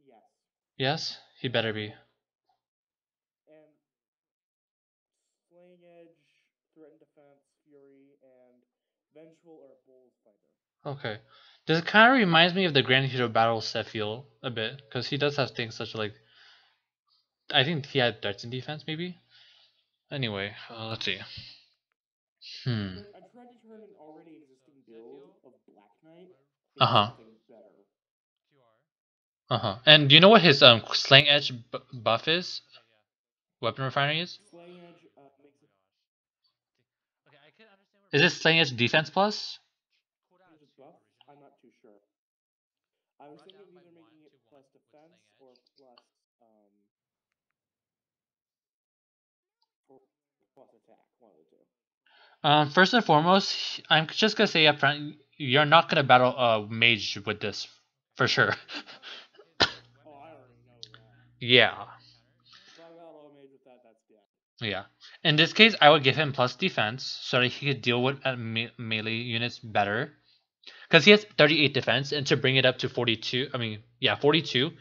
Yes. Yes, he better be. And Slaying Edge, Threatened Defense, Fury, and Vengeful or Bullfighter. Okay. This kind of reminds me of the Grand Hero Battle Sephiel a bit, because he does have things such like. I think he had threats in defense, maybe? Anyway, let's see. Like, I'm trying to turn an already existing build of Black Knight Uh into huh. something better. Uh huh. And do you know what his Slang Edge buff is? Weapon refinery is? Slaying Edge makes it Is it Slang Edge defense plus? changes buff. I'm not too sure. I was thinking of either making it plus defense or plus or plus attack. One of the two. First and foremost, I'm just gonna say up front, you're not gonna battle a mage with this, for sure. Oh, I already know that. Yeah. If I got low mage with that, that's dead. Yeah. In this case, I would give him plus defense so that he could deal with melee units better. Because he has 38 defense, and to bring it up to 42, 42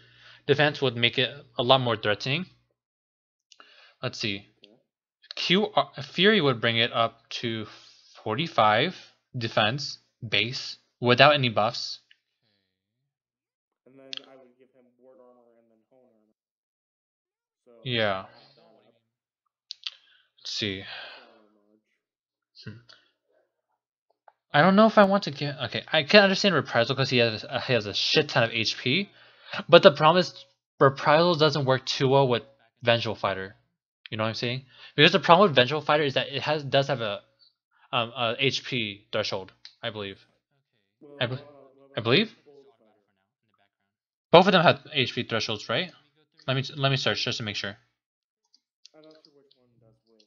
defense would make it a lot more threatening. Let's see. Fury would bring it up to 45 defense base without any buffs. And then I would give him ward armor and then hone armor. So Yeah. Let's see. I don't know if I want to get. Okay, I can understand Reprisal because he has a shit ton of HP, but the problem is Reprisal doesn't work too well with Vengeful Fighter. You know what I'm saying? Because the problem with Vengeful Fighter is that it does have a HP threshold, I believe. I believe both of them have HP thresholds, right? Let me search just to make sure. I'm not sure which one does which,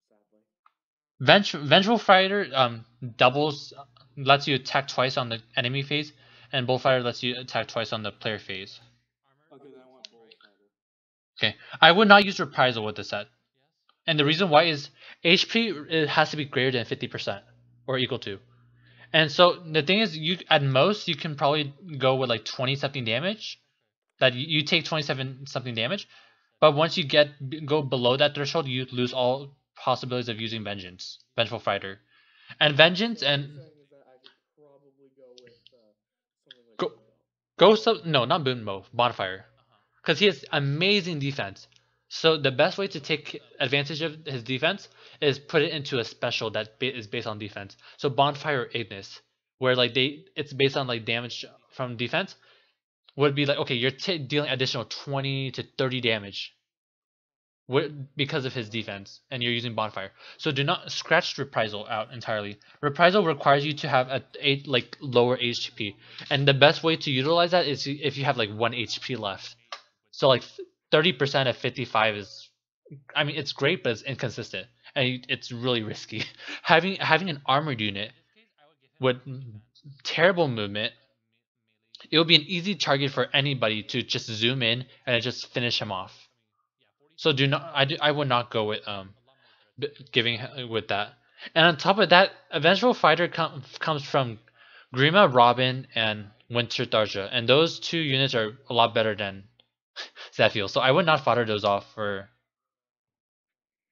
sadly. Vengeful Fighter doubles, lets you attack twice on the enemy phase, and Bullfighter lets you attack twice on the player phase. Okay, then I want Bullfighter. Okay, I would not use Reprisal with this set, and the reason why is HP it has to be greater than 50% or equal to, and so the thing is, you at most you can probably go with like 20 something damage, that you take 27 something damage, but once you go below that threshold, you lose all possibilities of using Vengeful Fighter, and Vengeance So and what you're saying is that I could probably go with something like no, not Boonmo, Bonfire, because he has amazing defense. So the best way to take advantage of his defense is put it into a special that is based on defense. So Bonfire or Ignis, where like it's based on like damage from defense, would be like, okay, you're dealing additional 20 to 30 damage because of his defense, and you're using Bonfire. So do not scratch Reprisal out entirely. Reprisal requires you to have a like lower HP, and the best way to utilize that is if you have like 1 HP left. So like 30% of 55 is, I mean, it's great, but it's inconsistent, and it's really risky. Having an armored unit with terrible movement, it would be an easy target for anybody to just zoom in and just finish him off. So I would not go with giving with that. And on top of that, a Vengeful Fighter comes from Grima, Robin, and Winter Tharja, and those two units are a lot better than Zephiel. So I would not fodder those off for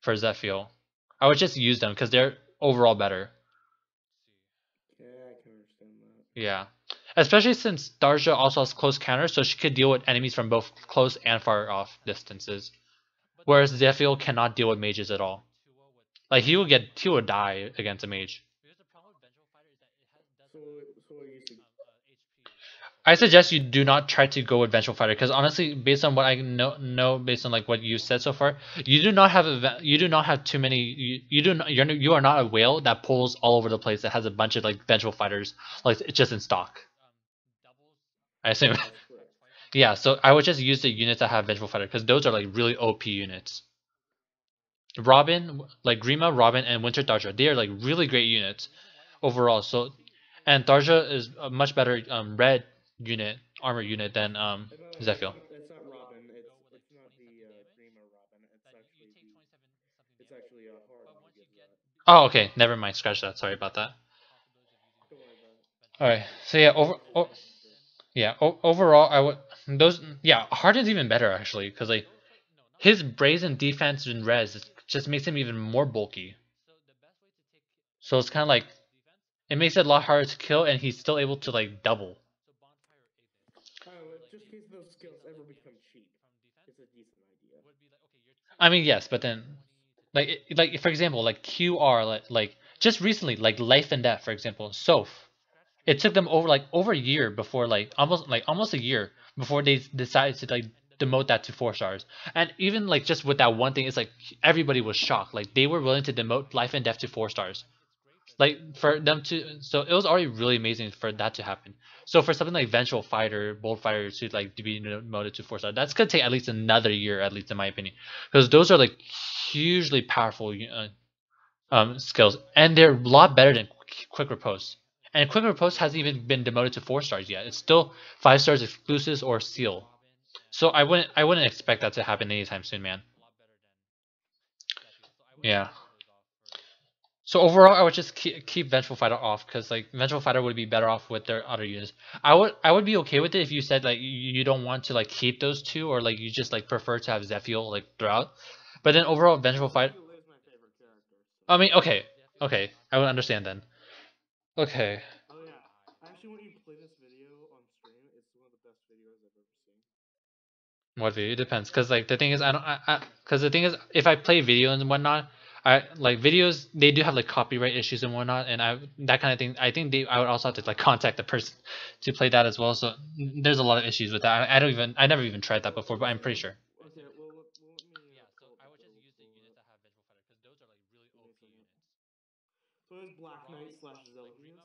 Zephiel. I would just use them because they're overall better. Yeah, I can understand that. Yeah. Especially since Darja also has close counters, so she could deal with enemies from both close and far off distances. Whereas Zephiel cannot deal with mages at all. Like he would die against a mage. So you I suggest you do not try to go with Vengeful Fighter because honestly, based on what I know, based on like what you said so far, you do not have too many. You are not a whale that pulls all over the place that has a bunch of like Vengeful Fighters like just in stock. I assume. Yeah, so I would just use the units that have Vengeful Fighter because those are like really OP units. Robin, like Grima, Robin, and Winter Tharja, they are like really great units overall. So, and Tharja is a much better red armor unit than Zephiel. It's not Robin. It's not the Grima Robin. It's actually Horror who gives that. Oh, okay, never mind. Scratch that. Sorry about that. Don't worry about it. All right. So yeah, overall, those yeah, Harden's even better actually because like his brazen defense and res just makes him even more bulky. So it's kind of like it makes it a lot harder to kill, and he's still able to like double. Just in case those skills ever become cheap, it's a decent idea. I mean, yes, but then like for example, like QR like just recently like Life and Death for example, Soph. It took them over a year before almost a year before they decided to like demote that to 4 stars. And even like just with that one thing, it's like everybody was shocked. Like they were willing to demote Life and Death to 4 stars. Like for them to, so it was already really amazing for that to happen. So for something like Vengeful Fighter, Bold Fighter to like to be demoted to 4 stars, that's gonna take at least another year, at least in my opinion, because those are like hugely powerful skills, and they're a lot better than Quick Riposte. And Quick Riposte hasn't even been demoted to 4 stars yet. It's still 5 stars exclusives or seal. So I wouldn't expect that to happen anytime soon, man. Yeah. So overall, I would just keep Vengeful Fighter off because like Vengeful Fighter would be better off with their other units. I would be okay with it if you said like you don't want to like keep those two or like you just like prefer to have Zephiel like throughout. But then overall, Vengeful Fighter. I mean, okay, I would understand then. Okay. Oh yeah, actually, when you play this video on stream, it's one of the best videos I've ever seen. What video? It depends, cause like the thing is, I don't, cause the thing is, if I play video and whatnot, I like videos. They do have like copyright issues and whatnot, and that kind of thing. I think I would also have to like contact the person to play that as well. So there's a lot of issues with that. I never even tried that before, but I'm pretty sure. Okay, well, let me. So it's Black Knight slash Zelgius.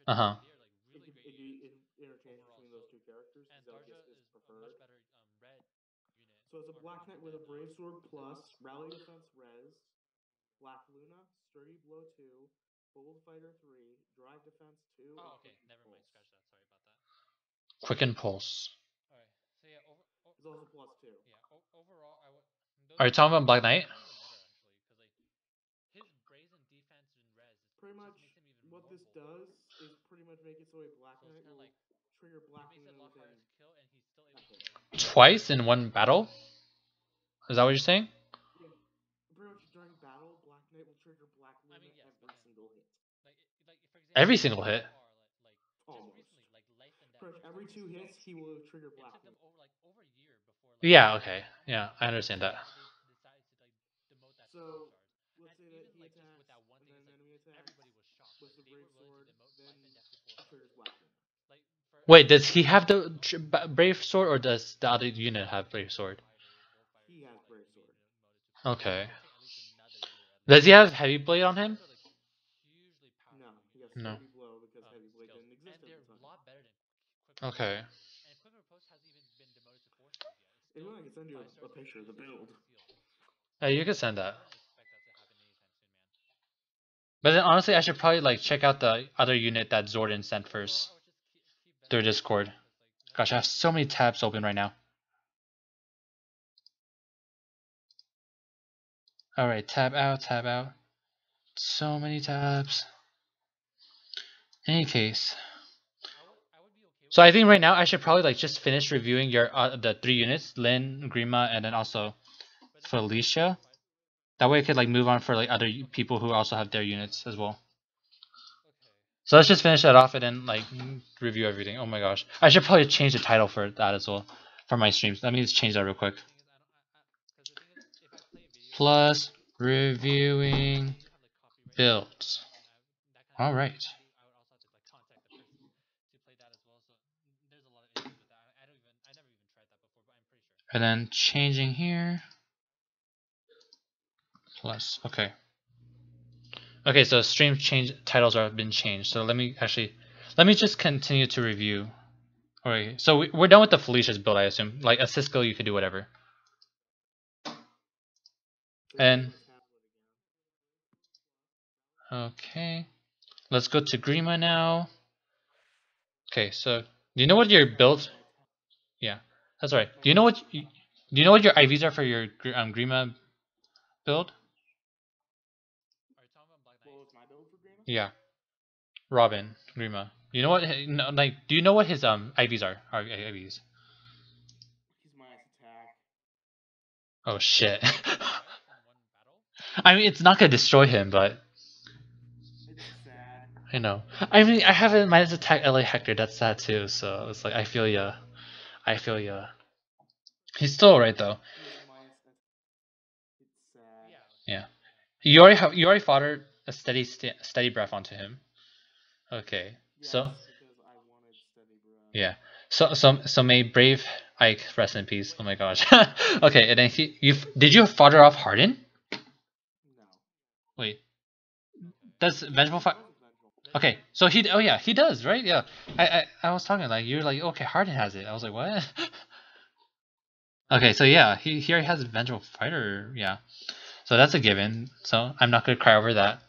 Uh huh. It could be interchanged between those two characters. Zelgius is preferred. So it's a Black Knight with a Brave Sword plus Rally Defense Res, Black Luna, Sturdy Blow 2, Bold Fighter 3, Drive Defense 2, and Quicken Pulse. It's also plus 2. Are you talking about Black Knight? Pretty much what this does is pretty much make it so a Black Knight will trigger Black Luna within a hit. Twice in one battle? Is that what you're saying? Yeah. Pretty much during battle, Black Knight will trigger Black Luna every single hit. Every single hit. Almost. Pretty much every 2 hits, he will trigger Black Luna. Yeah. Okay. Yeah, I understand that. So, let's say that he attacks, and then an enemy attacks with the Brave Sword, then triggers Black Luna. Wait, does he have the Brave Sword, or does the other unit have Brave Sword? He has Brave Sword. Okay. Does he have Heavy Blade on him? No, he has No. Sturdy Blow because Heavy Blade didn't exist at the time. Okay. If you want, I can send you a picture of the build. Hey, you could send that. But then honestly, I should probably like check out the other unit that Zordon sent first through Discord. Gosh, I have so many tabs open right now. Alright, tab out, tab out. So many tabs. In any case. So I think right now I should probably like just finish reviewing your the 3 units, Lynn, Grima, and then also Felicia. That way I could like move on for like other people who also have their units as well. So let's just finish that off and then like review everything. Oh my gosh. I should probably change the title for that as well for my streams. Let me just change that real quick. Plus reviewing builds. Alright. And then changing here. Plus, okay. Okay, so stream change titles have been changed. So let me just continue to review. Alright, so we're done with the Felicia's build, I assume. Like a Cisco, you could do whatever. And okay, let's go to Grima now. Okay, so do you know what your build? Yeah, that's right. Do you know what your IVs are for your Grima build? What was my build for Grima? Yeah, Robin Grima. You know what? No, like, do you know what his IVs are? IVs. Oh shit. I mean, it's not gonna destroy him, but It's sad. I know. I mean, I haven't managed to attack LA Hector. That's sad too. So it's like I feel ya. I feel ya. He's still alright though. He's minus it's sad. Yeah. You already fought a steady breath onto him. Okay. Yes, So because I wanted steady breath. yeah. So may brave Ike rest in peace. Oh my gosh. Okay, and then did you fodder off Harden? No. Wait. Does Vengeful Fire? Vengeful. Okay, so he does, right? Yeah. I was talking like you're like okay, Harden has it. I was like what? Okay, so yeah, he already has Vengeful Fighter. Yeah. So that's a given. So I'm not gonna cry over that.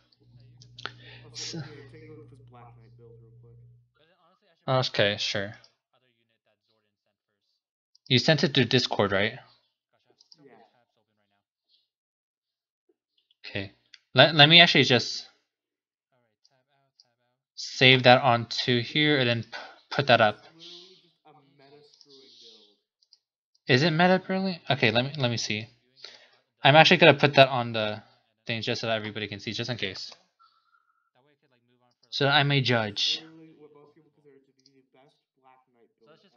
Also, here, take a look at this Black Knight build real quick. Okay, sure. You sent it through Discord, right? Yeah. Okay. Let me actually just save that onto here and then put that up. It's literally just a meta screwing build. Is it meta brilliant? Okay, let me see. I'm actually gonna put that on the thing just so that everybody can see, just in case. So I may judge. Literally what most people consider to be the best Black Knight build ever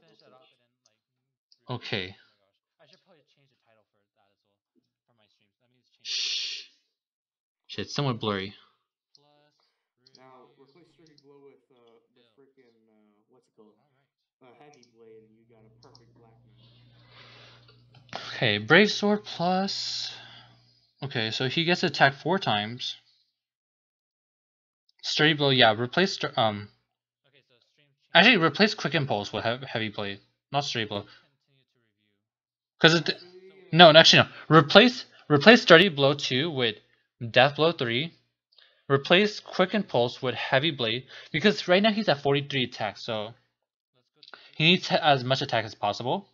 built. Okay. Shh. Shit, it's somewhat blurry. Now replace Sturdy Blow with freaking what's it called? Heavy Blade, and you got a perfect Black Knight. Okay, Brave Sword plus. Okay, so he gets attacked 4 times. Sturdy Blow, yeah. Replace Actually, replace Quick Impulse with Heavy Blade, not Sturdy Blow. Because it. No, actually no. Replace Sturdy Blow 2 with Death Blow 3. Replace Quick Impulse with Heavy Blade because right now he's at 43 attack, so he needs as much attack as possible.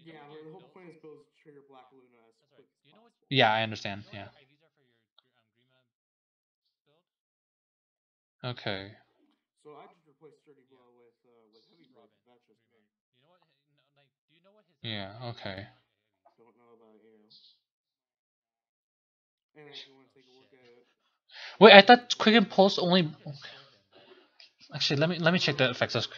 Yeah, the whole point is build trigger Black Luna as quick as possible. Yeah, I understand. Yeah. Okay. So I just replaced Sturdy Blow with Heavy Blade. That's just me. Yeah. Okay. Don't know about you. And if you want to take a look at it. Wait, I thought Quick Impulse only. Actually, let me check the effects. Bro, this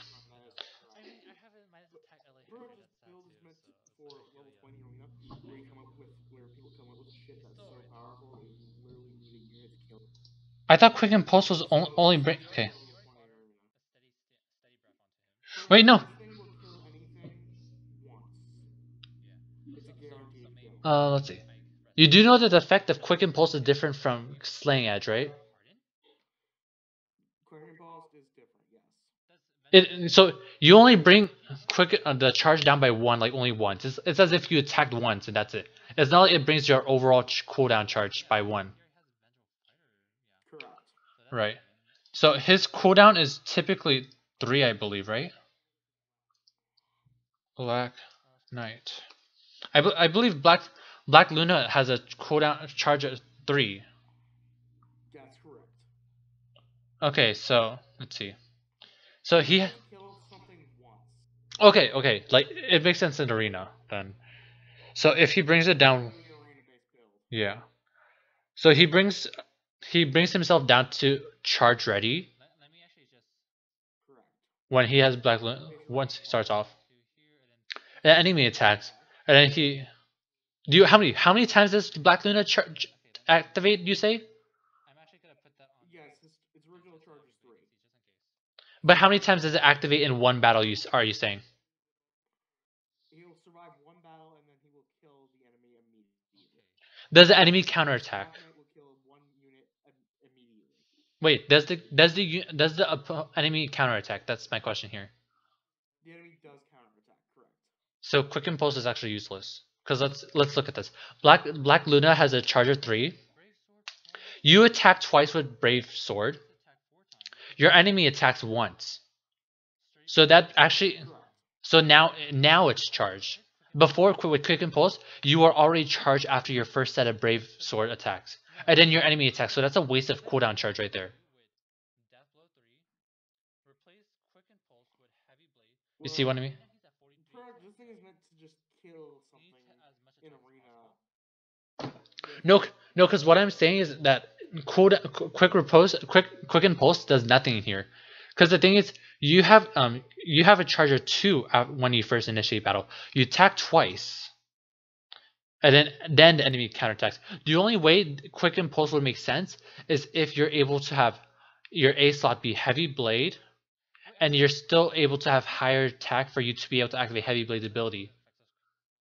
build is meant for level 20 arena, where people come up with shit that's so powerful that you literally need a unit to kill. I thought Quick Impulse was only bring. Okay. Wait, no. This thing will kill anything once. It's a guaranteed kill. Let's see. You do know that the effect of Quick Impulse is different from Slaying Edge, right? Quick Impulse is different, yes. So you only bring the charge down by 1, like only once. It's as if you attacked once and that's it. It's not like it brings your overall cooldown charge by 1. Correct. Right. So his cooldown is typically 3, I believe, right? Black Knight. I believe Black Luna has a cooldown charge of 3. That's correct. Okay, so let's see. So he. Kill something once. Okay, like it makes sense in arena then. So if he brings it down, yeah. So he brings himself down to charge ready. When he has Black Luna, once he starts off, and enemy attacks, and then he. How many times does Black Luna activate? You say? Yes, its original charge is 3. But how many times does it activate in one battle? Are you saying? He'll survive 1 battle and then he will kill the enemy immediately. Does the enemy counterattack? Will kill 1 unit immediately. Wait, does the enemy counterattack? That's my question here. The enemy does counterattack, correct? So Quick Impulse is actually useless. Because let's look at this. Black Luna has a charger 3. You attack twice with Brave Sword. Your enemy attacks once. So that actually. So now it's charged. Before with Quick Impulse, you are already charged after your first set of Brave Sword attacks, and then your enemy attacks. So that's a waste of cooldown charge right there. You see what I mean? This thing is meant meant to just kill something in arena. No, no, because what I'm saying is that quick impulse does nothing here. Because the thing is, you have a charger 2 when you first initiate battle. You attack twice, and then the enemy counterattacks. The only way quick impulse would make sense is if you're able to have your A slot be heavy blade, and you're still able to have higher attack for you to be able to activate heavy blade's ability.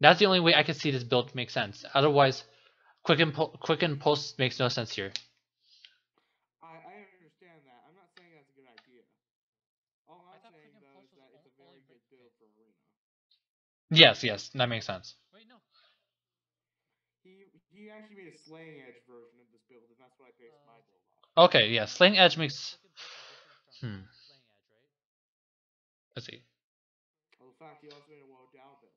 That's the only way I can see this build make sense. Otherwise, quick impulse makes no sense here. I understand that. I'm not saying that's a good idea. All I'm saying though is that it's a very good build for arena. Yes, that makes sense. Wait, no. He actually made a slaying edge version of this build, and that's what I based my build on. Okay, yeah, slaying edge makes. Let's see. Well, in fact, he also made a Woe Dao build.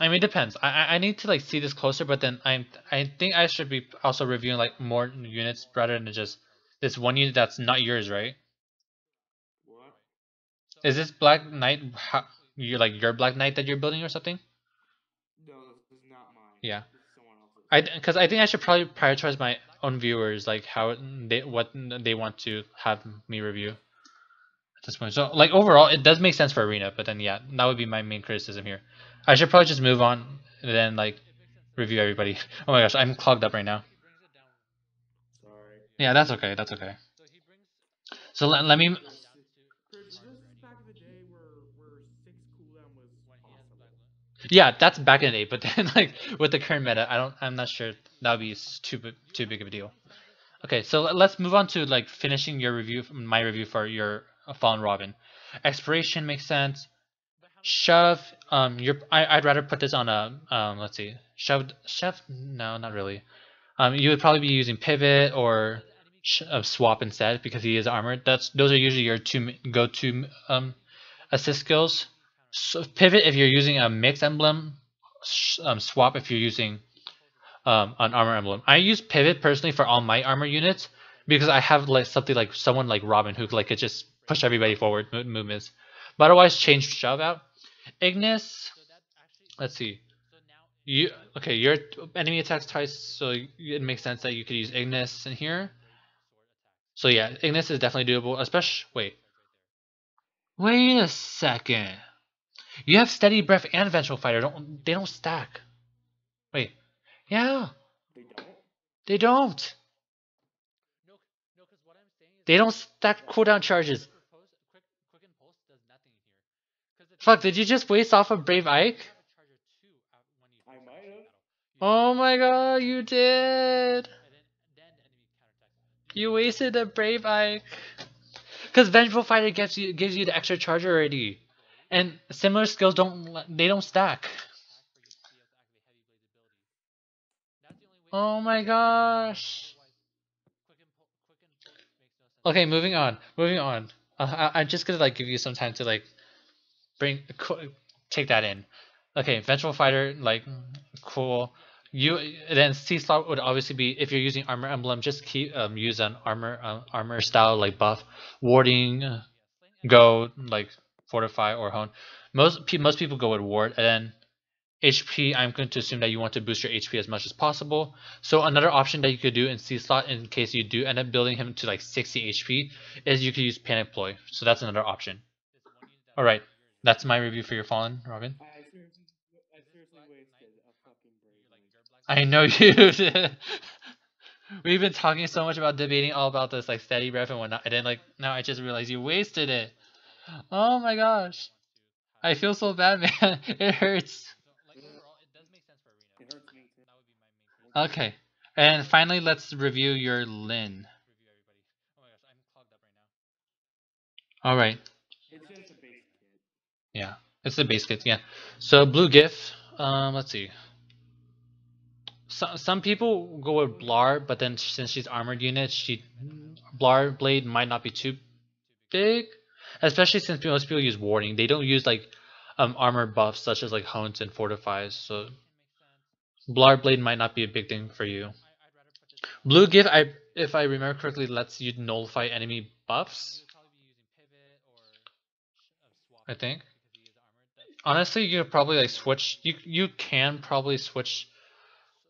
I mean, it depends. I need to like see this closer, but then I think I should be also reviewing like more units rather than just this one unit that's not yours, right? What? Is this Black Knight you like your Black Knight that you're building or something? No, this is not mine. Yeah. This is someone else's. Because I think I should probably prioritize my own viewers, like what they want to have me review at this point. So like overall, it does make sense for arena, but then yeah, that would be my main criticism here. I should probably just move on and then like review everybody. Oh my gosh, I'm clogged up right now. Sorry. Yeah, that's okay. That's okay. So let me. Chris, was this back in the day where 6 cooldown was possible? Yeah, that's back in the day, but then like with the current meta, I'm not sure that would be too big of a deal. Okay, so let's move on to like finishing your review, my review for your Fallen Robin. Expiration makes sense. Shove, I'd rather put this on a let's see, shove. No, not really. You would probably be using pivot or swap instead because he is armored. Those are usually your two go-to assist skills. So pivot if you're using a mix emblem. Swap if you're using an armor emblem. I use pivot personally for all my armor units because I have like something like someone like Robin who like could just push everybody forward movements. But otherwise, change shove out. Ignis. Let's see. Your enemy attacks twice, so it makes sense that you could use Ignis in here. So yeah, Ignis is definitely doable. Especially wait a second. You have Steady Breath and Vengeful Fighter. They don't stack. Wait. Yeah. They don't. They don't stack cooldown charges. Fuck, did you just waste off of Brave Ike? I might have. Oh my god, you did. You wasted a Brave Ike. Because Vengeful Fighter gives you the extra charge already. And similar skills don't stack. Oh my gosh. Okay, moving on. I'm just gonna like give you some time to like take that in. Okay, Vengeful Fighter, like cool. Then C slot would obviously be if you're using armor emblem, just keep use an armor style like buff, warding, go like fortify or hone. Most people go with ward, and then HP. I'm going to assume that you want to boost your HP as much as possible. So another option that you could do in C slot in case you do end up building him to like 60 HP is you could use Panic Ploy. So that's another option. All right, that's my review for your Fallen Robin. I seriously wasted a fucking Brave. I know you did. We've been talking so much about debating all about this like Steady Breath and whatnot, and then like now I just realized you wasted it. Oh my gosh, I feel so bad, man. It hurts. It hurts me too. Okay, and finally let's review your Lin. All right. It's just a basic kit. Yeah, it's the base kit. Yeah. So blue GIF. Let's see. Some people go with Blar, but then since she's armored unit, Blar blade might not be too big, especially since most people use warding. They don't use like armor buffs such as like hones and fortifies. So Blar blade might not be a big thing for you. Blue GIF, if I remember correctly, lets you nullify enemy buffs. I think. Honestly, you could probably like switch. You can probably switch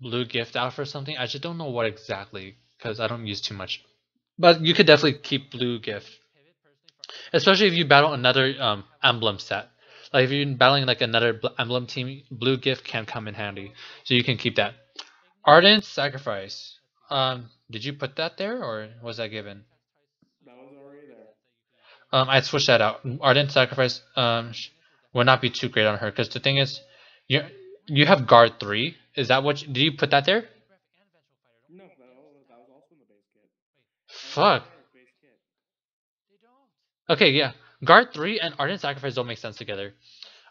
blue gift out for something. I just don't know what exactly because I don't use too much. But you could definitely keep blue gift, especially if you battle another emblem set. Like if you're battling like another emblem team, blue gift can come in handy, so you can keep that. Ardent sacrifice. Did you put that there or was that given? That was already there. I'd switch that out. Ardent sacrifice would not be too great on her because the thing is, you have guard 3. Is that what? Did you put that there? No, that was also in the base kit. Fuck. Base kit. Okay, yeah. Guard 3 and Ardent Sacrifice don't make sense together.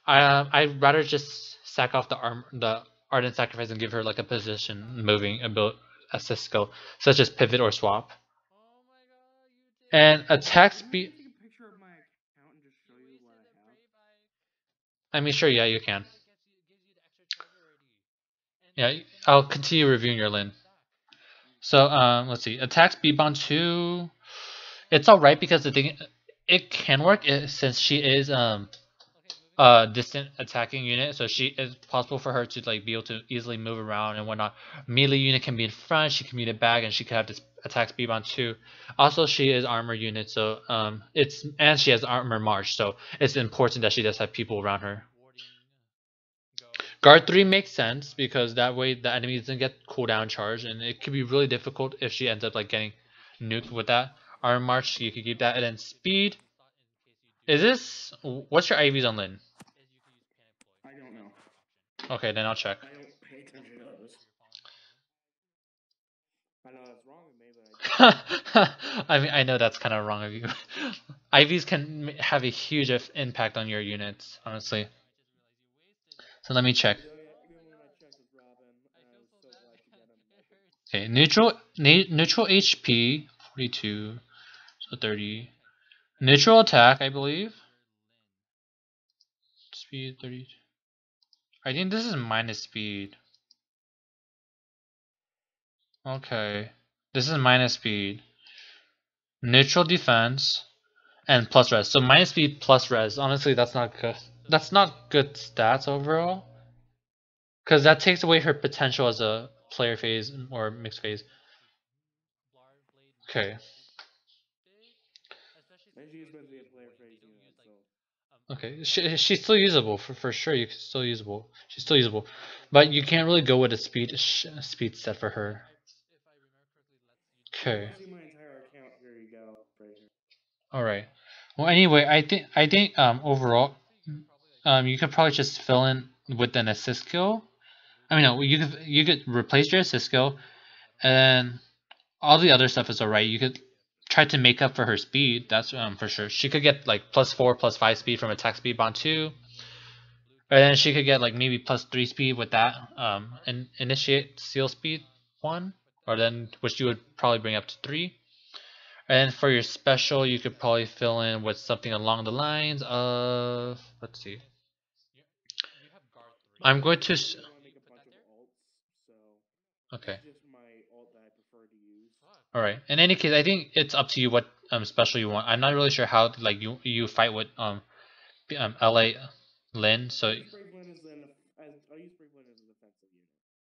I'd rather just sack off the Ardent Sacrifice and give her like a position moving ability assist skill, such as pivot or swap. And attack speed. Can I take a picture of my account and just show you what I have? I mean, sure, yeah, you can. Yeah, I'll continue reviewing your Lin. So, let's see. Attack speed bond 2. It's alright because the thing, it can work since she is distant attacking unit, so it's possible for her to like be able to easily move around and whatnot. Melee unit can be in front, she can meet it back, and she can have this attack speed on 2. Also, she is armor unit, so and she has armor march, so it's important that she does have people around her. Guard 3 makes sense because that way the enemy doesn't get cooldown charge, and it could be really difficult if she ends up like getting nuked with that. Armor march, you could keep that, and then speed. Is this what's your IVs on Lin? I don't know. Okay, then I'll check. I don't pay attention to those. I know that's wrong of me, but I mean, I know that's kind of wrong of you. IVs can have a huge impact on your units, honestly. So let me check. Okay, neutral HP 42, so 30. Neutral attack, I believe. Speed 30. I think this is minus speed. Okay, this is minus speed. Neutral defense and plus res. So minus speed plus res. Honestly, that's not good. That's not good stats overall. Because that takes away her potential as a player phase or mixed phase. Okay. Okay, she's still usable for sure. You still usable. She's still usable, but you can't really go with a speed set for her. Okay. All right. Well, anyway, I think overall, you could probably just fill in with an assist skill. I mean, no, you could replace your assist skill, and all the other stuff is alright. You could try to make up for her speed. That's for sure. She could get like +4, +5 speed from attack speed bond 2, and then she could get like maybe +3 speed with that and initiate seal speed 1, or then which you would probably bring up to 3. And for your special, you could probably fill in with something along the lines of, let's see. I'm going to. Okay. All right. In any case, I think it's up to you what special you want. I'm not really sure how like you fight with LA Lin. So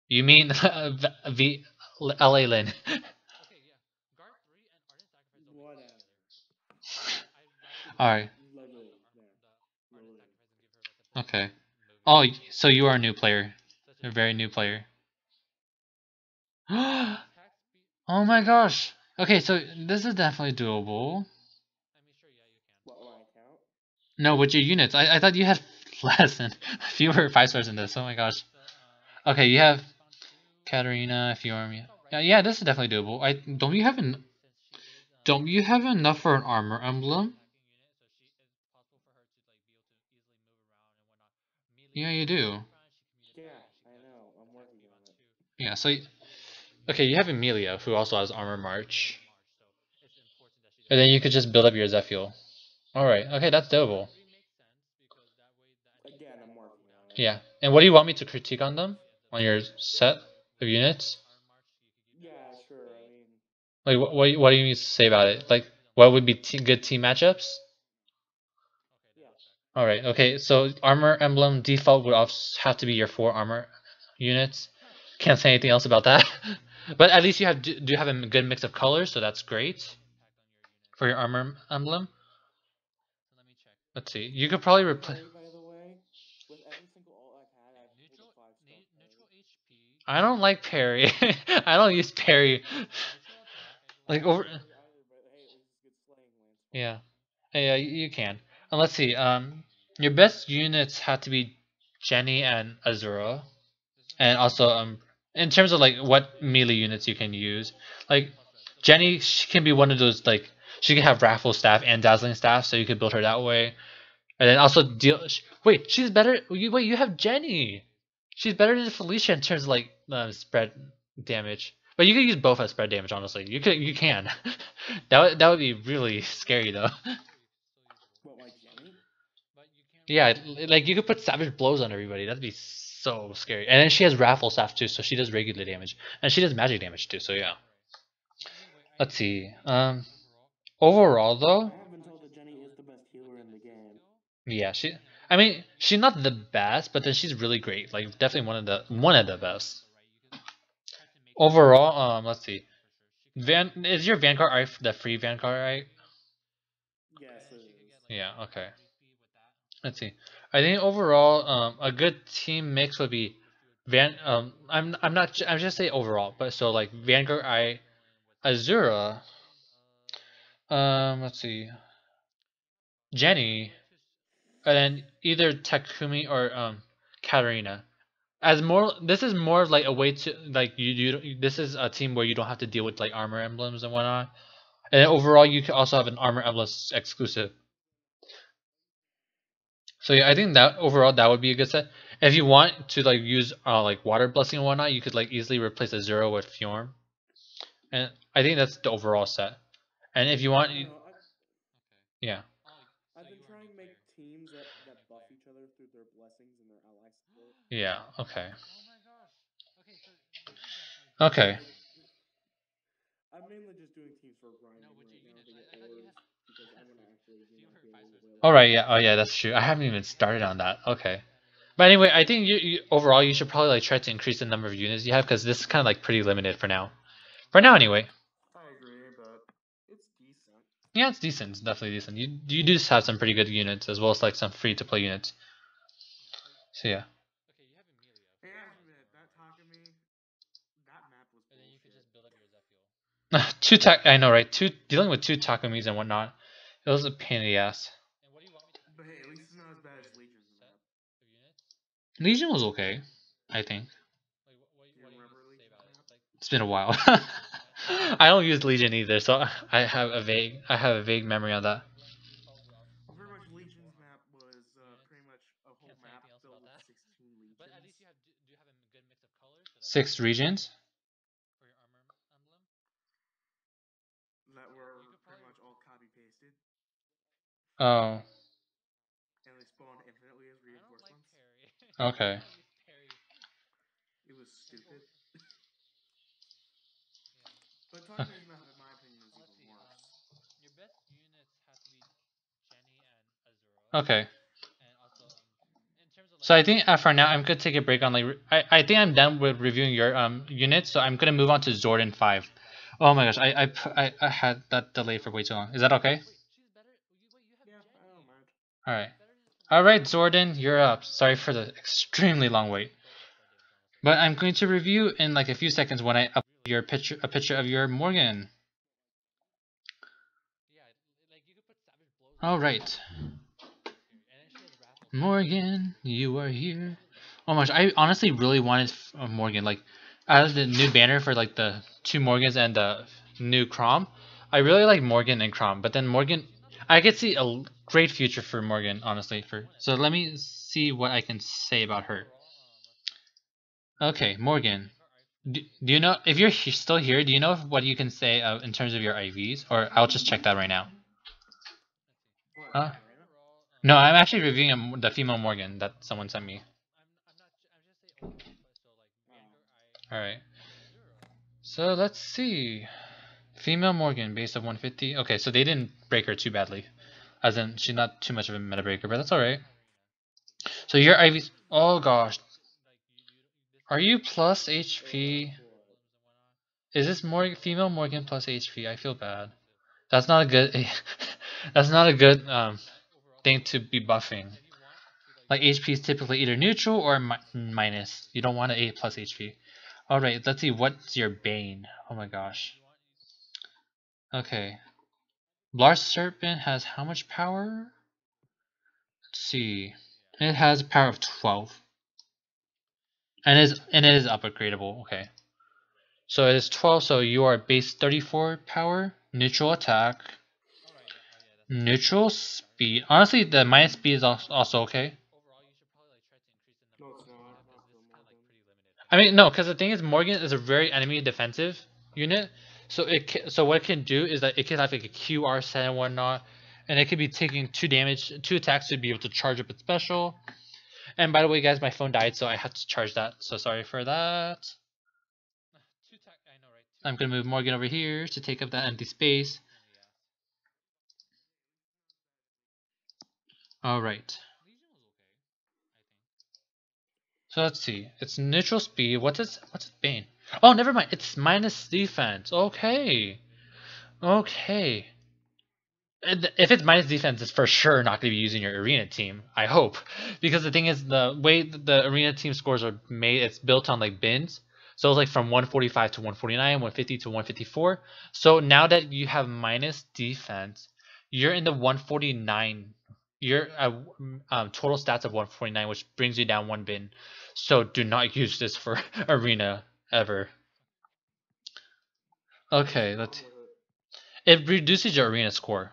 you mean the LA Lin? All right. Okay. Oh, so you are a new player. You're a very new player. Oh my gosh. Okay, so this is definitely doable. No, with your units. I thought you had less than fewer 5-stars in this. Oh my gosh. Okay, you have Katarina, Fiormia. Yeah, this is definitely doable. Don't you have enough for an armor emblem? Yeah, you do. yeah, I know. I'm working on it. Yeah, so okay, you have Emilia, who also has armor march. And then you could just build up your Zephyl. Alright, okay, that's doable. Again, I'm working on it. Yeah, and what do you want me to critique on them? On your set of units? Yeah, sure. I mean, like, what do you need to say about it? Like, what would be good team matchups? yeah. All right. Okay. So armor emblem default would have to be your 4 armor units. Can't say anything else about that. But at least you do have a good mix of colors, so that's great for your armor emblem. Let's see. You could probably replace. By the way, with every single ult I've had, I've pulled a 5-star parry. I don't like parry. I don't use parry. Like over. Either, but hey, at least it's good slaying lance. Yeah. Yeah, you can. And let's see. Your best units have to be Jenny and Azura, and also in terms of like what melee units you can use, like Jenny, she can be one of those like she can have Raffle Staff and Dazzling Staff, so you could build her that way, and then also deal. Wait, she's better. Wait, you have Jenny. She's better than Felicia in terms of like spread damage. But you could use both as spread damage. Honestly, you can. That would be really scary though. What, like Jenny? Yeah, like you could put Savage Blows on everybody. That'd be so scary. And then she has Raffle Staff too, so she does regular damage, and she does magic damage too. So yeah. Let's see. Overall though, I have been told that Jenny is the best healer in the game. yeah, she. I mean, she's not the best, but then she's really great. Like definitely one of the best. Overall, let's see. Is your Vanguard art the free Vanguard art? Yes, it is. Yeah. Okay. Let's see. I think overall, a good team mix would be I'm not. I'm just say overall, but so like Vanguard eye, Azura. Let's see. Jenny, and then either Takumi or Katarina. As more, this is more like a way to like This is a team where you don't have to deal with like armor emblems and whatnot. And then overall, you can also have an armor emblem exclusive. So yeah, I think that overall that would be a good set. If you want to like use like water blessing and whatnot, you could like easily replace a zero with Fjorm. And I think that's the overall set. And if you want, yeah. I've been trying to make teams that buff each other through their blessings and their ally support. Yeah. Okay. Okay. I'm mainly just doing teams for grinding right now to get ores because I want to actually, be able to play. All right. Yeah. Oh yeah. That's true. I haven't even started on that. Okay. But anyway, I think overall you should probably like try to increase the number of units you have because this is kind of like pretty limited for now. For now, anyway. I agree, but it's decent. Yeah, it's decent. It's definitely decent. You do just have some pretty good units as well as like some free to play units. So yeah. Yeah, that Takumi, that map was bullshit. I know, right? Dealing with 2 Takumis and whatnot. It was a pain in the ass. But hey, at least it's not as bad as Legion's map. Legion was okay, I think. Do you remember Legion's map? It's been a while. I don't use Legion either, so I have a vague memory on that. Well, pretty much Legion's map was pretty much a whole map filled with 16 legions. 6 regions. That were pretty much all copy pasted. Oh, And they spawned infinitely as reinforcements. okay. It was stupid. But Takumi's map, in my opinion, is even worse. Okay. So I think for now I'm gonna take a break on like I think I'm done with reviewing your units, so I'm gonna move on to Zordon 5. Oh my gosh, I had that delay for way too long. Is that okay? Yeah, I don't mind. Alright. Alright, Zordon, you're up. Sorry for the extremely long wait. But I'm going to review in like a few seconds when I upload a picture of your Morgan. Alright. Morgan, you are here. Oh my gosh, I honestly really wanted Morgan. Like, out of the new banner for like the 2 Morgans and the new Crom, I really like Morgan and Crom. But then Morgan, I could see a great future for Morgan, honestly. So let me see what I can say about her. Okay, Morgan. Do you know, if you're still here, do you know what you can say in terms of your IVs? Or I'll just check that right now. Huh? No, I'm actually reviewing the female Morgan that someone sent me. Alright. So let's see. Female Morgan, base of 150. Okay, so they didn't break her too badly. As in, she's not too much of a meta breaker, but that's alright. So your Ivy's... Oh gosh. Are you plus HP? Is this more female Morgan plus HP? I feel bad. That's not a good... that's not a good thing to be buffing. Like HP is typically either neutral or minus. You don't want an 8 plus HP. Alright, let's see. What's your Bane? Oh my gosh. Okay. Blar Serpent has how much power? Let's see. It has a power of 12. And it is upgradable. Okay. So it is 12, so you are base 34 power, neutral attack, neutral speed. Honestly, the minus speed is also okay. No, it's not. I mean, no, because the thing is, Morgan is a very enemy defensive unit. So so what it can do is that it can have like a QR set and whatnot, and it could be taking 2 attacks to be able to charge up its special. And by the way, guys, my phone died, so I had to charge that. So sorry for that. I'm gonna move Morgan over here to take up that empty space. All right. So let's see. It's neutral speed. What's its Bane? Oh, never mind. It's minus defense. Okay. Okay. If it's minus defense, it's for sure not going to be using your arena team. I hope, because the thing is, the way the arena team scores are made, it's built on like bins. So it's like from 145 to 149, 150 to 154. So now that you have minus defense, you're in the 149. You're total stats of 149, which brings you down 1 bin. So do not use this for arena ever. Okay, let's. It reduces your arena score.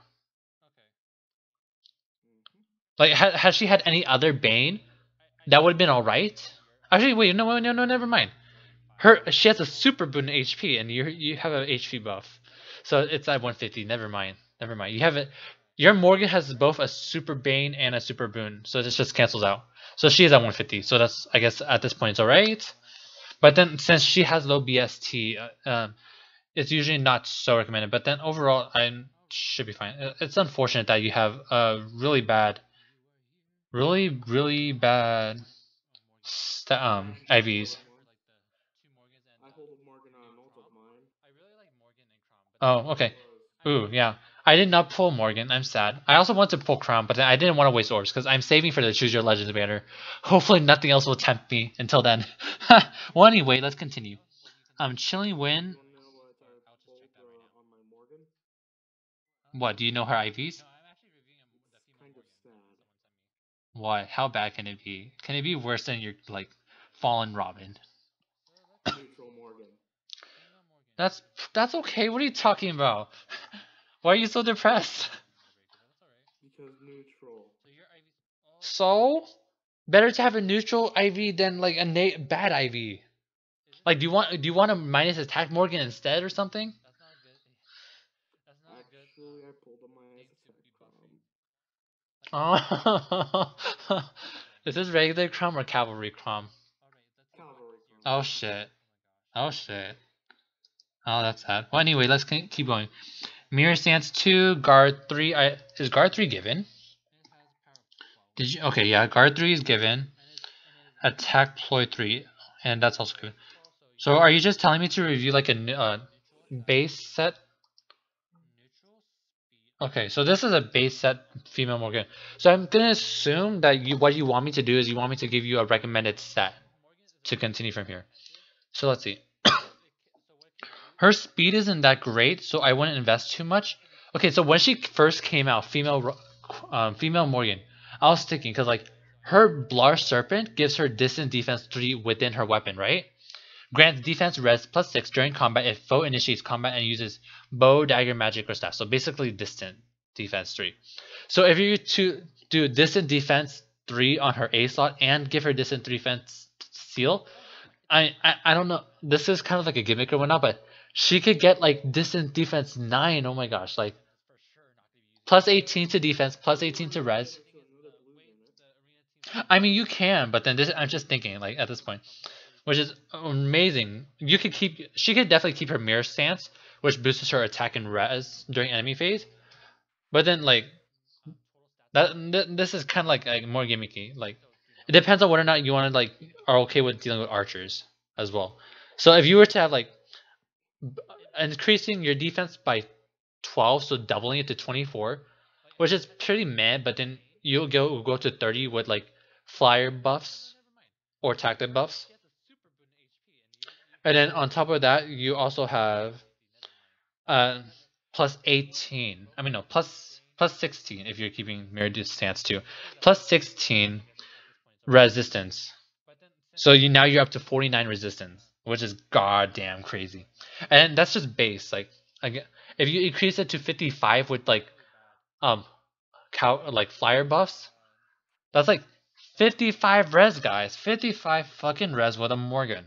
Like, had she had any other Bane, that would have been alright. Actually, wait, no, never mind. She has a super boon HP, and you have an HP buff, so it's at 150. Never mind. You have it. Your Morgan has both a super Bane and a super boon, so this just cancels out. So she is at 150. So that's, I guess at this point it's alright. But then since she has low BST, it's usually not so recommended. But then overall, I should be fine. It's unfortunate that you have a really bad IVs. I hold Morgan on an ult of mine. Oh, okay. Ooh, yeah. I did not pull Morgan. I'm sad. I also want to pull Crown, but I didn't want to waste orbs because I'm saving for the Choose Your Legends banner. Hopefully nothing else will tempt me until then. Well, anyway, let's continue. Chilling Win. What, do you know her IVs? Kind of sad. What? How bad can it be? Can it be worse than your, like, Fallen Robin? Neutral Morgan. That's okay. What are you talking about? Why are you so depressed? Because neutral. So? Better to have a neutral IV than like a bad IV. Like, do you want to minus attack Morgan instead or something? Actually, I pulled a minus attack Crom. Oh. Is this regular Crom or Cavalry Crom? Cavalry Crom. Oh shit. Oh shit. Oh, that's sad. Well, anyway, let's keep going. Mirror Stance 2, Guard 3. Is Guard 3 given? Did you? Okay, yeah, Guard 3 is given. Attack Ploy 3, and that's also given. So, are you just telling me to review like a base set? Okay, so this is a base set female Morgan. So I'm gonna assume that what you want me to do is you want me to give you a recommended set to continue from here. So let's see. Her speed isn't that great, so I wouldn't invest too much. Okay, so when she first came out, female Morgan, I was thinking because like her Blar Serpent gives her distant defense 3 within her weapon, right? Grants defense res +6 during combat if foe initiates combat and uses bow, dagger, magic, or staff. So basically distant defense 3. So if you to do distant defense 3 on her A slot and give her distant defense seal, I don't know. This is kind of like a gimmick or whatnot, but she could get like distant defense 9. Oh my gosh, like +18 to defense, +18 to res. I mean, you can, but then I'm just thinking like at this point, which is amazing. She could definitely keep her mirror stance, which boosts her attack and res during enemy phase. But then like This is kind of like more gimmicky. Like it depends on whether or not you want to like are okay with dealing with archers as well. So if you were to have like increasing your defense by 12, so doubling it to 24, which is pretty meh, but then you'll go to 30 with like flyer buffs or tactic buffs. And then on top of that, you also have uh plus 18. I mean no, plus 16 if you're keeping mirror stance too. Plus 16 resistance. So you're up to 49 resistance, which is goddamn crazy. And that's just base. Like again, if you increase it to 55 with like flyer buffs, that's like 55 res, guys. 55 fucking res with a Morgan.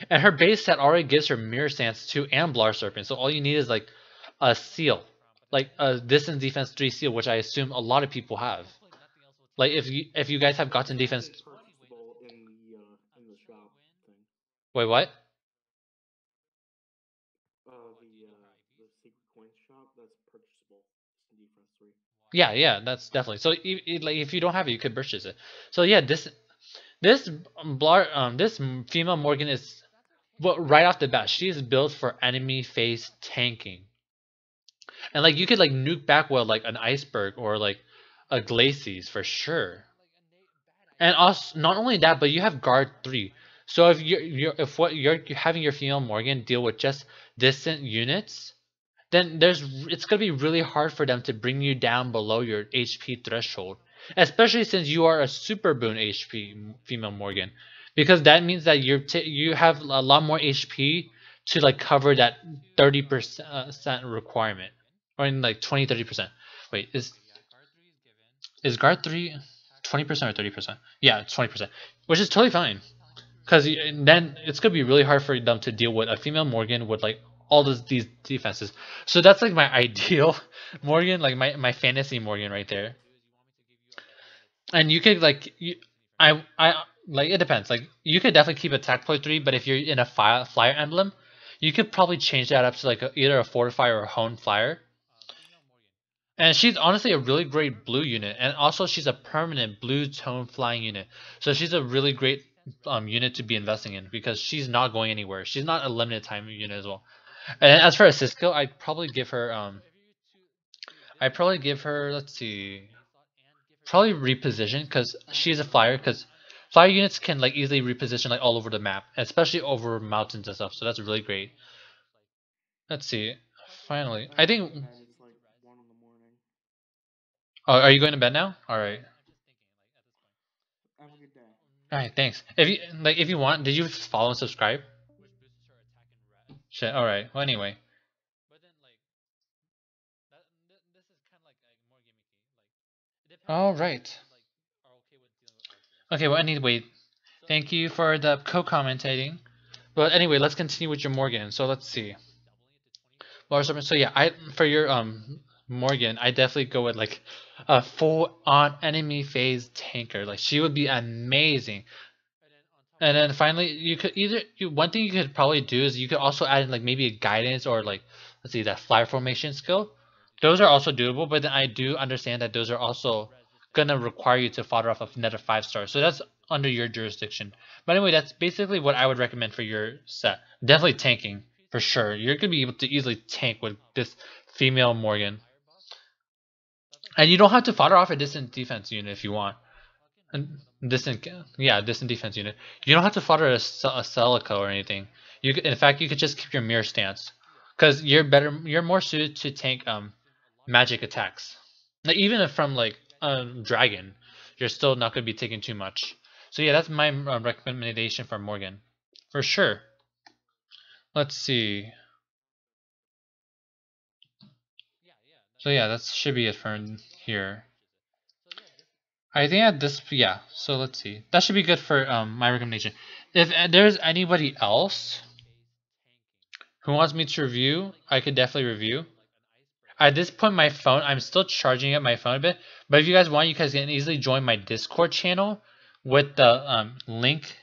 And her base set already gives her mirror stance 2 and Blar Serpent. So all you need is like a seal. Like a distance defense 3 seal, which I assume a lot of people have. Like if you guys have gotten defense in the shop thing. Wait, what? The secret coin shop that's purchasable in defense 3. Yeah, that's definitely. So like if you don't have it, you could purchase it. So yeah, this female Morgan is right off the bat, she is built for enemy phase tanking. And like you could like nuke back with like an iceberg or like a glacis for sure. And also not only that, but you have guard 3. So if you're having your female Morgan deal with just distant units, then it's gonna be really hard for them to bring you down below your HP threshold, especially since you are a super boon HP female Morgan, because that means that you have a lot more HP to like cover that 30% requirement, or in like 20-30%. Wait, is guard 3 20% or 30%? Yeah, it's 20%, which is totally fine, because then it's gonna be really hard for them to deal with a female Morgan with like all these defenses. So that's like my ideal Morgan, like my fantasy Morgan right there. And you could like I like it depends. Like you could definitely keep attack point 3, but if you're in a flyer emblem, you could probably change that up to like either a fortify or a hone flyer. And she's honestly a really great blue unit, and also she's a permanent blue tone flying unit. So she's a really great unit to be investing in because she's not going anywhere. She's not a limited time unit as well. And as for assist skill, I'd probably give her let's see, probably reposition, because she's a flyer, because flyer units can like easily reposition like all over the map, especially over mountains and stuff. So that's really great. Let's see. Finally, I think. And it's like 1 in the morning. Oh, are you going to bed now? All right. Have a good day. All right. Thanks. If you want, did you follow and subscribe? Shit. All right. Well, anyway. All right. Okay. Well, anyway, thank you for the co-commentating. But anyway, let's continue with your Morgan. So let's see. So yeah, for your Morgan, I definitely go with like a full-on enemy phase tanker. Like she would be amazing. And then finally, you could one thing you could probably do is you could also add in like maybe a guidance or like let's see, that flyer formation skill. Those are also doable, but then I do understand that those are also gonna require you to fodder off another 5-star. So that's under your jurisdiction. But anyway, that's basically what I would recommend for your set. Definitely tanking for sure. You're gonna be able to easily tank with this female Morgan, and you don't have to fodder off a distant defense unit if you want. And distant defense unit. You don't have to fodder a Celica or anything. In fact, you could just keep your mirror stance, because you're more suited to tank magic attacks. Like even if from like a dragon, you're still not going to be taking too much. So yeah, that's my recommendation for Morgan, for sure. Let's see. So yeah, that should be it for here. I think at this, yeah, so let's see. That should be good for my recommendation. If there's anybody else who wants me to review, I could definitely review. At this point, my phone, I'm still charging up my phone a bit. But if you guys want, you guys can easily join my Discord channel with the link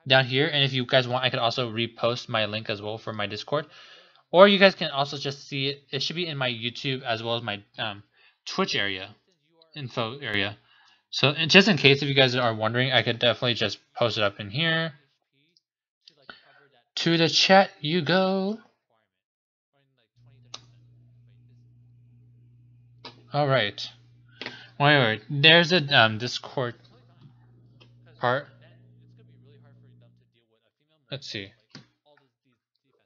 down here. And if you guys want, I could also repost my link as well for my Discord. Or you guys can also just see it. It should be in my YouTube as well as my Twitch area. info area. So and just in case if you guys are wondering, I could definitely just post it up in here. To the chat you go. Alright. Wait. There's a Discord part. Let's see.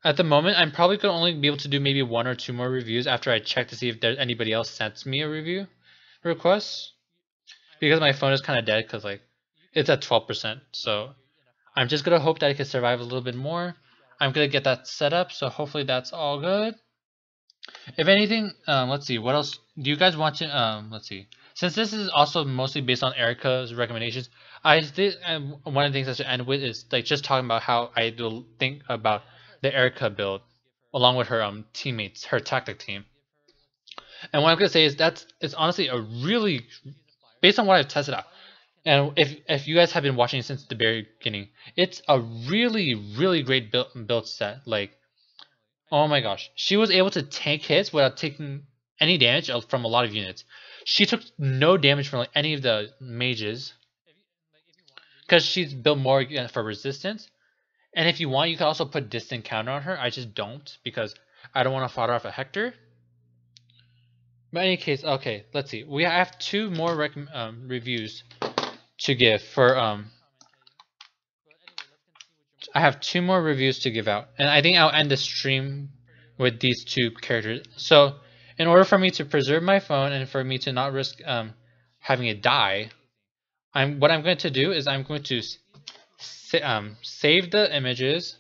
At the moment, I'm probably going to only be able to do maybe 1 or 2 more reviews after I check to see if there's anybody else sends me a review request. Because my phone is kind of dead because like it's at 12%. So I'm just going to hope that I can survive a little bit more. I'm going to get that set up. So hopefully that's all good. If anything, let's see. What else do you guys want to? Let's see. Since this is also mostly based on Eirika's recommendations, I think one of the things I should end with is like just talking about how I will think about the Eirika build, along with her teammates, her tactic team. And what I'm gonna say is it's honestly a really, based on what I've tested out, and if you guys have been watching since the very beginning, it's a really great build set. Like, oh my gosh, she was able to tank hits without taking any damage from a lot of units. She took no damage from like any of the mages because she's built more for resistance. And if you want, you can also put distant counter on her. I just don't because I don't want to fodder off a Hector. But in any case, okay, let's see. We have 2 more reviews to give for I have 2 more reviews to give out, and I think I'll end the stream with these 2 characters. So, in order for me to preserve my phone and for me to not risk having it die, what I'm going to do is I'm going to save the images.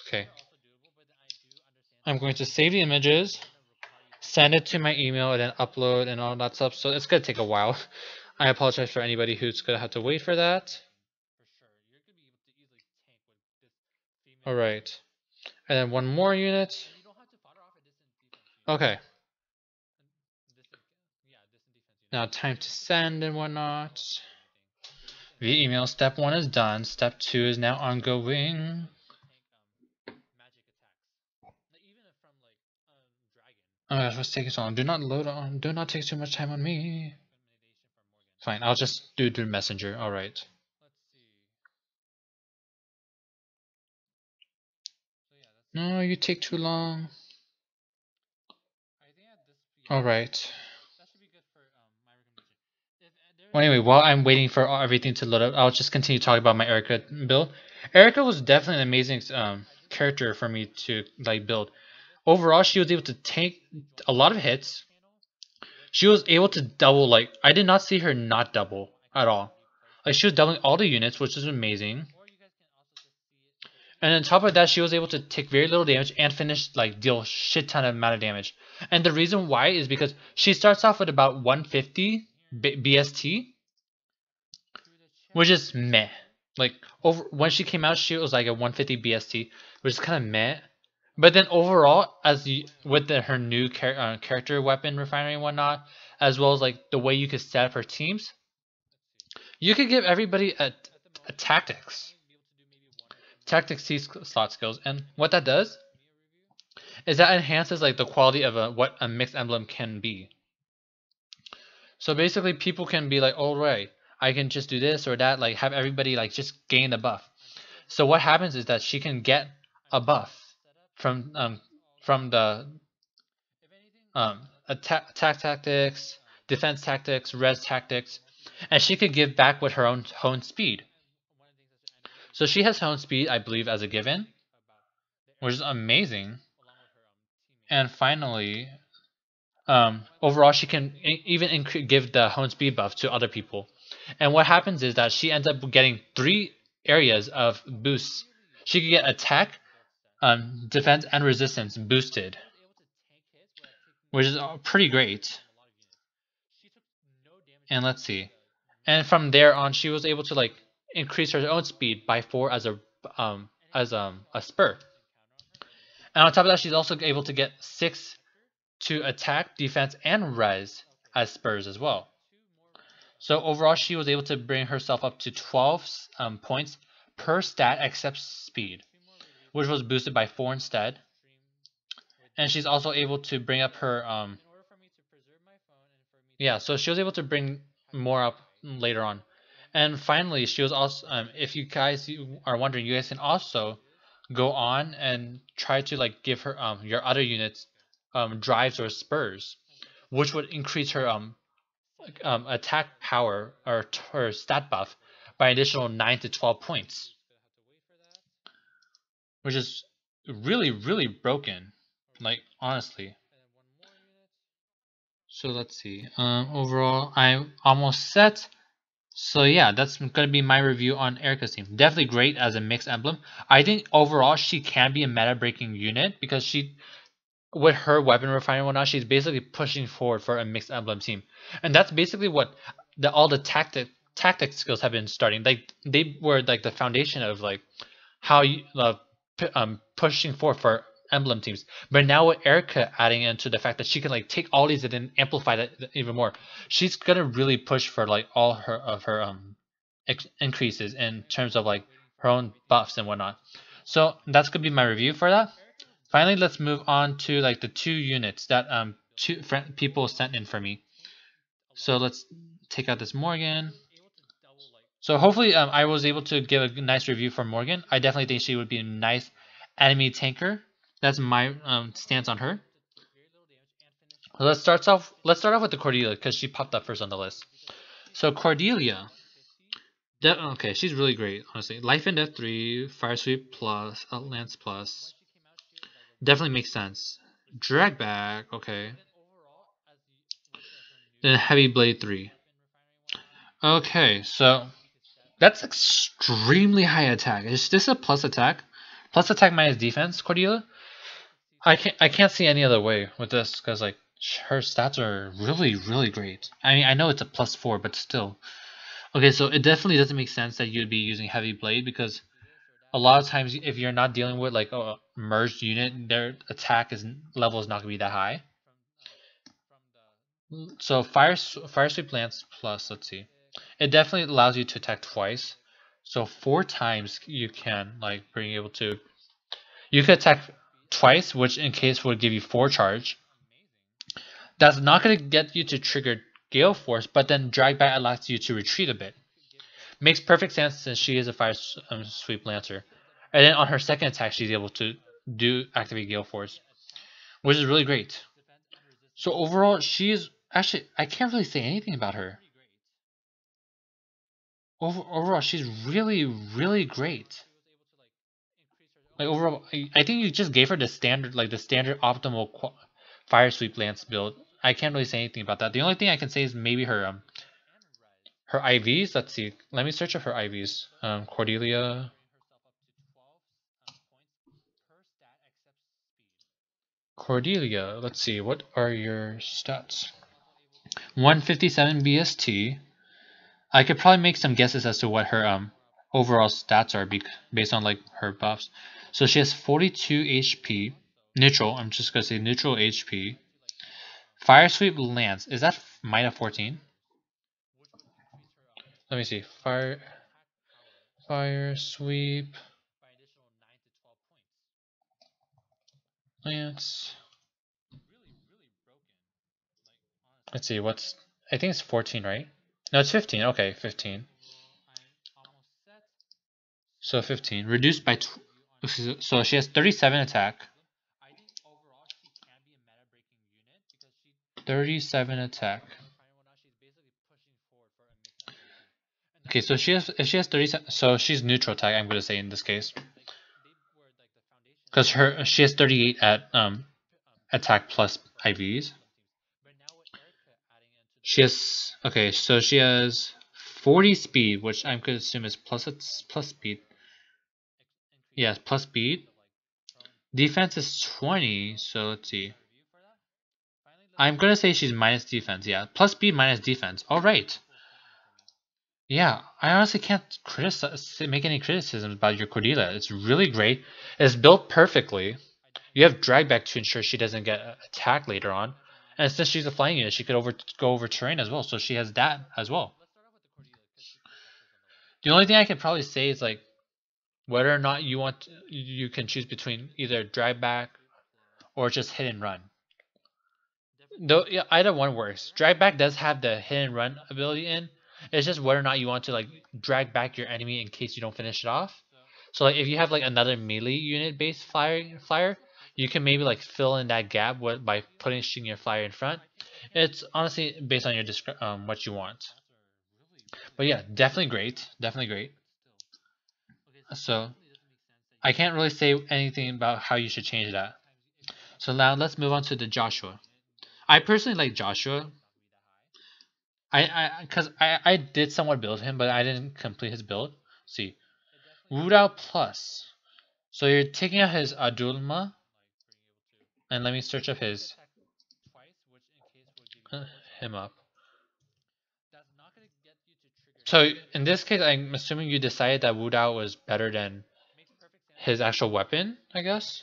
Okay. I'm going to save the images, send it to my email, and then upload and all that stuff. So it's going to take a while. I apologize for anybody who's going to have to wait for that. Alright. And then 1 more unit. Okay. Now time to send and whatnot. Via email, step 1 is done. Step 2 is now ongoing. Oh my gosh, what's taking so long? Do not load on. Do not take too much time on me. Fine, I'll just do it through Messenger. Alright. No, you take too long. Alright. Well, anyway, while I'm waiting for everything to load up, I'll just continue talking about my Eirika build. Eirika was definitely an amazing character for me to like build. Overall, she was able to take a lot of hits. She was able to double, like, I did not see her not double at all. Like, she was doubling all the units, which is amazing. And on top of that, she was able to take very little damage and finish, like, deal shit ton of amount of damage. And the reason why is because she starts off with about 150 BST, which is meh. Like, when she came out, she was like a 150 BST, which is kind of meh. But then overall, with her new character weapon refinery and whatnot, as well as like the way you could set up her teams, you could give everybody a tactics C slot skills, and what that does is that enhances like the quality of what a mixed emblem can be. So basically, people can be like, "Oh right, I can just do this or that," like have everybody like just gain the buff. So what happens is that she can get a buff from the attack tactics, defense tactics, res tactics, and she could give back with her own hone speed. So she has hone speed, I believe, as a given, which is amazing. And finally, overall, she can even give the hone speed buff to other people. And what happens is that she ends up getting 3 areas of boosts. She could get attack, defense, and resistance boosted, which is pretty great. And let's see. And from there on, she was able to like increase her own speed by 4 as a spur. And on top of that, she's also able to get 6 to attack, defense, and res as spurs as well. So overall, she was able to bring herself up to 12 points per stat except speed, which was boosted by 4 instead. And she's also able to bring up her yeah, so she was able to bring more up later on. And finally, she was also, if you guys are wondering, you guys can also go on and try to like give her your other units drives or spurs, which would increase her attack power or her stat buff by an additional 9 to 12 points, which is really broken, like honestly. So let's see. Overall, I'm almost set. So yeah, that's gonna be my review on Eirika's team. Definitely great as a mixed emblem. I think overall she can be a meta breaking unit because she, with her weapon refinery and whatnot, she's basically pushing forward for a mixed emblem team, and that's basically what all the tactic skills have been starting. Like they were like the foundation of like how you pushing forward for emblem teams. But now with Eirika adding into the fact that she can like take all these and then amplify that even more, she's gonna really push for like all her of her increases in terms of like her own buffs and whatnot. So that's gonna be my review for that. Finally, let's move on to like the 2 units that people sent in for me. So let's take out this Morgan. So hopefully I was able to give a nice review for Morgan. I definitely think she would be a nice enemy tanker. That's my stance on her. So let's start off with the Cordelia because she popped up first on the list. So Cordelia, okay, she's really great, honestly. Life and Death 3, Fire Sweep plus, Lance plus. Definitely makes sense. Drag back, okay. Then Heavy Blade 3. Okay, so that's extremely high attack. Is this a plus attack? Plus attack minus defense, Cordelia? I can't see any other way with this because like her stats are really great. I mean, I know it's a +4, but still. Okay, so it definitely doesn't make sense that you'd be using Heavy Blade because a lot of times if you're not dealing with like a merged unit, their attack level is not gonna be that high. So Fire Sweep Lance plus, let's see, it definitely allows you to attack twice. So 4 times you can like being able to, you could attack twice, which in case would give you 4 charge. That's not going to get you to trigger Gale Force, but then Drag Back allows you to retreat a bit. Makes perfect sense since she is a Fire Sweep Lancer. And then on her second attack, she's able to activate Gale Force, which is really great. So overall, she is actually, I can't really say anything about her. Overall, she's really great. Like overall, I think you just gave her the standard, like the standard optimal Fire Sweep Lance build. I can't really say anything about that. The only thing I can say is maybe her IVs. Let's see. Let me search up her IVs. Cordelia. Cordelia. Let's see. What are your stats? 157 BST. I could probably make some guesses as to what her overall stats are based on like her buffs. So she has 42 HP. Neutral. I'm just gonna say neutral HP. Fire Sweep Lance. Is that minus 14? Let me see. Fire Sweep Lance. Let's see. I think it's 14, right? No, it's 15. Okay, 15. So 15 reduced by. So she has 37 attack. 37 attack. Okay, so if she has 37, so she's neutral attack. I'm gonna say in this case, because she has 38 at attack plus IVs. She has, okay, so she has 40 speed, which I'm gonna assume is plus speed. Yes, plus speed. Defense is 20, so let's see. I'm gonna say she's minus defense. Yeah, plus speed minus defense. All right. Yeah, I honestly can't make any criticisms about your Cordelia. It's really great. It's built perfectly. You have drag back to ensure she doesn't get attacked later on. And since she's a flying unit, she could go over terrain as well. So she has that as well. The only thing I can probably say is like whether or not you can choose between either drag back or just hit and run. Though yeah, either one works. Drag back does have the hit and run ability in. It's just whether or not you want to like drag back your enemy in case you don't finish it off. So like if you have like another melee unit based flyer, you can maybe like fill in that gap by pushing your flyer in front. It's honestly based on your what you want. But yeah, definitely great, definitely great. So I can't really say anything about how you should change that. So now let's move on to the Joshua. I personally like Joshua. Because I did somewhat build him, but I didn't complete his build. See, Wudao Plus. So you're taking out his Adulma, and let me search up his him up. So in this case, I'm assuming you decided that Wudao was better than his actual weapon, I guess.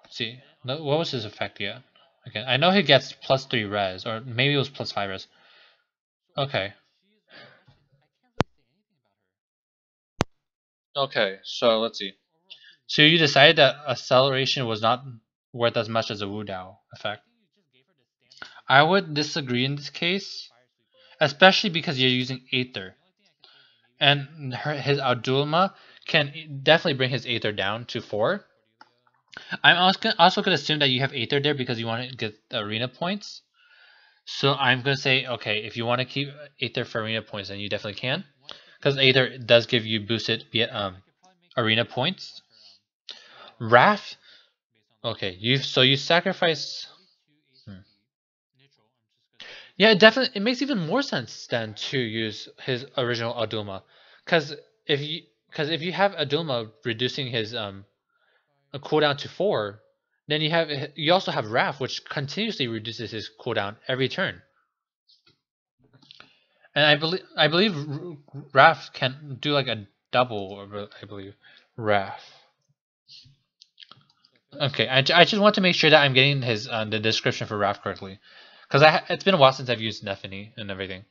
Let's see, what was his effect yet? Okay, I know he gets +3 res, or maybe it was +5 res. Okay. Okay, so let's see. So you decided that acceleration was not worth as much as a Wudao effect. I would disagree in this case, especially because you're using Aether. And his Adulma can definitely bring his Aether down to 4. I'm also going to assume that you have Aether there because you want to get arena points. So I'm going to say, okay, if you want to keep Aether for arena points, then you definitely can. Because Aether does give you boosted arena points. Wrath, okay, you sacrifice. Yeah, it makes even more sense than to use his original Adulma, because if you have Adulma reducing his a cooldown to 4, then you also have Wrath, which continuously reduces his cooldown every turn. And I believe Wrath can do like a double. I believe Wrath. Okay, I just want to make sure that I'm getting his the description for Wrath correctly, because it's been a while since I've used Nephany and everything.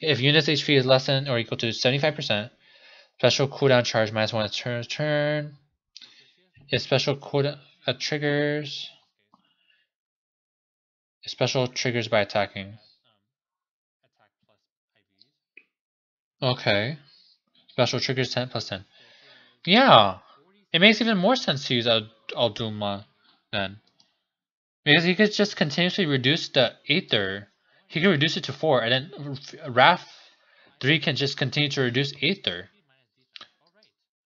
If unit's HP is less than or equal to 75%, special cooldown charge -1 turn. If special cooldown triggers, special triggers by attacking. Okay, special triggers 10+10. Yeah, it makes even more sense to use Alduma then, because he could just continuously reduce the Aether. He could reduce it to 4, and then Wrath 3 can just continue to reduce Aether.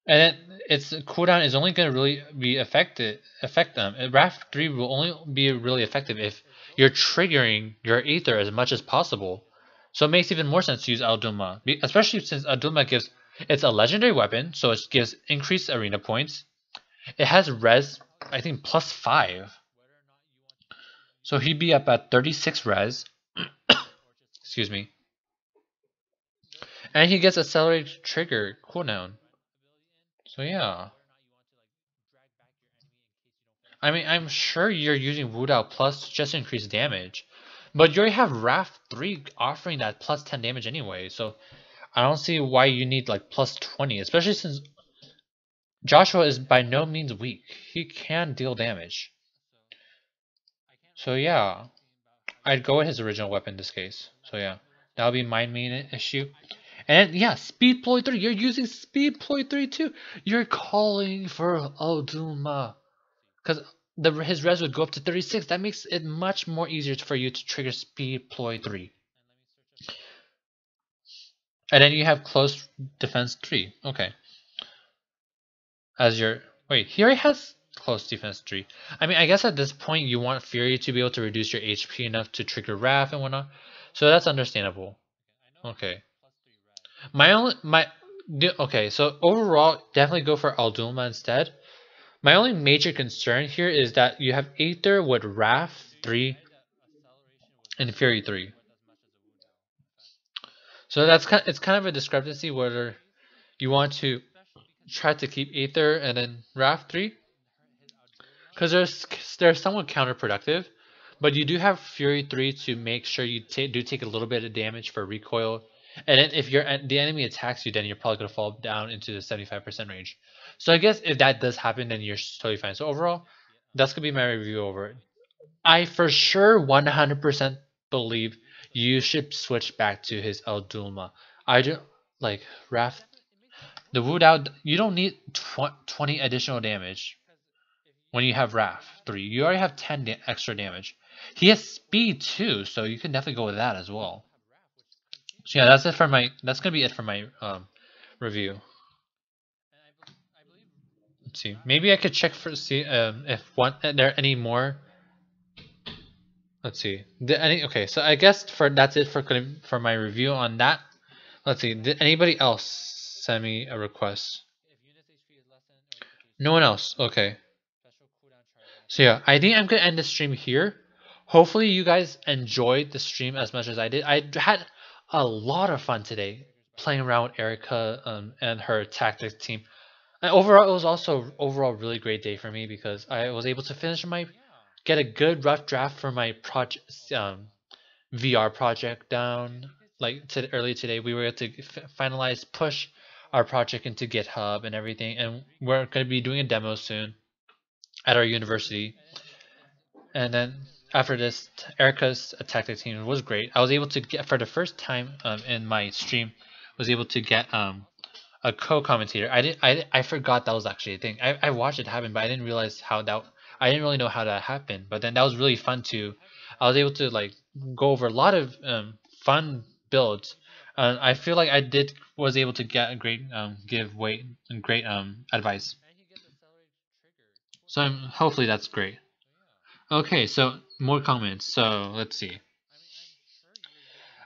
And then its cooldown is only going to really be affect them. Wrath 3 will only be really effective if you're triggering your Aether as much as possible. So it makes even more sense to use Alduma, especially since Alduma it's a legendary weapon, so it gives increased arena points. It has res, I think, +5. So he'd be up at 36 res. Excuse me. And he gets accelerated trigger cooldown. So yeah. I mean, I'm sure you're using Wudao Plus just to increase damage. But you already have Wrath 3 offering that +10 damage anyway, so I don't see why you need like +20, especially since Joshua is by no means weak. He can deal damage. So yeah, I'd go with his original weapon in this case. So yeah, that would be my main issue. And yeah, Speed Ploy 3, you're using Speed Ploy 3 too. You're calling for Alduma. Because his res would go up to 36. That makes it much more easier for you to trigger Speed Ploy 3. And then you have Close Defense 3. Okay. As your... Wait, he already has Close Defense 3. I mean, I guess at this point you want Fury to be able to reduce your HP enough to trigger Wrath and whatnot. So that's understandable. Okay. Okay, so overall, definitely go for Alduma instead. My only major concern here is that you have Aether with Wrath 3 and Fury 3. So it's kind of a discrepancy whether you want to try to keep Aether and then Wrath 3, because they're somewhat counterproductive, but you do have Fury 3 to make sure you do take a little bit of damage for recoil. And then if the enemy attacks you, then you're probably going to fall down into the 75% range. So I guess if that does happen, then you're totally fine. So overall, that's going to be my review over it. I for sure 100% believe you should switch back to his Eldulma. I don't like Raph. The Wood out. You don't need 20 additional damage when you have Raph 3. You already have 10 extra damage. He has speed too, so you can definitely go with that as well. So yeah, that's it for my. That's gonna be it for my review. Let's see. Maybe I could check for see if there are any more. Let's see. Okay? So I guess that's it for my review on that. Let's see. Did anybody else send me a request? No one else. Okay. So yeah, I think I'm gonna end the stream here. Hopefully you guys enjoyed the stream as much as I did. I had a lot of fun today playing around with Erica and her tactics team. And overall, it was also overall really great day for me because I was able to get a good rough draft for my project VR project down. Like early today, we were able to push our project into GitHub and everything, and we're going to be doing a demo soon at our university. And then after this, Erica's tactic team was great. I was able to get for the first time in my stream, was able to get a co-commentator. I forgot that was actually a thing. I watched it happen, but I didn't realize how that. I didn't really know how that happened. But then that was really fun too. I was able to like go over a lot of fun builds. I feel like I was able to get a great giveaway and great advice. So hopefully that's great. Okay, so more comments. So let's see.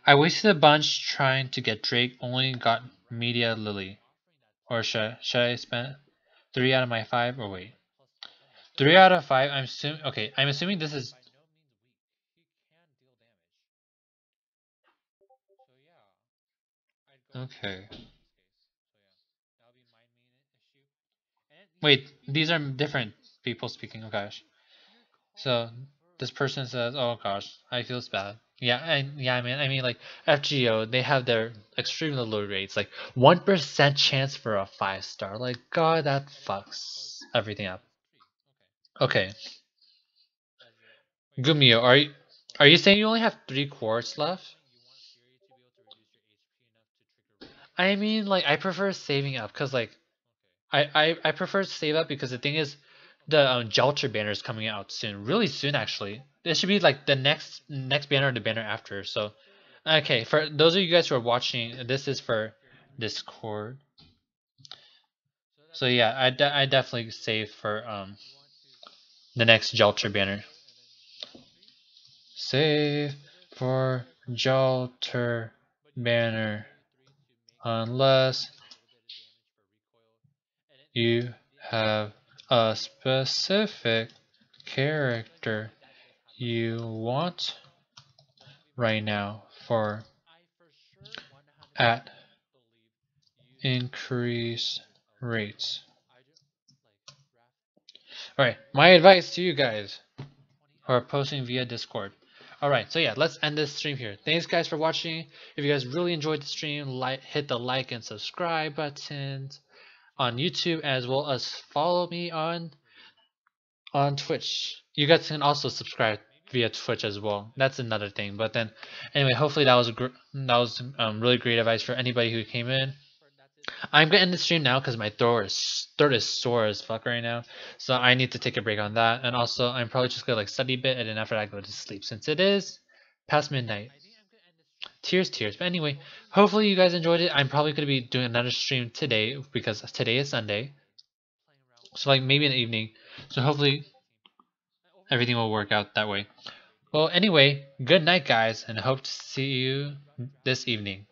I wasted a bunch trying to get Drake. Only got Media Lily. Or should I spend 3 out of my 5? Or wait. 3 out of 5, I'm assuming this is... Okay. Wait, these are different people speaking, oh gosh. So, this person says, oh gosh, I feel bad. Yeah, I mean, like, FGO, they have their extremely low rates, like, 1% chance for a 5-star. Like, god, that fucks everything up. Okay. Gumio, are you saying you only have 3 quartz left? I mean, like, I prefer saving up, because, like, I prefer to save up because the thing is, the Jelcher banner is coming out soon, really soon actually. This should be like the next banner or the banner after. So, okay, for those of you guys who are watching, this is for Discord. So yeah, I definitely save for the next Jelcher banner. Save for Jelcher banner unless you have a specific character you want right now for at increase rates. Alright, my advice to you guys who are posting via Discord. Alright, so yeah, let's end this stream here. Thanks guys for watching. If you guys really enjoyed the stream, hit the like and subscribe buttons on YouTube, as well as follow me on Twitch. You guys can also subscribe via Twitch as well. That's another thing. But then, anyway, hopefully that was really great advice for anybody who came in. I'm gonna end the stream now because my throat is sore as fuck right now. So I need to take a break on that. And also, I'm probably just gonna like study a bit, and then after that, go to sleep since it is past midnight. Tears. But anyway, hopefully you guys enjoyed it. I'm probably gonna be doing another stream today because today is Sunday. So like maybe in the evening. So hopefully everything will work out that way. Well, anyway, good night, guys, and hope to see you this evening.